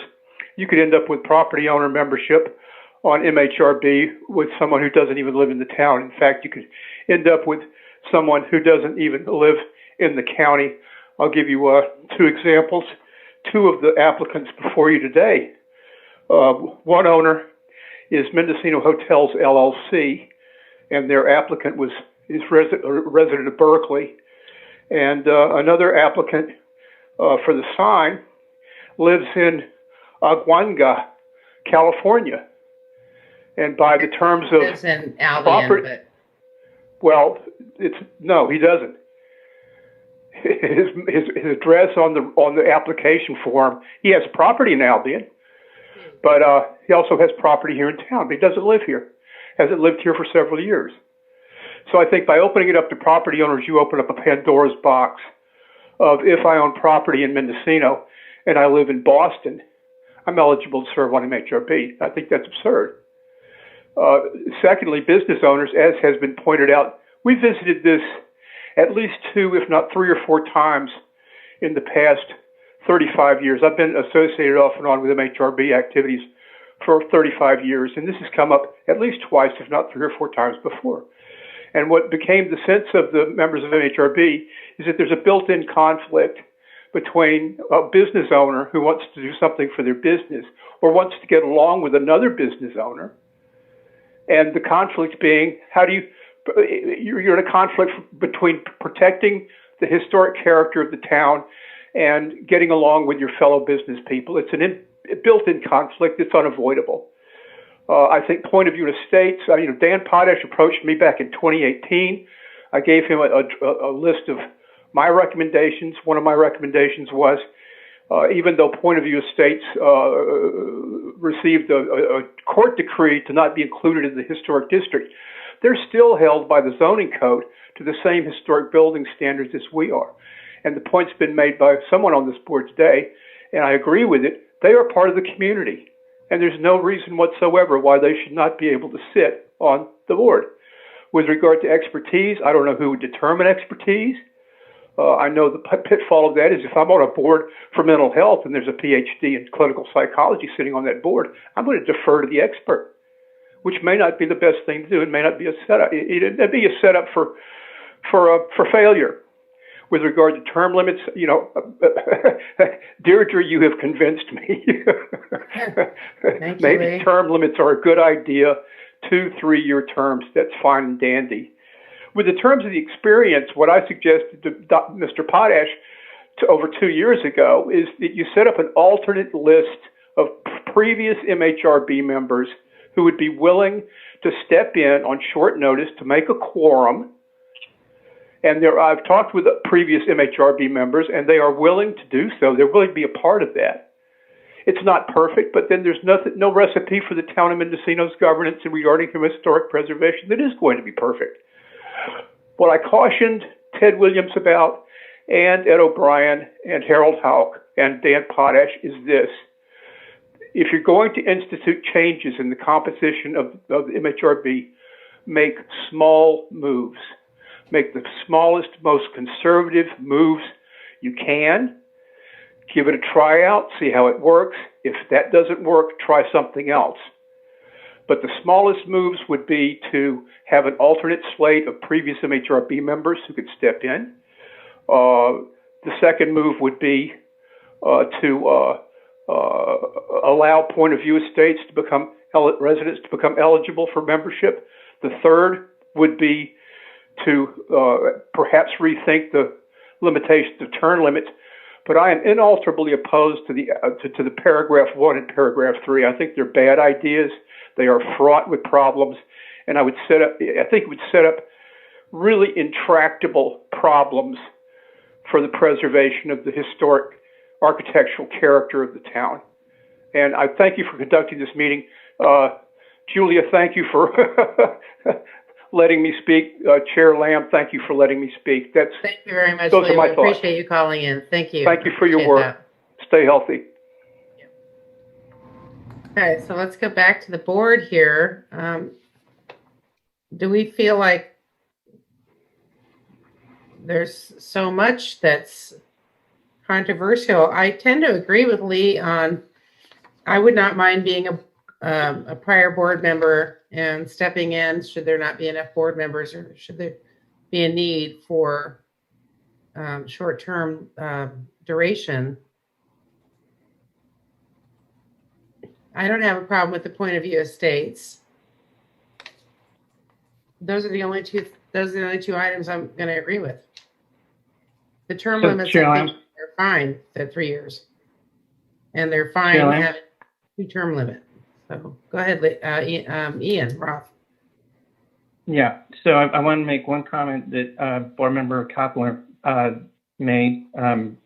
you could end up with property owner membership on MHRB with someone who doesn't even live in the town. In fact, you could end up with someone who doesn't even live in the county. I'll give you 2 examples. 2 of the applicants before you today. One owner is Mendocino Hotels LLC, and their applicant is resident of Berkeley. And another applicant for the sign lives in Aguanga, California. And by the terms of lives in Albion, well, no, he doesn't. His address on the application form, he has property in Albion, but he also has property here in town. But he doesn't live here. Hasn't lived here for several years. So I think by opening it up to property owners, you open up a Pandora's box of, if I own property in Mendocino and I live in Boston, I'm eligible to serve on MHRB. I think that's absurd. Secondly, business owners, as has been pointed out, we visited this at least 2, if not 3 or 4 times in the past 35 years. I've been associated off and on with MHRB activities for 35 years, and this has come up at least twice, if not 3 or 4 times before. And what became the sense of the members of MHRB is that there's a built-in conflict between a business owner who wants to do something for their business or wants to get along with another business owner, and the conflict being, you're in a conflict between protecting the historic character of the town and getting along with your fellow business people. It's a built-in conflict. It's unavoidable. I think point of view estates, Dan Potash approached me back in 2018. I gave him a list of my recommendations. One of my recommendations was, even though point of view estates received a court decree to not be included in the historic district, they're still held by the zoning code to the same historic building standards as we are. And the point's been made by someone on this board today, and I agree with it. They are part of the community, and there's no reason whatsoever why they should not be able to sit on the board. With regard to expertise, I don't know who would determine expertise. I know the pitfall of that is if I'm on a board for mental health and there's a PhD in clinical psychology sitting on that board, I'm going to defer to the expert, which may not be the best thing to do. It may not be a setup. It'd be a setup for failure. With regard to term limits, Deirdre, you have convinced me. Maybe term limits are a good idea. 2-3-year terms, that's fine and dandy. With the terms of the experience, what I suggested to Mr. Potash over 2 years ago is that you set up an alternate list of previous MHRB members who would be willing to step in on short notice to make a quorum. And I've talked with previous MHRB members, and they are willing to do so. They're willing to be a part of that. It's not perfect, but then there's no recipe for the town of Mendocino's governance and regarding historic preservation that is going to be perfect. What I cautioned Ted Williams about, and Ed O'Brien, and Harold Houck, and Dan Potash is this. if you're going to institute changes in the composition of the MHRB, make small moves. Make the smallest, most conservative moves you can. Give it a tryout, see how it works. If that doesn't work, try something else. But the smallest moves would be to have an alternate slate of previous MHRB members who could step in. The second move would be to allow point of view estates to become residents to become eligible for membership. The third would be to perhaps rethink the limitations of term limits. But I am inalterably opposed to the paragraph 1 and paragraph 3. I think they're bad ideas. They are fraught with problems, and I think it would set up really intractable problems for the preservation of the historic architectural character of the town. And I thank you for conducting this meeting. Julia, thank you for letting me speak. Chair Lamb, thank you for letting me speak. Thank you very much, Those are my Lou. thoughts. Appreciate you calling in. Thank you. Thank you for your Appreciate work. that. Stay healthy. Okay, so let's go back to the board here. Do we feel like there's so much that's controversial? I tend to agree with Lee on, I would not mind being a prior board member and stepping in should there not be enough board members, or should there be a need for short-term duration. I don't have a problem with the point of view estates. Those are the only two items I'm going to agree with. The term limits, I think, are fine at 3 years, and they're fine having 2-term limit. So go ahead, Ian Roth. Yeah. So I want to make one comment that Board Member Koppler made,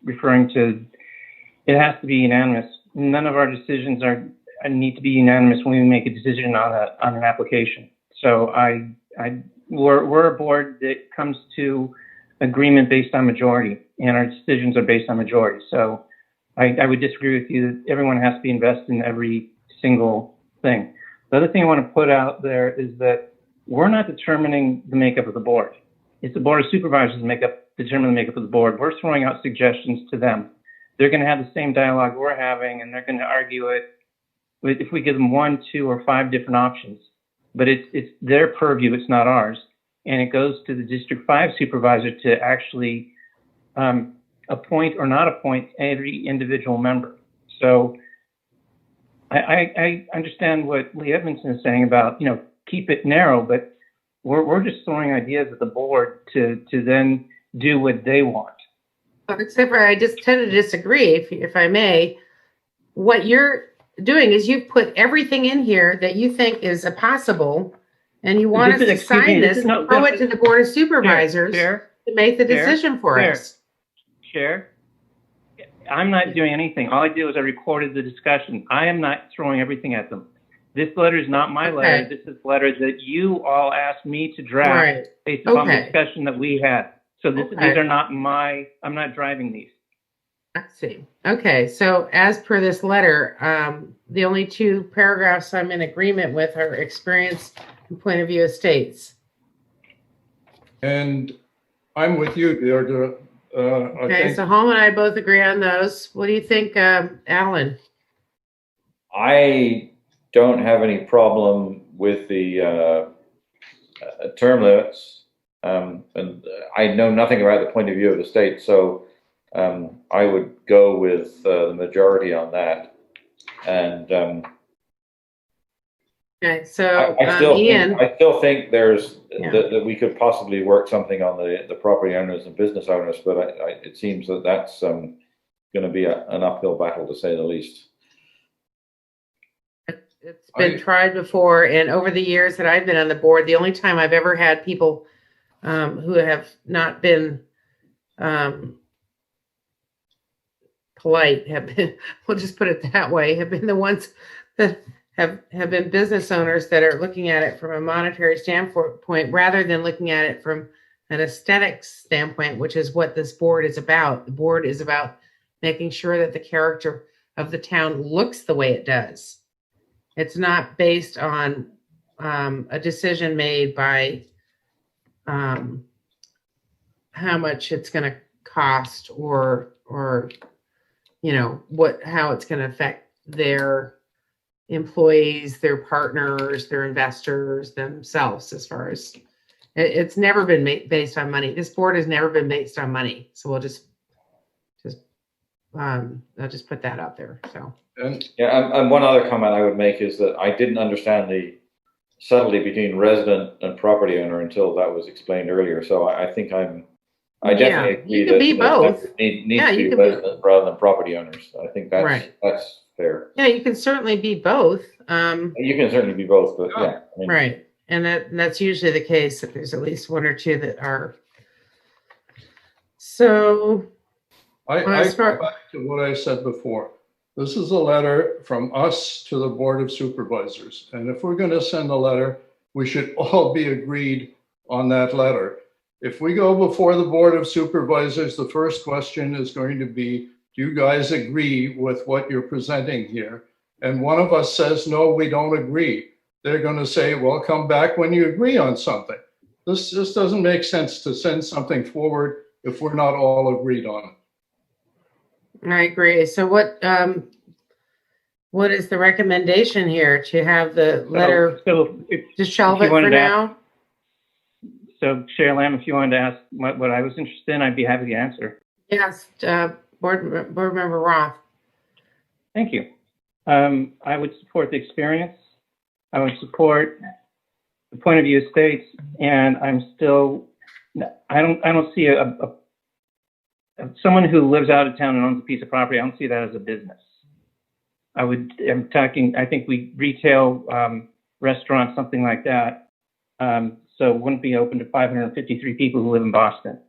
referring to it has to be unanimous. None of our decisions need to be unanimous when we make a decision on an application. So we're a board that comes to agreement based on majority, and our decisions are based on majority. So I would disagree with you that everyone has to be invested in every single thing. The other thing I want to put out there is that we're not determining the makeup of the board. It's the Board of Supervisors determine the makeup of the board. We're throwing out suggestions to them. They're going to have the same dialogue we're having, and they're going to argue it if we give them 1, 2, or 5 different options. But it's their purview, it's not ours. And it goes to the District 5 supervisor to actually appoint or not appoint every individual member. So I understand what Lee Edmondson is saying about, keep it narrow, but we're just throwing ideas at the board to then do what they want. Except for I just tend to disagree, if I may. What you're doing is you've put everything in here that you think is a possible, and you want us to sign this and throw it to the Board of Supervisors to make the decision for us. Chair, I'm not doing anything. All I did was I recorded the discussion. I am not throwing everything at them. This letter is not my letter. This is a letter that you all asked me to draft based upon the discussion that we had. So these are not I'm not driving these. I see. Okay, so as per this letter, the only 2 paragraphs I'm in agreement with are experience and point of view estates. And I'm with you, Deirdre. Okay, so Holm and I both agree on those. What do you think, Alan? I don't have any problem with the term limits, and I know nothing about the point of view of the state, so I would go with the majority on that. And okay, so I still think there's that we could possibly work something on the property owners and business owners, but it seems that that's going to be an uphill battle, to say the least. It's been tried before, and over the years that I've been on the board, the only time I've ever had people who have not been polite have been, we'll just put it that way, have been the ones that have been business owners that are looking at it from a monetary standpoint rather than looking at it from an aesthetics standpoint, which is what this board is about. The board is about making sure that the character of the town looks the way it does. It's not based on a decision made by how much it's going to cost or how it's going to affect their employees, their partners, their investors, themselves. As far as it's never been based on money. This board has never been based on money. So I'll just put that out there. So and one other comment I would make is that I didn't understand the subtlety between resident and property owner until that was explained earlier. So I think I definitely agree you can be both. Needs to be resident rather than property owners. I think that's right. That's fair. Yeah, you can certainly be both. You can certainly be both, but yeah. I mean, right. And that's usually the case if there's at least one or two that are. So I go back to what I said before. This is a letter from us to the Board of Supervisors. And if we're going to send a letter, we should all be agreed on that letter. If we go before the Board of Supervisors, the first question is going to be, do you guys agree with what you're presenting here? And one of us says, no, we don't agree. They're going to say, well, come back when you agree on something. This just doesn't make sense to send something forward if we're not all agreed on it. I agree. So what is the recommendation here? To have the letter to shelve it for now? So Chair Lamb, if you wanted to ask what I was interested in, I'd be happy to answer. Yes, Board Member Roth. Thank you. I would support the experience. I would support the point of view of states, and I don't see someone who lives out of town and owns a piece of property. I don't see that as a business. I think we retail restaurants, something like that. So it wouldn't be open to 553 people who live in Boston.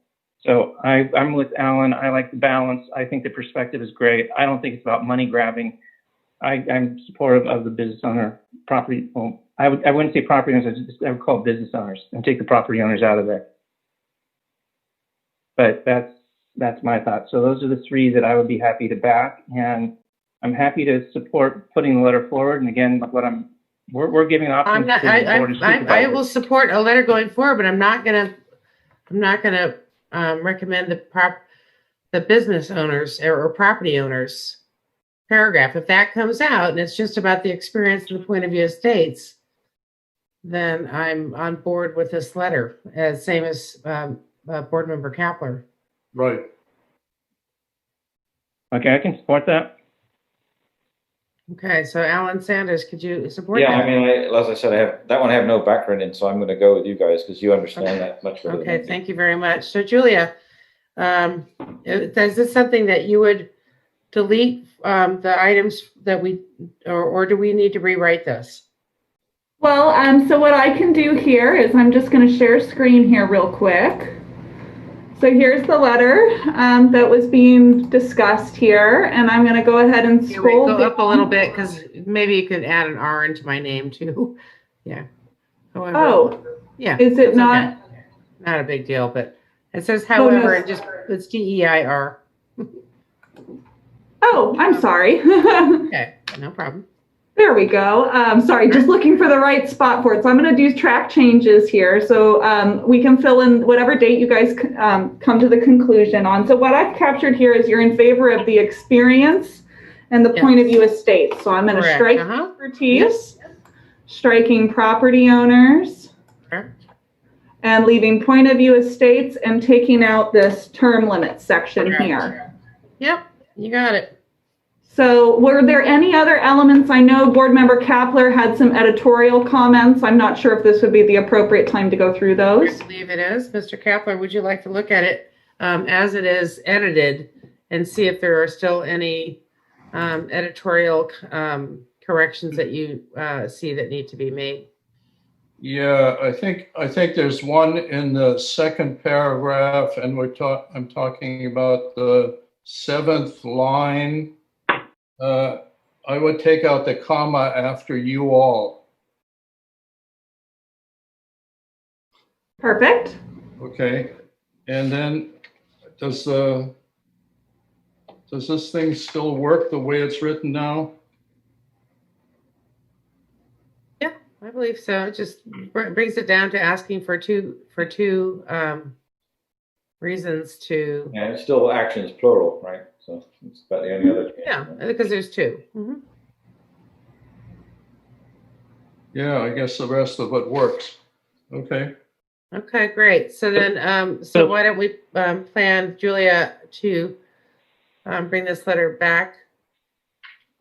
So I'm with Alan. I like the balance. I think the perspective is great. I don't think it's about money grabbing. I'm supportive of the business owner property. Well, I wouldn't say property owners. I would call business owners and take the property owners out of there. But that's my thought. So those are the three that I would be happy to back, and I'm happy to support putting the letter forward. And again, we're giving options. I will support a letter going forward, but I'm not gonna recommend the business owners or property owners paragraph. If that comes out and it's just about the experience and the point of view of states, then I'm on board with this letter, same as Board Member Kapler. Right. Okay, I can support that. Okay, so Alan Sanders, could you support that? Yeah, I mean, as I said, I have no background in, so I'm going to go with you guys because you understand that much better. Okay, thank you very much. So Julia, is this something that you would delete the items that or do we need to rewrite this? Well, so what I can do here is I'm just going to share screen here real quick. So here's the letter that was being discussed here, and I'm going to go ahead and scroll go up a little bit because maybe you could add an R into my name too. Yeah. However, yeah. Is it not? Okay. Not a big deal, but it says however, it's DEIR. Oh, I'm sorry. Okay, no problem. There we go. Sorry, just looking for the right spot for it. So I'm going to do track changes here. So we can fill in whatever date you guys come to the conclusion on. So what I've captured here is you're in favor of the experience and the point of view of states. So I'm going to strike expertise, striking property owners, and leaving point of view of states and taking out this term limits section here. Yep, you got it. So were there any other elements? I know Board Member Kapler had some editorial comments. I'm not sure if this would be the appropriate time to go through those. I believe it is. Mr. Kapler, would you like to look at it as it is edited and see if there are still any editorial corrections that you see that need to be made? Yeah, I think there's one in the second paragraph, and I'm talking about the 7th line. I would take out the comma after you all. Perfect. Okay. And then does Does this thing still work the way it's written now? Yeah, I believe so. It just brings it down to asking for two reasons to. Yeah, it's still actions plural, right? So it's about the only other change. Yeah, because there's two. Mhm. Yeah, I guess the rest of it works. Okay. Okay, great. So then, so why don't we plan, Julia, to bring this letter back?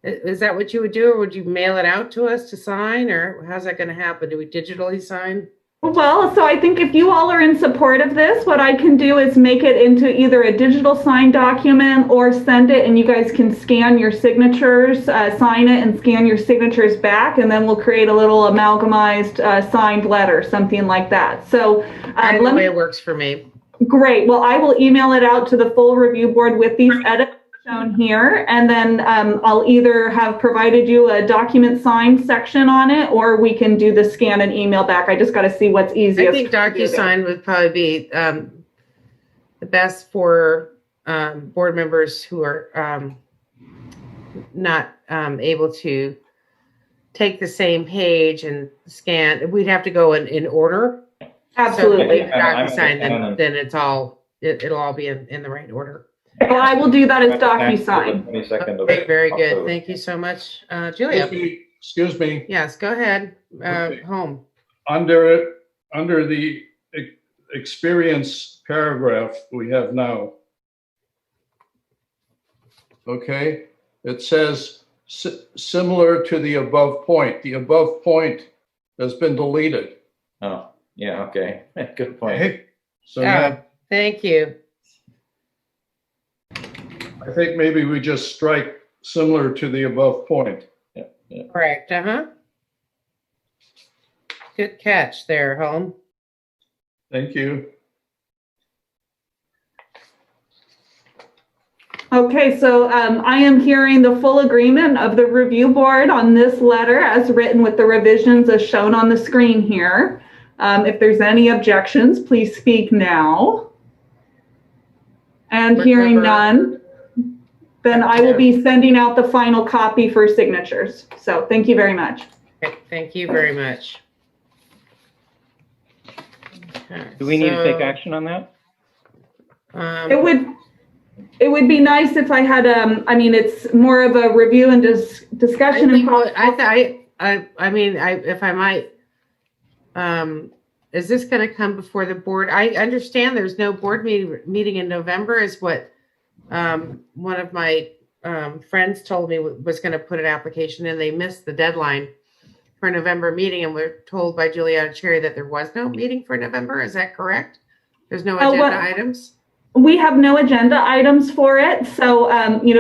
Is that what you would do, or would you mail it out to us to sign, or how's that going to happen? Do we digitally sign? Well, so I think if you all are in support of this, what I can do is make it into either a digital signed document or send it and you guys can scan your signatures, sign it and scan your signatures back, and then we'll create a little amalgamized signed letter, something like that. So Either way works for me. Great. Well, I will email it out to the full review board with these edits shown here, and then I'll either have provided you a document signed section on it, or we can do the scan and email back. I just got to see what's easiest. I think DocuSign would probably be the best for board members who are not able to take the same page and scan. We'd have to go in order. Absolutely. So DocuSign, then it'll all be in the right order. Well, I will do that as DocuSign. Okay, very good. Thank you so much, Julia. Excuse me. Yes, go ahead. Okay. Home. Under the experience paragraph we have now, okay, it says similar to the above point. The above point has been deleted. Oh, yeah, okay. Good point. Okay. So now, thank you. I think maybe we just strike similar to the above point. Yeah. Correct. Good catch there, Home. Thank you. Okay, so I am hearing the full agreement of the review board on this letter as written with the revisions as shown on the screen here. If there's any objections, please speak now. And hearing none, then I will be sending out the final copy for signatures. So thank you very much. Okay, thank you very much. Okay, Do we need to take action on that? It would be nice if I had, I mean, it's more of a review and discussion. If I might, is this going to come before the board? I understand there's no board meeting in November is what one of my friends told me was going to put an application in. They missed the deadline for November meeting, and we're told by Juliana Cherry that there was no meeting for November. Is that correct? There's no agenda items? We have no agenda items for it. So,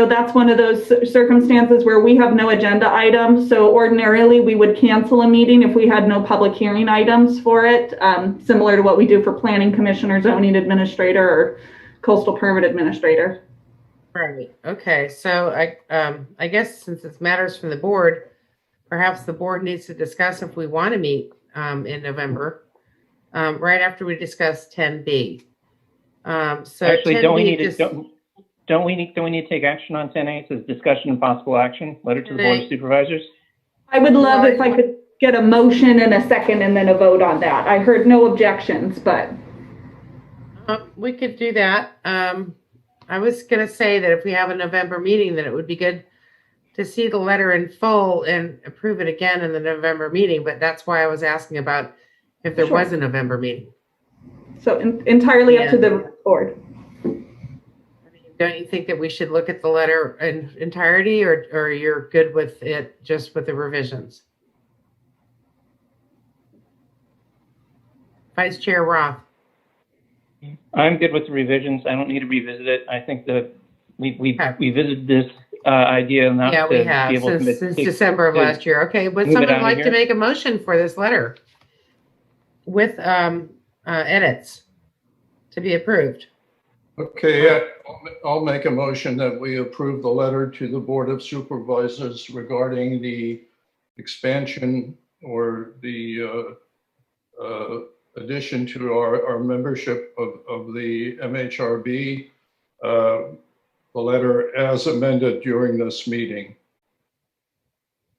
that's one of those circumstances where we have no agenda items. So ordinarily we would cancel a meeting if we had no public hearing items for it, similar to what we do for planning commissioner, zoning administrator, or coastal permit administrator. Right. Okay. So I guess since it matters from the board, perhaps the board needs to discuss if we want to meet in November, right after we discuss 10B. So actually, don't we need to take action on 10A? It says discussion and possible action, letter to the Board of Supervisors. I would love if I could get a motion and a second and then a vote on that. I heard no objections, but. We could do that. I was going to say that if we have a November meeting, that it would be good to see the letter in full and approve it again in the November meeting. But that's why I was asking about if there was a November meeting. So entirely up to the board. Don't you think that we should look at the letter in entirety, or you're good with it just with the revisions? Vice Chair Roth. I'm good with the revisions. I don't need to revisit it. I think that we visited this idea enough to we have be able since December of last year. Okay, would someone like to make a motion for this letter with edits to be approved? Okay, I'll make a motion that we approve the letter to the Board of Supervisors regarding the expansion or the addition to our membership of the MHRB. The the letter as amended during this meeting.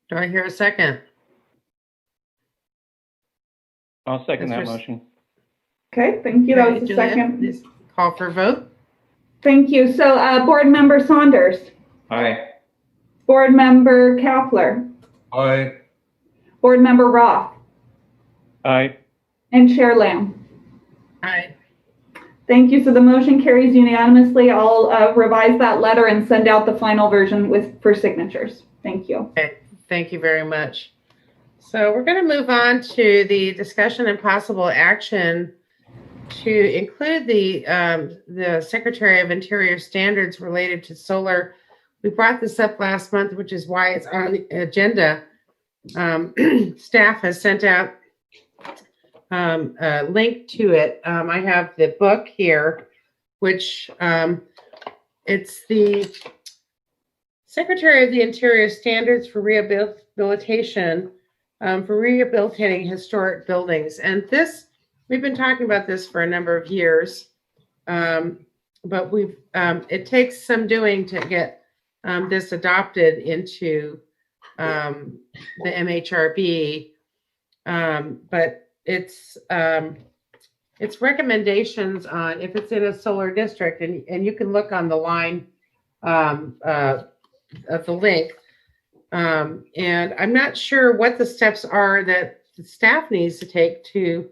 Do I hear a second? I'll second that Mr. motion. Okay, thank you. That was the Julia, second. please call for a vote. Thank you. So Board Member Saunders, Aye. Board Member Kapler, Aye. Board Member Roth, Aye. and Chair Lamb. Aye. Thank you. So the motion carries unanimously. I'll revise that letter and send out the final version for signatures. Thank you. Okay, thank you very much. So we're going to move on to the discussion and possible action to include the Secretary of Interior standards related to solar. We brought this up last month, which is why it's on the agenda. Staff has sent out a link to it. I have the book here, which it's the Secretary of the Interior standards for rehabilitation for rehabilitating historic buildings. And this, we've been talking about this for a number of years, but it takes some doing to get this adopted into the MHRB. But it's recommendations on if it's in a solar district, and you can look on the line of the link. And I'm not sure what the steps are that the staff needs to take to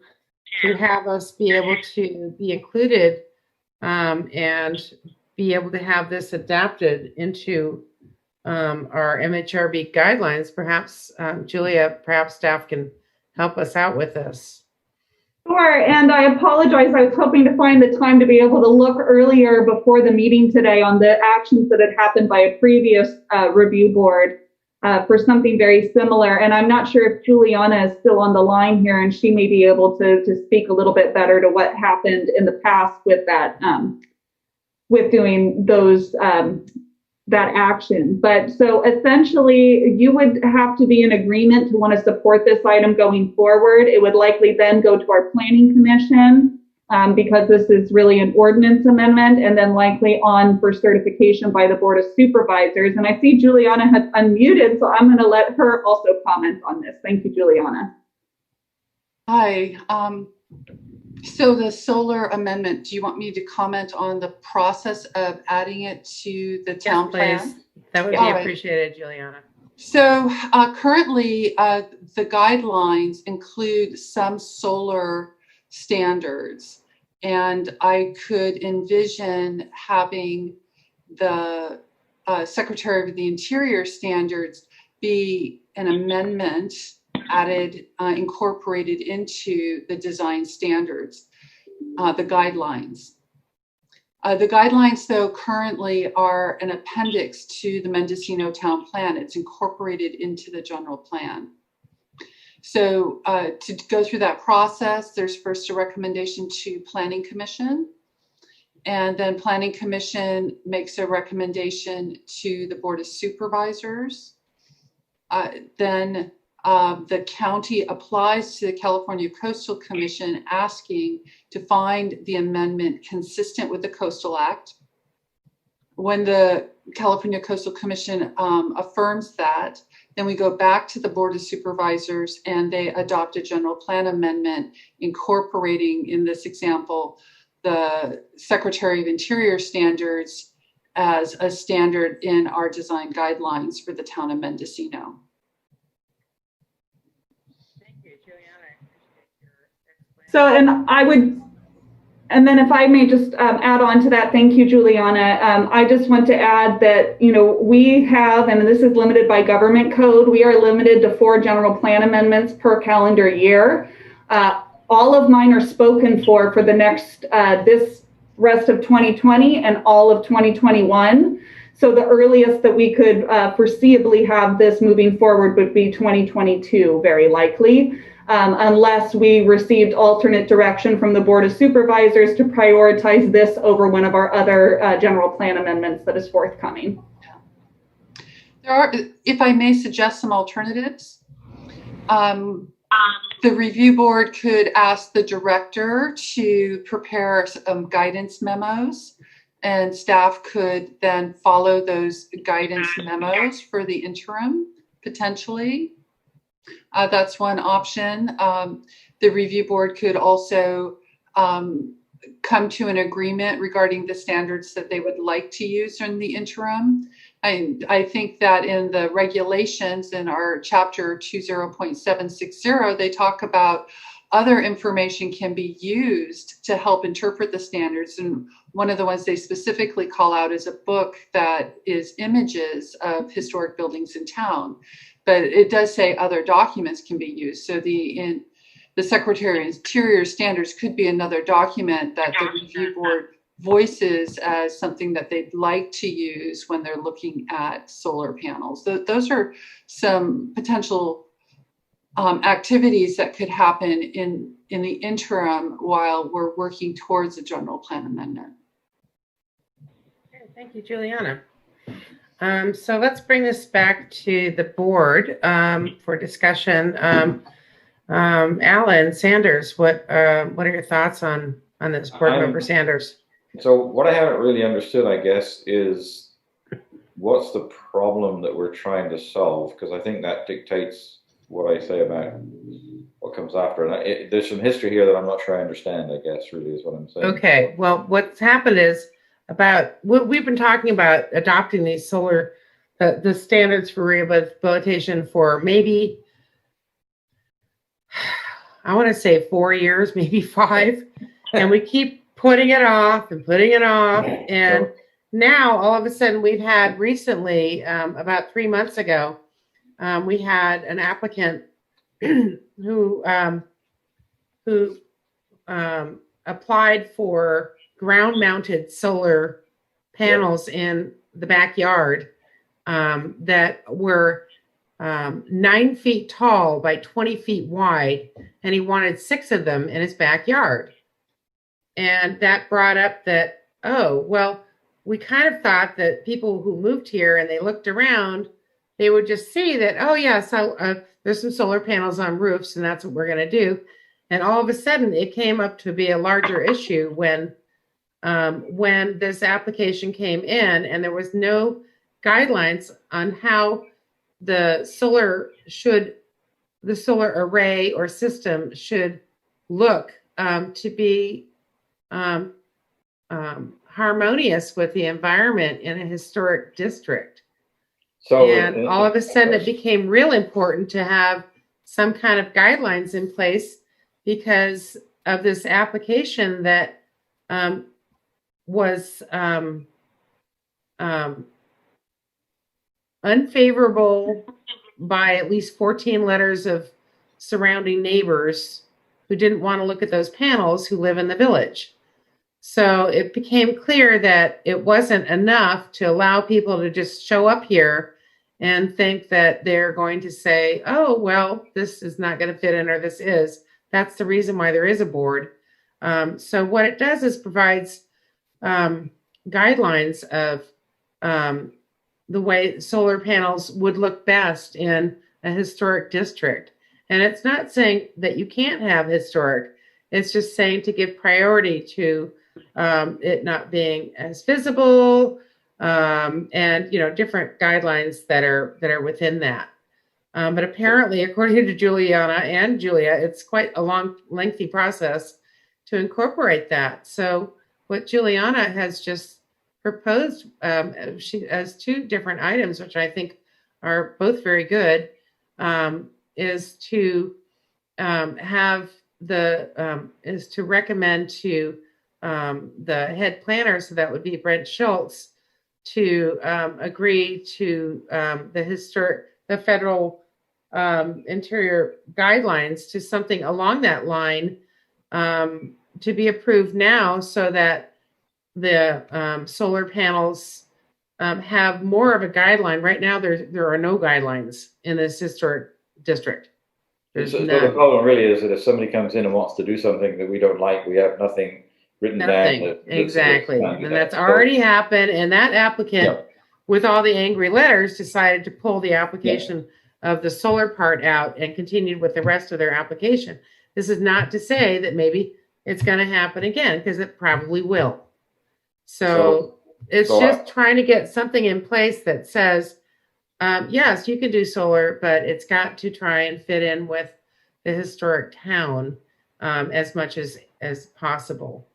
have us be able to be included and be able to have this adapted into our MHRB guidelines. Perhaps, Julia, perhaps staff can help us out with this. Sure, and I apologize. I was hoping to find the time to be able to look earlier before the meeting today on the actions that had happened by a previous review board for something very similar. And I'm not sure if Juliana is still on the line here, and she may be able to speak a little bit better to what happened in the past with that, with doing those, that action. But so essentially you would have to be in agreement to want to support this item going forward. It would likely then go to our planning commission because this is really an ordinance amendment, and then likely on for certification by the Board of Supervisors. And I see Juliana has unmuted, so I'm going to let her also comment on this. Thank you, Juliana. Hi. So the solar amendment, do you want me to comment on the process of adding it to the town Yes, plan? please. That would be appreciated, Juliana. So currently, the guidelines include some solar standards, and I could envision having the Secretary of the Interior standards be an amendment added, incorporated into the design standards, the guidelines. The guidelines, though, currently are an appendix to the Mendocino Town Plan. It's incorporated into the general plan. So to go through that process, there's first a recommendation to Planning Commission, and then Planning Commission makes a recommendation to the Board of Supervisors. Then the county applies to the California Coastal Commission asking to find the amendment consistent with the Coastal Act. When the California Coastal Commission affirms that, then we go back to the Board of Supervisors and they adopt a general plan amendment incorporating, in this example, the Secretary of Interior standards as a standard in our design guidelines for the town of Mendocino. So, and then if I may just add on to that, thank you, Juliana. I just want to add that, you know, we have, and this is limited by government code, we are limited to 4 general plan amendments per calendar year. All of mine are spoken for the next, this rest of 2020 and all of 2021. So the earliest that we could foreseeably have this moving forward would be 2022, very likely. Unless we received alternate direction from the Board of Supervisors to prioritize this over one of our other general plan amendments that is forthcoming. There are, if I may suggest some alternatives, the review board could ask the director to prepare some guidance memos and staff could then follow those guidance memos for the interim, potentially. That's one option. The review board could also come to an agreement regarding the standards that they would like to use in the interim. I think that in the regulations in our chapter 20.760, they talk about other information can be used to help interpret the standards. And one of the ones they specifically call out is a book that is images of historic buildings in town. But it does say other documents can be used. So the Secretary of Interior standards could be another document that the review board voices as something that they'd like to use when they're looking at solar panels. Those are some potential activities that could happen in the interim while we're working towards a general plan amendment. Okay, thank you, Juliana. So let's bring this back to the board for discussion. Alan Sanders, what are your thoughts on this, board member Sanders? So what I haven't really understood, I guess, is what's the problem that we're trying to solve? Because I think that dictates what I say about what comes after. And there's some history here that I'm not sure I understand, I guess, really is what I'm saying. Okay, well, what's happened is we've been talking about adopting these solar, the standards for rehabilitation for maybe, I want to say 4 years, maybe 5. And we keep putting it off and putting it off. And now all of a sudden we've had recently, about 3 months ago, we had an applicant who applied for ground-mounted solar panels in the backyard that were 9 feet tall by 20 feet wide, and he wanted 6 of them in his backyard. And that brought up that, oh, well, we kind of thought that people who moved here and they looked around, they would just see that, oh, yeah, so there's some solar panels on roofs, and that's what we're going to do. And all of a sudden, it came up to be a larger issue when this application came in, and there was no guidelines on how the solar array or system should look to be harmonious with the environment in a historic district. And all of a sudden it became real important to have some kind of guidelines in place because of this application that was unfavorable by at least 14 letters of surrounding neighbors who didn't want to look at those panels who live in the village. So it became clear that it wasn't enough to allow people to just show up here and think that they're going to say, oh, well, this is not going to fit in, or this is. That's the reason why there is a board. So what it does is provides guidelines of the way solar panels would look best in a historic district. And it's not saying that you can't have historic. It's just saying to give priority to it not being as visible, and different guidelines that are within that. But apparently, according to Juliana and Julia, it's quite a long, lengthy process to incorporate that. So what Juliana has just proposed, she has 2 different items, which I think are both very good, is to recommend to the head planner, so that would be Brent Schultz, to agree to the federal interior guidelines to something along that line to be approved now, so that the solar panels have more of a guideline. Right now, there are no guidelines in this historic district. So the problem really is that if somebody comes in and wants to do something that we don't like, we have nothing written down. Exactly. And that's already happened. And that applicant, with all the angry letters, decided to pull the application of the solar part out and continued with the rest of their application. This is not to say that maybe it's going to happen again, because it probably will. So it's so just trying to get something in place that says, yes, you can do solar, but it's got to try and fit in with the historic town as much as possible.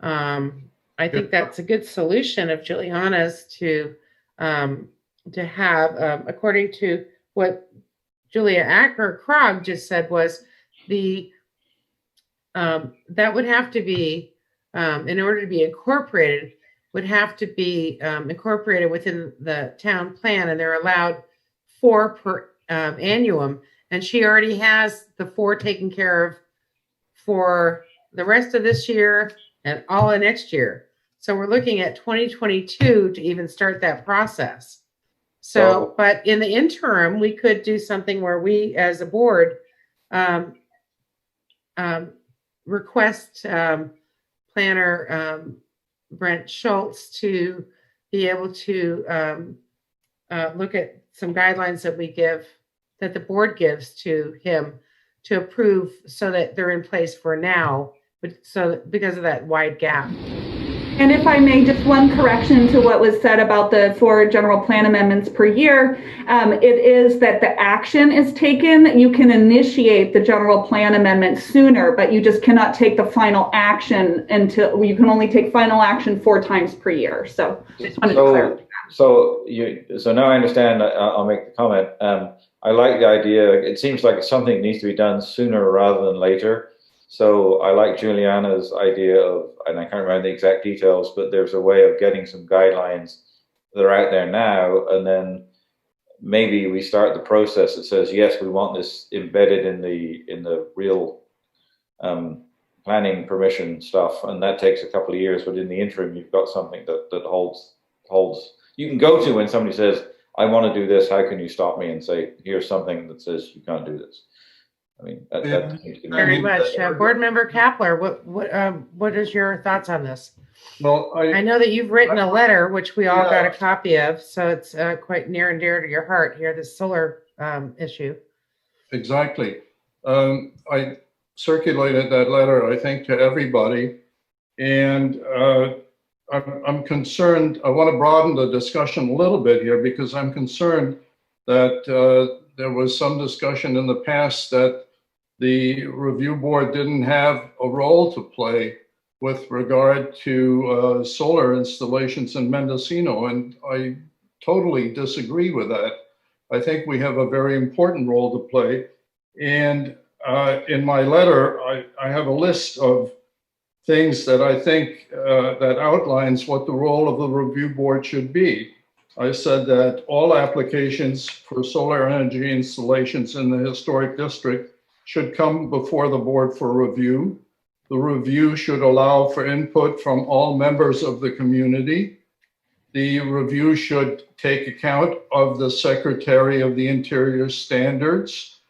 I think that's a good solution of Juliana's to have, according to what Julia Krog just said, was that would have to be, in order to be incorporated, would have to be incorporated within the town plan, and they're allowed 4 per annuum. And she already has the 4 taken care of for the rest of this year and all of next year. So we're looking at 2022 to even start that process. So, but in the interim, we could do something where we, as a board, request planner Brent Schultz to be able to look at some guidelines that the board gives to him to approve, so that they're in place for now, but because of that wide gap. And if I may, just one correction to what was said about the 4 general plan amendments per year. It is that the action is taken. You can initiate the general plan amendment sooner, but you just cannot take the final action until you can only take final action 4 times per year. So I just wanted to clarify. So now I understand. I'll make the comment. I like the idea. It seems like something that needs to be done sooner rather than later. So I like Juliana's idea of, and I can't remember the exact details, but there's a way of getting some guidelines that are out there now, and then maybe we start the process that says, yes, we want this embedded in the real planning permission stuff, and that takes a couple of years, but in the interim, you've got something that holds. You can go to when somebody says, I want to do this, how can you stop me, and say, here's something that says you can't do this. I mean, very much. Board Member Kapler, what is your thoughts on this? Well, I know that you've written a letter, which we all got a copy of, so it's quite near and dear to your heart here, the solar issue. Exactly. I circulated that letter, I think, to everybody, and I'm concerned. I want to broaden the discussion a little bit here, because I'm concerned that there was some discussion in the past that the review board didn't have a role to play with regard to solar installations in Mendocino, and I totally disagree with that. I think we have a very important role to play, and in my letter, I have a list of things that I think that outlines what the role of the review board should be. I said that all applications for solar energy installations in the historic district should come before the board for review. The review should allow for input from all members of the community. The review should take account of the Secretary of the Interior standards.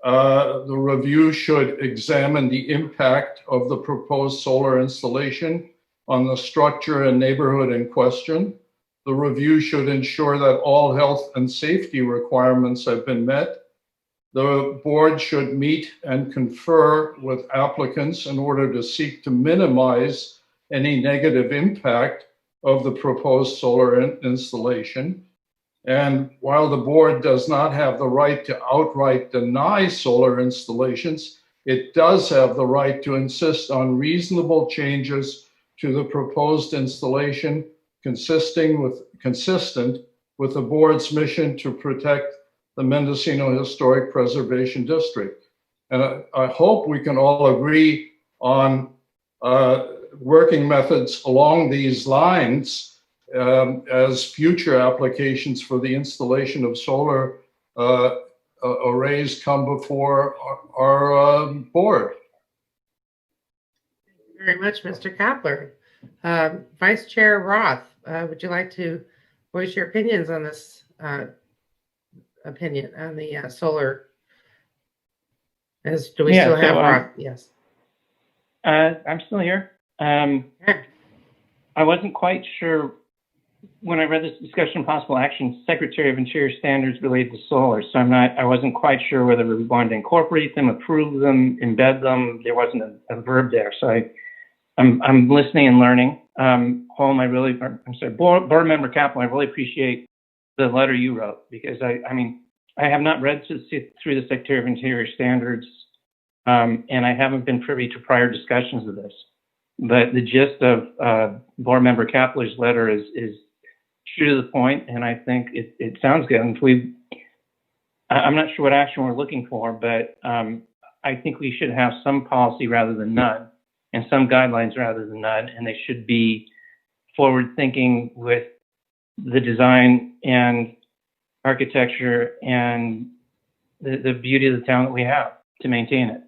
The review should examine the impact of the proposed solar installation on the structure and neighborhood in question. The review should ensure that all health and safety requirements have been met. The board should meet and confer with applicants in order to seek to minimize any negative impact of the proposed solar installation. And while the board does not have the right to outright deny solar installations, it does have the right to insist on reasonable changes to the proposed installation consistent with the board's mission to protect the Mendocino Historic Preservation District. And I hope we can all agree on working methods along these lines as future applications for the installation of solar arrays come before our board. Thank you very much, Mr. Kapler. Vice Chair Roth, would you like to voice your opinions on this opinion on the solar? Do we still have Roth? Yes. I'm still here. I wasn't quite sure when I read this discussion of possible action, Secretary of Interior standards related to solar. So I wasn't quite sure whether we wanted to incorporate them, approve them, embed them. There wasn't a verb there. So I'm listening and learning. Holm, board member Kaplan, I really appreciate the letter you wrote, because I mean, I have not read through the Secretary of Interior standards, and I haven't been privy to prior discussions of this. But the gist of board member Kaplan's letter is true to the point, and I think it sounds good. And I'm not sure what action we're looking for, but I think we should have some policy rather than none, and some guidelines rather than none, and they should be forward thinking with the design and architecture and the beauty of the town that we have to maintain it.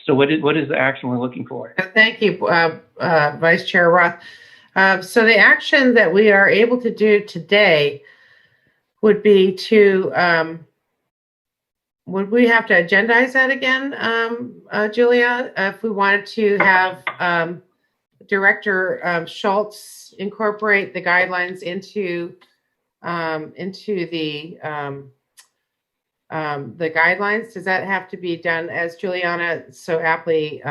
So what is the action we're looking for? Thank you, Vice Chair Roth. So the action that we are able to do today would be to, would we have to agendize that again, Julia? If we wanted to have Director Schultz incorporate the guidelines into the guidelines, does that have to be done, as Juliana so aptly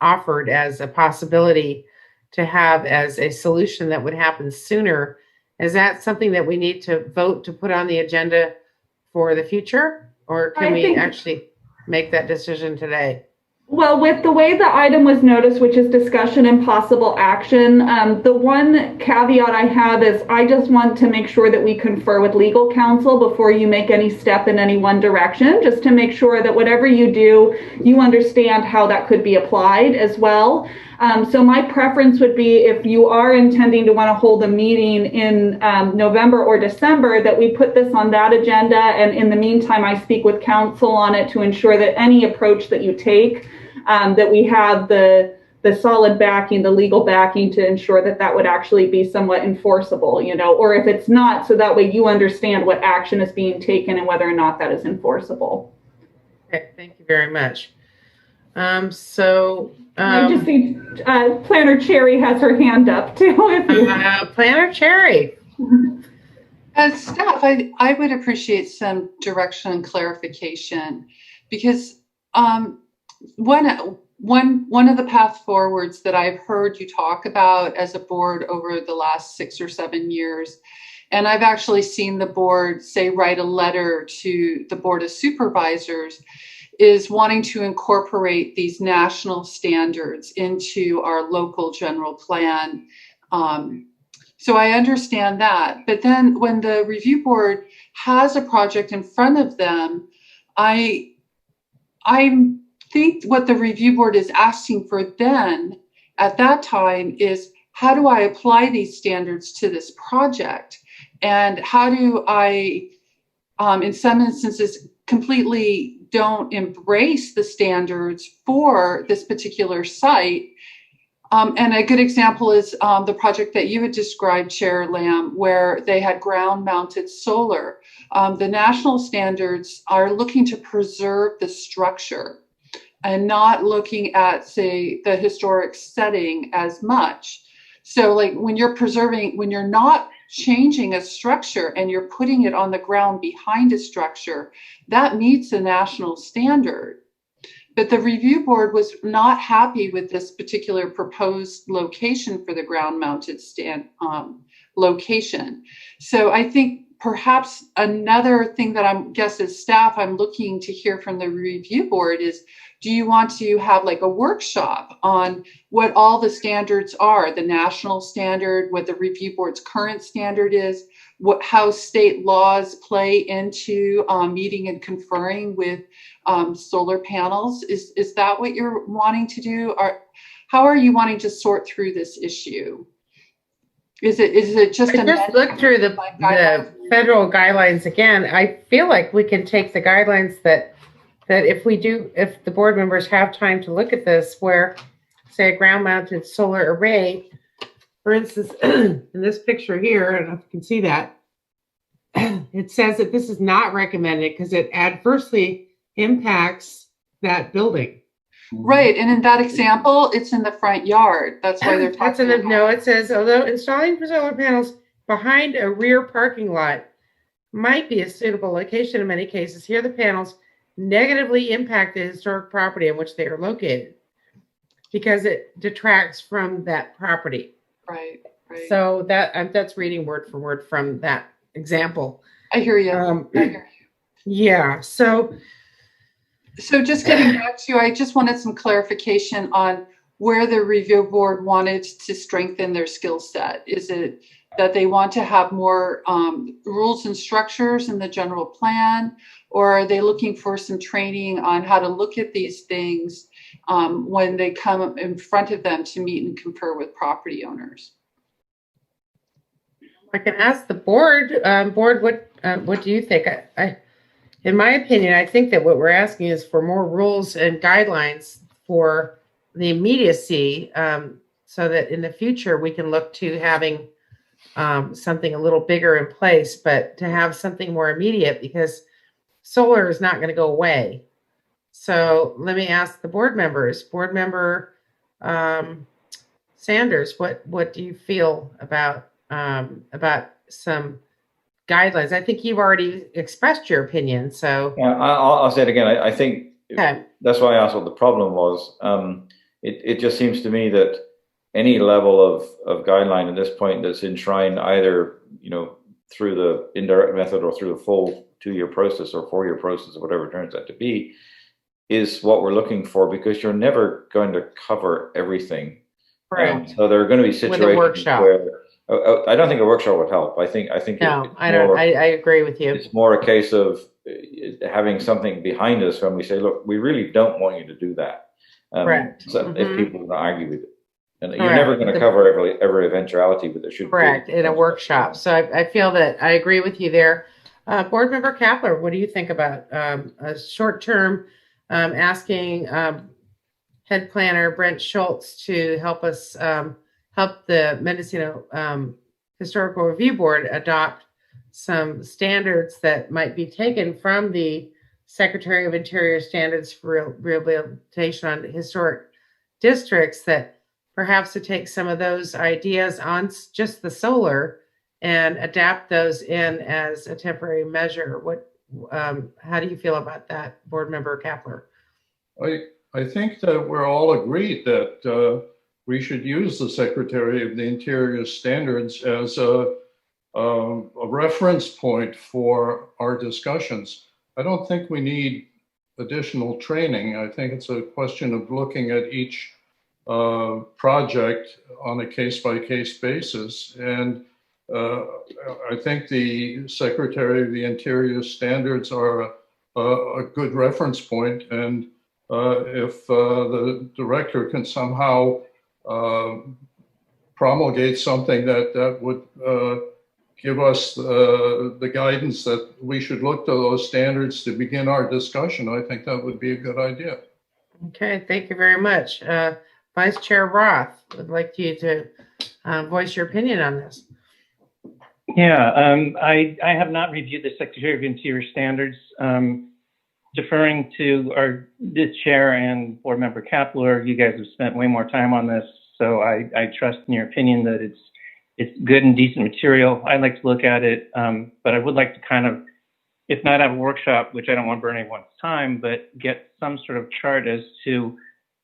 offered as a possibility to have as a solution that would happen sooner? Is that something that we need to vote to put on the agenda for the future, or can we actually make that decision today? Well, with the way the item was noticed, which is discussion and possible action, the one caveat I have is I just want to make sure that we confer with legal counsel before you make any step in any one direction, just to make sure that whatever you do, you understand how that could be applied as well. So my preference would be, if you are intending to want to hold a meeting in November or December, that we put this on that agenda. And in the meantime, I speak with counsel on it to ensure that any approach that you take, that we have the solid backing, the legal backing, to ensure that that would actually be somewhat enforceable, you know, or if it's not, so that way you understand what action is being taken and whether or not that is enforceable. Okay, thank you very much. I just see Planner Cherry has her hand up too. Planner Cherry. As staff, I would appreciate some direction and clarification, because one of the path forwards that I've heard you talk about as a board over the last 6 or 7 years, and I've actually seen the board write a letter to the Board of Supervisors, is wanting to incorporate these national standards into our local general plan. So I understand that. But then when the review board has a project in front of them, I think what the review board is asking for then at that time is, how do I apply these standards to this project? And how do I, in some instances, completely don't embrace the standards for this particular site? And a good example is the project that you had described, Chair Lamb, where they had ground-mounted solar. The national standards are looking to preserve the structure and not looking at, say, the historic setting as much. So like when you're not changing a structure and you're putting it on the ground behind a structure, that meets the national standard. But the review board was not happy with this particular proposed location for the ground-mounted location. So I think perhaps another thing that as staff, I'm looking to hear from the review board is, do you want to have like a workshop on what all the standards are, the national standard, what the review board's current standard is, how state laws play into meeting and conferring with solar panels? Is that what you're wanting to do? Or how are you wanting to sort through this issue? Is it just I just looked through the federal guidelines again. I feel like we can take the guidelines that if the board members have time to look at this, where, say, a ground-mounted solar array, for instance, in this picture here, I don't know if you can see that, it says that this is not recommended because it adversely impacts that building. Right, and in that example, it's in the front yard. That's why they're talking about. No, it says, although installing solar panels behind a rear parking lot might be a suitable location in many cases, here the panels negatively impact the historic property in which they are located. because it detracts from that property. Right. So that's reading word for word from that example. I hear you. Yeah. So just getting back to you, I just wanted some clarification on where the review board wanted to strengthen their skill set. Is it that they want to have more rules and structures in the general plan, or are they looking for some training on how to look at these things when they come in front of them to meet and confer with property owners? I can ask the board. What do you think? In my opinion, I think that what we're asking is for more rules and guidelines for the immediacy, so that in the future we can look to having something a little bigger in place, but to have something more immediate, because solar is not going to go away. So let me ask the board members. Board member Sanders, what do you feel about some guidelines? I think you've already expressed your opinion. So yeah, I'll say it again. I think that's why I asked what the problem was. It just seems to me that any level of guideline at this point that's enshrined either, through the indirect method or through the full 2-year process or 4-year process or whatever it turns out to be, is what we're looking for, because you're never going to cover everything. Right. So there are going to be situations where I don't think a workshop would help. I think no, I don't. I agree with you. It's more a case of having something behind us when we say, look, we really don't want you to do that. Correct. So if people are going to argue with it, and you're never going to cover every eventuality, but there should correct be in a workshop. So I feel that I agree with you there. Board member Kapler, what do you think about a short-term asking head planner Brent Schultz to help us help the Mendocino Historical Review Board adopt some standards that might be taken from the Secretary of Interior Standards for Rehabilitation on Historic Districts, that perhaps to take some of those ideas on just the solar and adapt those in as a temporary measure. How do you feel about that, Board Member Kapler? I think that we're all agreed that we should use the Secretary of the Interior standards as a reference point for our discussions. I don't think we need additional training. I think it's a question of looking at each project on a case-by-case basis. And I think the Secretary of the Interior standards are a good reference point. And if the director can somehow promulgate something that would give us the guidance that we should look to those standards to begin our discussion, I think that would be a good idea. Okay, thank you very much. Vice Chair Roth, would like you to voice your opinion on this. Yeah, I have not reviewed the Secretary of Interior standards. Deferring to this chair and Board Member Kapler, you guys have spent way more time on this, so I trust in your opinion that it's good and decent material. I'd like to look at it, but I would like to kind of, if not have a workshop, which I don't want to burn anyone's time, but get some sort of chart as to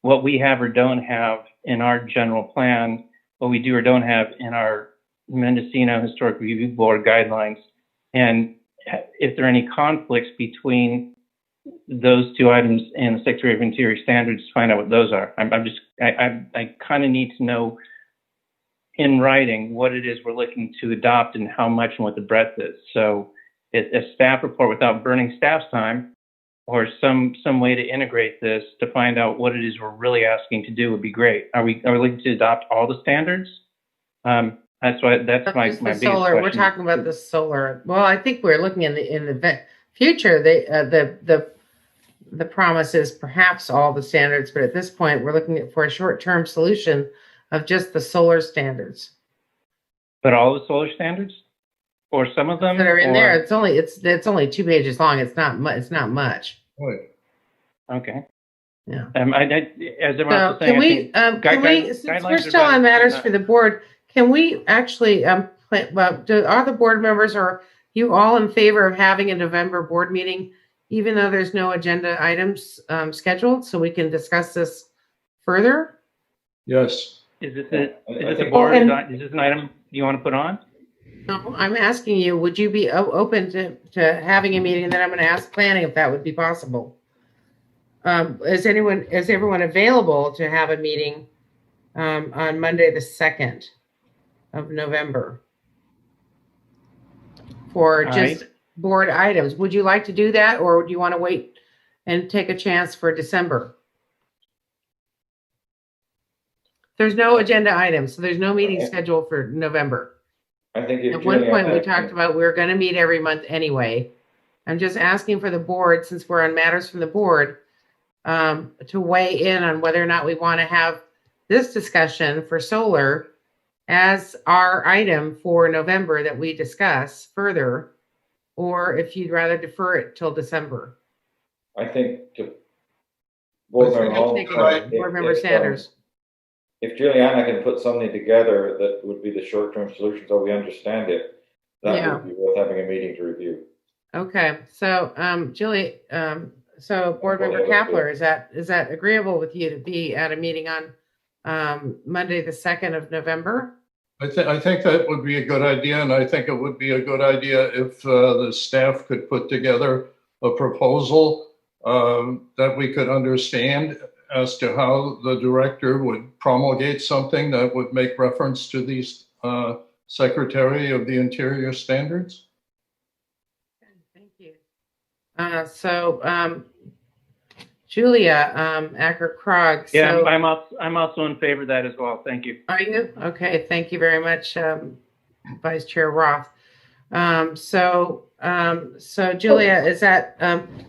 what we have or don't have in our general plan, what we do or don't have in our Mendocino Historic Review Board guidelines, and if there are any conflicts between those two items and the Secretary of Interior standards, to find out what those are. I kind of need to know in writing what it is we're looking to adopt and how much and what the breadth is. So a staff report without burning staff's time, or some way to integrate this to find out what it is we're really asking to do would be great. Are we looking to adopt all the standards? That's my biggest solar. question. We're talking about the solar. Well, I think we're looking in the future. The promise is perhaps all the standards, but at this point, we're looking for a short-term solution of just the solar standards. But all the solar standards, or some of them that are in there. It's only 2 pages long. It's not much. Right. Okay. Yeah. As everyone else is saying, since we're still on matters for the board, can we actually are the board members, or you all in favor of having a November board meeting, even though there's no agenda items scheduled, so we can discuss this further? Yes. Is this a think- board? and- Is this an item you want to put on? No, I'm asking you, would you be open to having a meeting? And then I'm going to ask planning if that would be possible. Is everyone available to have a meeting on Monday, the 2nd of November for just board items? Would you like to do that, or would you want to wait and take a chance for December? There's no agenda items, so there's no meeting scheduled for November. I think if At one point, we Juliana- talked about we were going to meet every month anyway. I'm just asking for the board, since we're on matters from the board, to weigh in on whether or not we want to have this discussion for solar as our item for November that we discuss further, or if you'd rather defer it till December. I think board member Hall- Board Member Sanders. If Juliana can put something together that would be the short-term solution so we understand it, that would be worth having a meeting to review. Okay, so Julie, so Board Member Kapler, is that agreeable with you to be at a meeting on Monday, the 2nd of November? I think that would be a good idea, and I think it would be a good idea if the staff could put together a proposal that we could understand as to how the director would promulgate something that would make reference to these Secretary of the Interior standards. Thank you. So Julia Acker-Krog. Yeah, so, I'm also in favor of that as well. Thank you. Are you? Okay, thank you very much, Vice Chair Roth. So Julia, is that,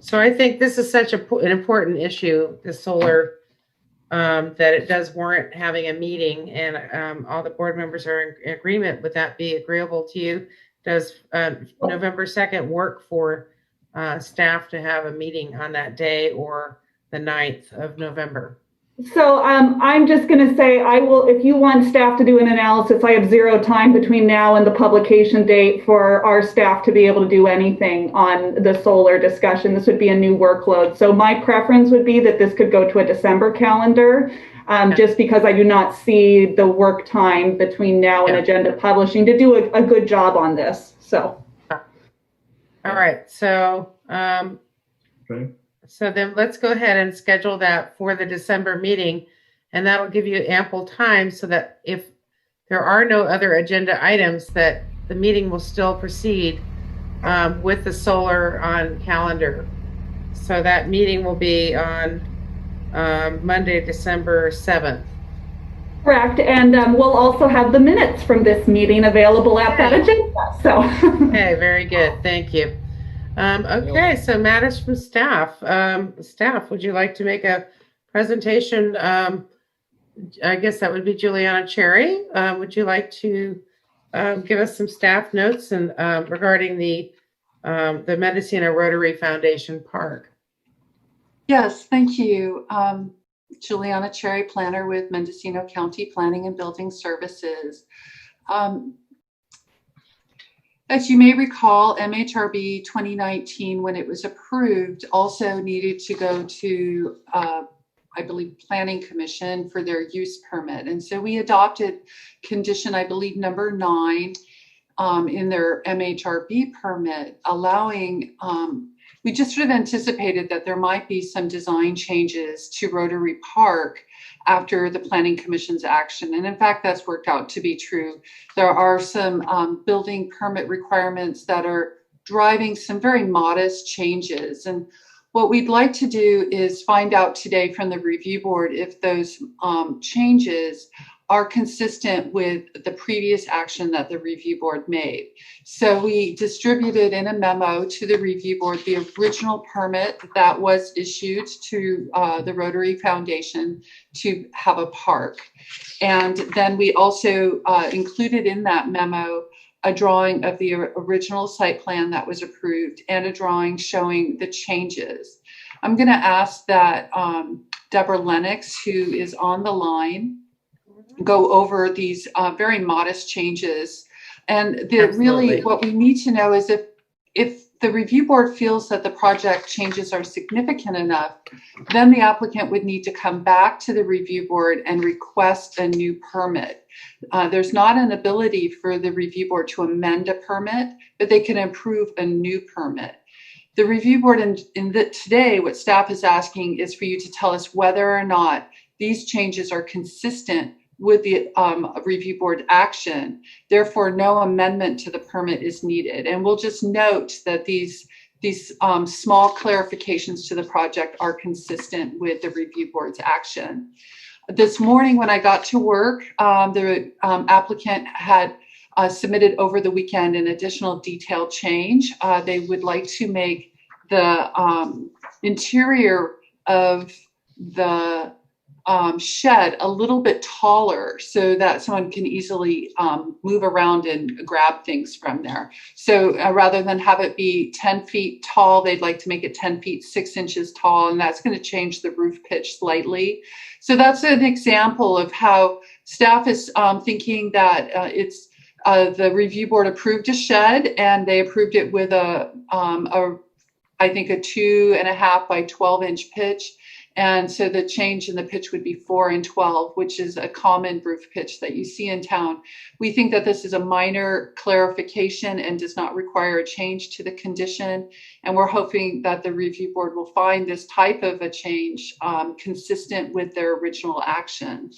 so I think this is such an important issue, the solar, that it does warrant having a meeting, and all the board members are in agreement. Would that be agreeable to you? Does November 2nd work for staff to have a meeting on that day, or the 9th of November? So I'm just going to say, I will, if you want staff to do an analysis, I have 0 time between now and the publication date for our staff to be able to do anything on the solar discussion. This would be a new workload. So my preference would be that this could go to a December calendar, just because I do not see the work time between now and agenda publishing to do a good job on this. So. All right. So, Okay. So then let's go ahead and schedule that for the December meeting, and that'll give you ample time so that if there are no other agenda items, that the meeting will still proceed with the solar on calendar. So that meeting will be on Monday, December 7th. Correct, and we'll also have the minutes from this meeting available at that agenda. So. Okay, very good. Thank you. Okay, so matters from staff. Staff, would you like to make a presentation? I guess that would be Juliana Cherry. Would you like to give us some staff notes and regarding the Mendocino Rotary Foundation Park? Yes, thank you. Juliana Cherry, planner with Mendocino County Planning and Building Services. As you may recall, MHRB 2019, when it was approved, also needed to go to, I believe, Planning Commission for their use permit. And so we adopted condition, I believe, number 9 in their MHRB permit, allowing, we just sort of anticipated that there might be some design changes to Rotary Park after the Planning Commission's action. And in fact, that's worked out to be true. There are some building permit requirements that are driving some very modest changes. And what we'd like to do is find out today from the review board if those changes are consistent with the previous action that the review board made. So we distributed in a memo to the review board the original permit that was issued to the Rotary Foundation to have a park. And then we also included in that memo a drawing of the original site plan that was approved and a drawing showing the changes. I'm going to ask that Deborah Lennox, who is on the line, go over these very modest changes. And really what we need to know is if the review board feels that the project changes are significant enough, then the applicant would need to come back to the review board and request a new permit. There's not an ability for the review board to amend a permit, but they can approve a new permit. The review board today, what staff is asking is for you to tell us whether or not these changes are consistent with the review board action. Therefore, no amendment to the permit is needed. And we'll just note that these small clarifications to the project are consistent with the review board's action. This morning when I got to work, the applicant had submitted over the weekend an additional detail change. They would like to make the interior of the shed a little bit taller so that someone can easily move around and grab things from there. So rather than have it be 10 feet tall, they'd like to make it 10 feet, 6 inches tall, and that's going to change the roof pitch slightly. So that's an example of how staff is thinking that the review board approved a shed, and they approved it with I think a 2.5 by 12 inch pitch. And so the change in the pitch would be 4 and 12, which is a common roof pitch that you see in town. We think that this is a minor clarification and does not require a change to the condition. And we're hoping that the review board will find this type of a change consistent with their original action.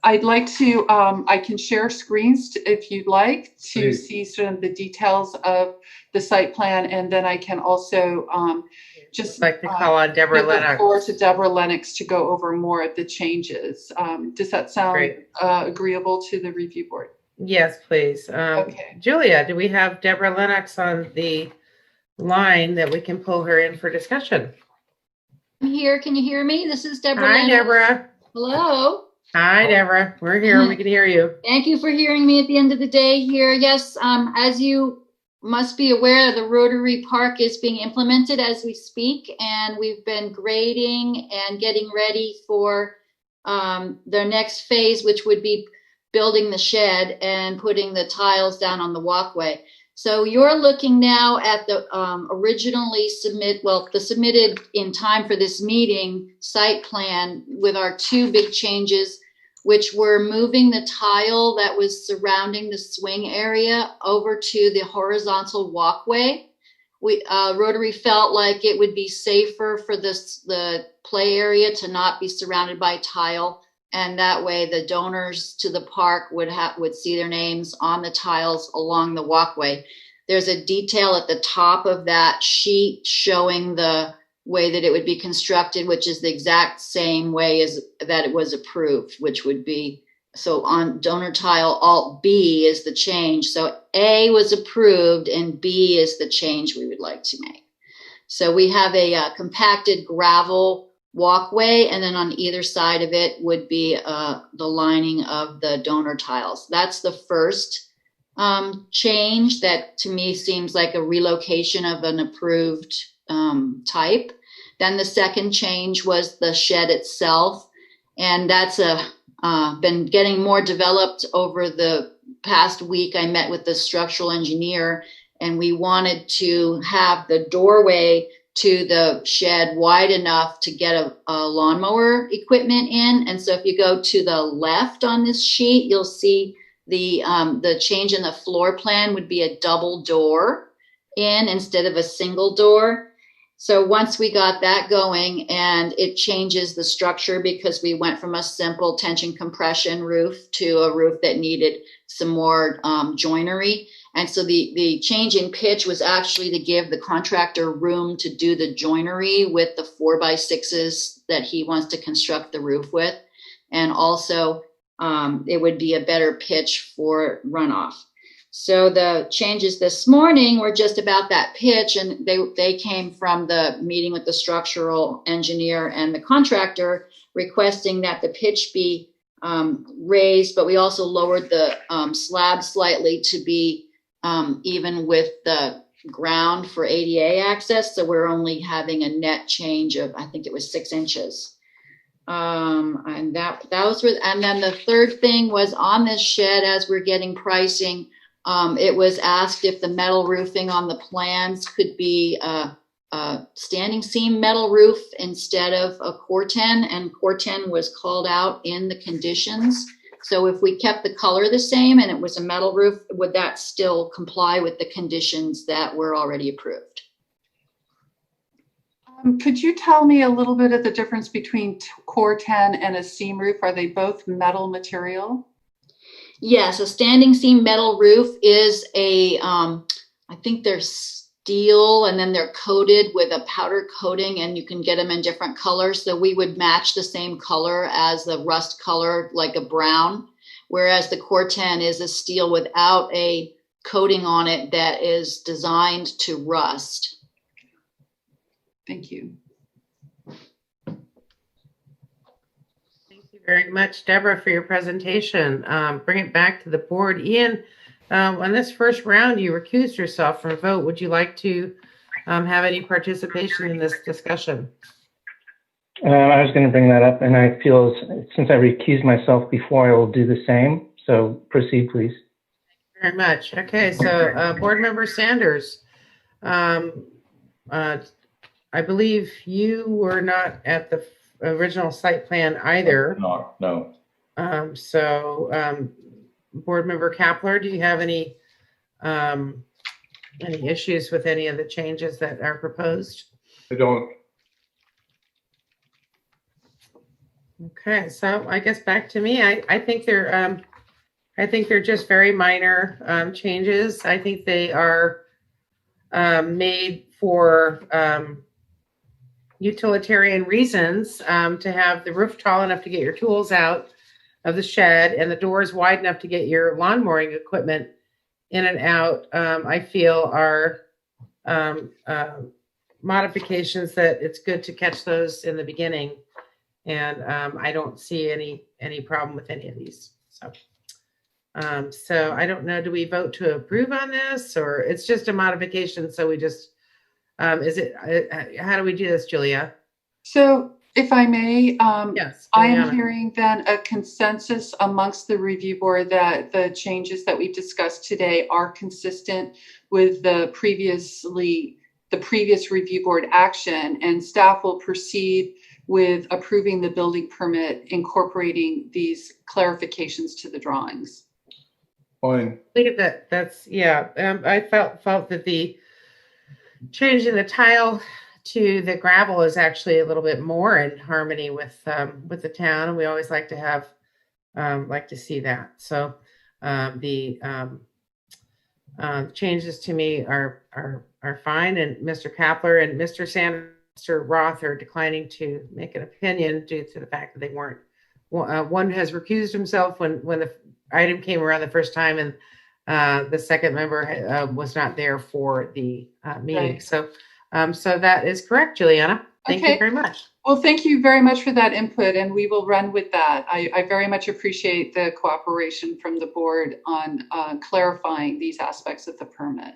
I'd like to, I can share screens if you'd like to see some of the details of the site plan, and then I can also just like to call on Deborah Lennox. Look forward to Deborah Lennox to go over more of the changes. Does that sound agreeable to the review board? Yes, please. Okay. Julia, do we have Deborah Lennox on the line that we can pull her in for discussion? I'm here. Can you hear me? This is Deborah Hi, Lennox. Deborah. Hello. Hi, Deborah. We're here. We can hear you. Thank you for hearing me at the end of the day here. Yes, as you must be aware, the Rotary Park is being implemented as we speak, and we've been grading and getting ready for the next phase, which would be building the shed and putting the tiles down on the walkway. So you're looking now at the submitted in time for this meeting site plan with our two big changes, which were moving the tile that was surrounding the swing area over to the horizontal walkway. Rotary felt like it would be safer for the play area to not be surrounded by tile, and that way the donors to the park would see their names on the tiles along the walkway. There's a detail at the top of that sheet showing the way that it would be constructed, which is the exact same way as that it was approved, which would be, so on donor tile alt B is the change. So A was approved and B is the change we would like to make. So we have a compacted gravel walkway, and then on either side of it would be the lining of the donor tiles. That's the first change that to me seems like a relocation of an approved type. Then the second change was the shed itself, and that's been getting more developed over the past week. I met with the structural engineer, and we wanted to have the doorway to the shed wide enough to get a lawnmower equipment in. And so if you go to the left on this sheet, you'll see the change in the floor plan would be a double door in instead of a single door. So once we got that going, and it changes the structure because we went from a simple tension compression roof to a roof that needed some more joinery. And so the change in pitch was actually to give the contractor room to do the joinery with the 4x6s that he wants to construct the roof with. And also it would be a better pitch for runoff. So the changes this morning were just about that pitch, and they came from the meeting with the structural engineer and the contractor requesting that the pitch be raised, but we also lowered the slab slightly to be even with the ground for ADA access. So we're only having a net change of, I think it was 6 inches. And that was, and then the third thing was on this shed, as we're getting pricing, It was asked if the metal roofing on the plans could be a standing seam metal roof instead of a Corten, and Corten was called out in the conditions. So if we kept the color the same and it was a metal roof, would that still comply with the conditions that were already approved? Could you tell me a little bit of the difference between Corten and a seam roof? Are they both metal material? Yes, a standing seam metal roof is a, I think they're steel, and then they're coated with a powder coating, and you can get them in different colors. So we would match the same color as the rust color, like a brown, whereas the Corten is a steel without a coating on it that is designed to rust. Thank you. Thank you very much, Deborah, for your presentation. Bring it back to the board. Ian, on this first round, you recused yourself from a vote. Would you like to have any participation in this discussion? I was going to bring that up, and I feel since I recused myself before, I will do the same. So proceed, please. Thank you very much. Okay, so Board Member Sanders, I believe you were not at the original site plan either. No. Board Member Kapler, do you have any issues with any of the changes that are proposed? I don't. Okay, so I guess back to me. I think they're just very minor changes. I think they are made for utilitarian reasons, to have the roof tall enough to get your tools out of the shed and the doors wide enough to get your lawn mowing equipment in and out. I feel are modifications that it's good to catch those in the beginning, and I don't see any problem with any of these. So I don't know, do we vote to approve on this, or it's just a modification? So we just how do we do this, Julia? So if I may, Yes, I am hearing then a consensus amongst the review board that the changes that we've discussed today are consistent with the previous review board action, and staff will proceed with approving the building permit, incorporating these clarifications to the drawings. Fine. I think that's I felt that the changing the tile to the gravel is actually a little bit more in harmony with the town, and we always like to have like to see that. So the changes to me are fine, and Mr. Kapler and Mr. Roth are declining to make an opinion due to the fact that they weren't. One has recused himself when the item came around the first time, and the second member was not there for the meeting. Right. So that is correct, Juliana. Thank you very much. Well, thank you very much for that input, and we will run with that. I very much appreciate the cooperation from the board on clarifying these aspects of the permit.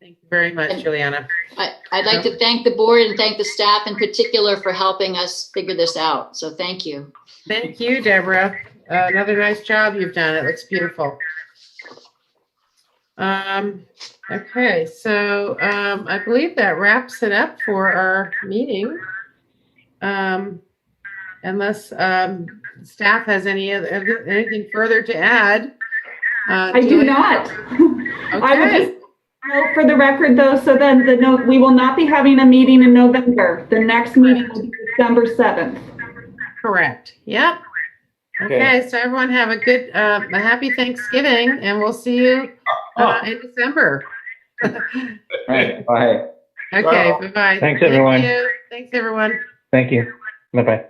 Thank you very much, Juliana. I'd like to thank the board and thank the staff in particular for helping us figure this out. So thank you. Thank you, Deborah. Another nice job you've done. It looks beautiful. Okay, so I believe that wraps it up for our meeting. Unless staff has anything further to add. I do not. Okay. I would just note for the record, though, so then we will not be having a meeting in November. The next meeting will be December 7th. Correct. Yep. Okay, so everyone have a happy Thanksgiving, and we'll see you in December. Right. Bye. Okay, bye-bye. Thanks, everyone. Thank you. Thanks, everyone. Thank you. Bye-bye.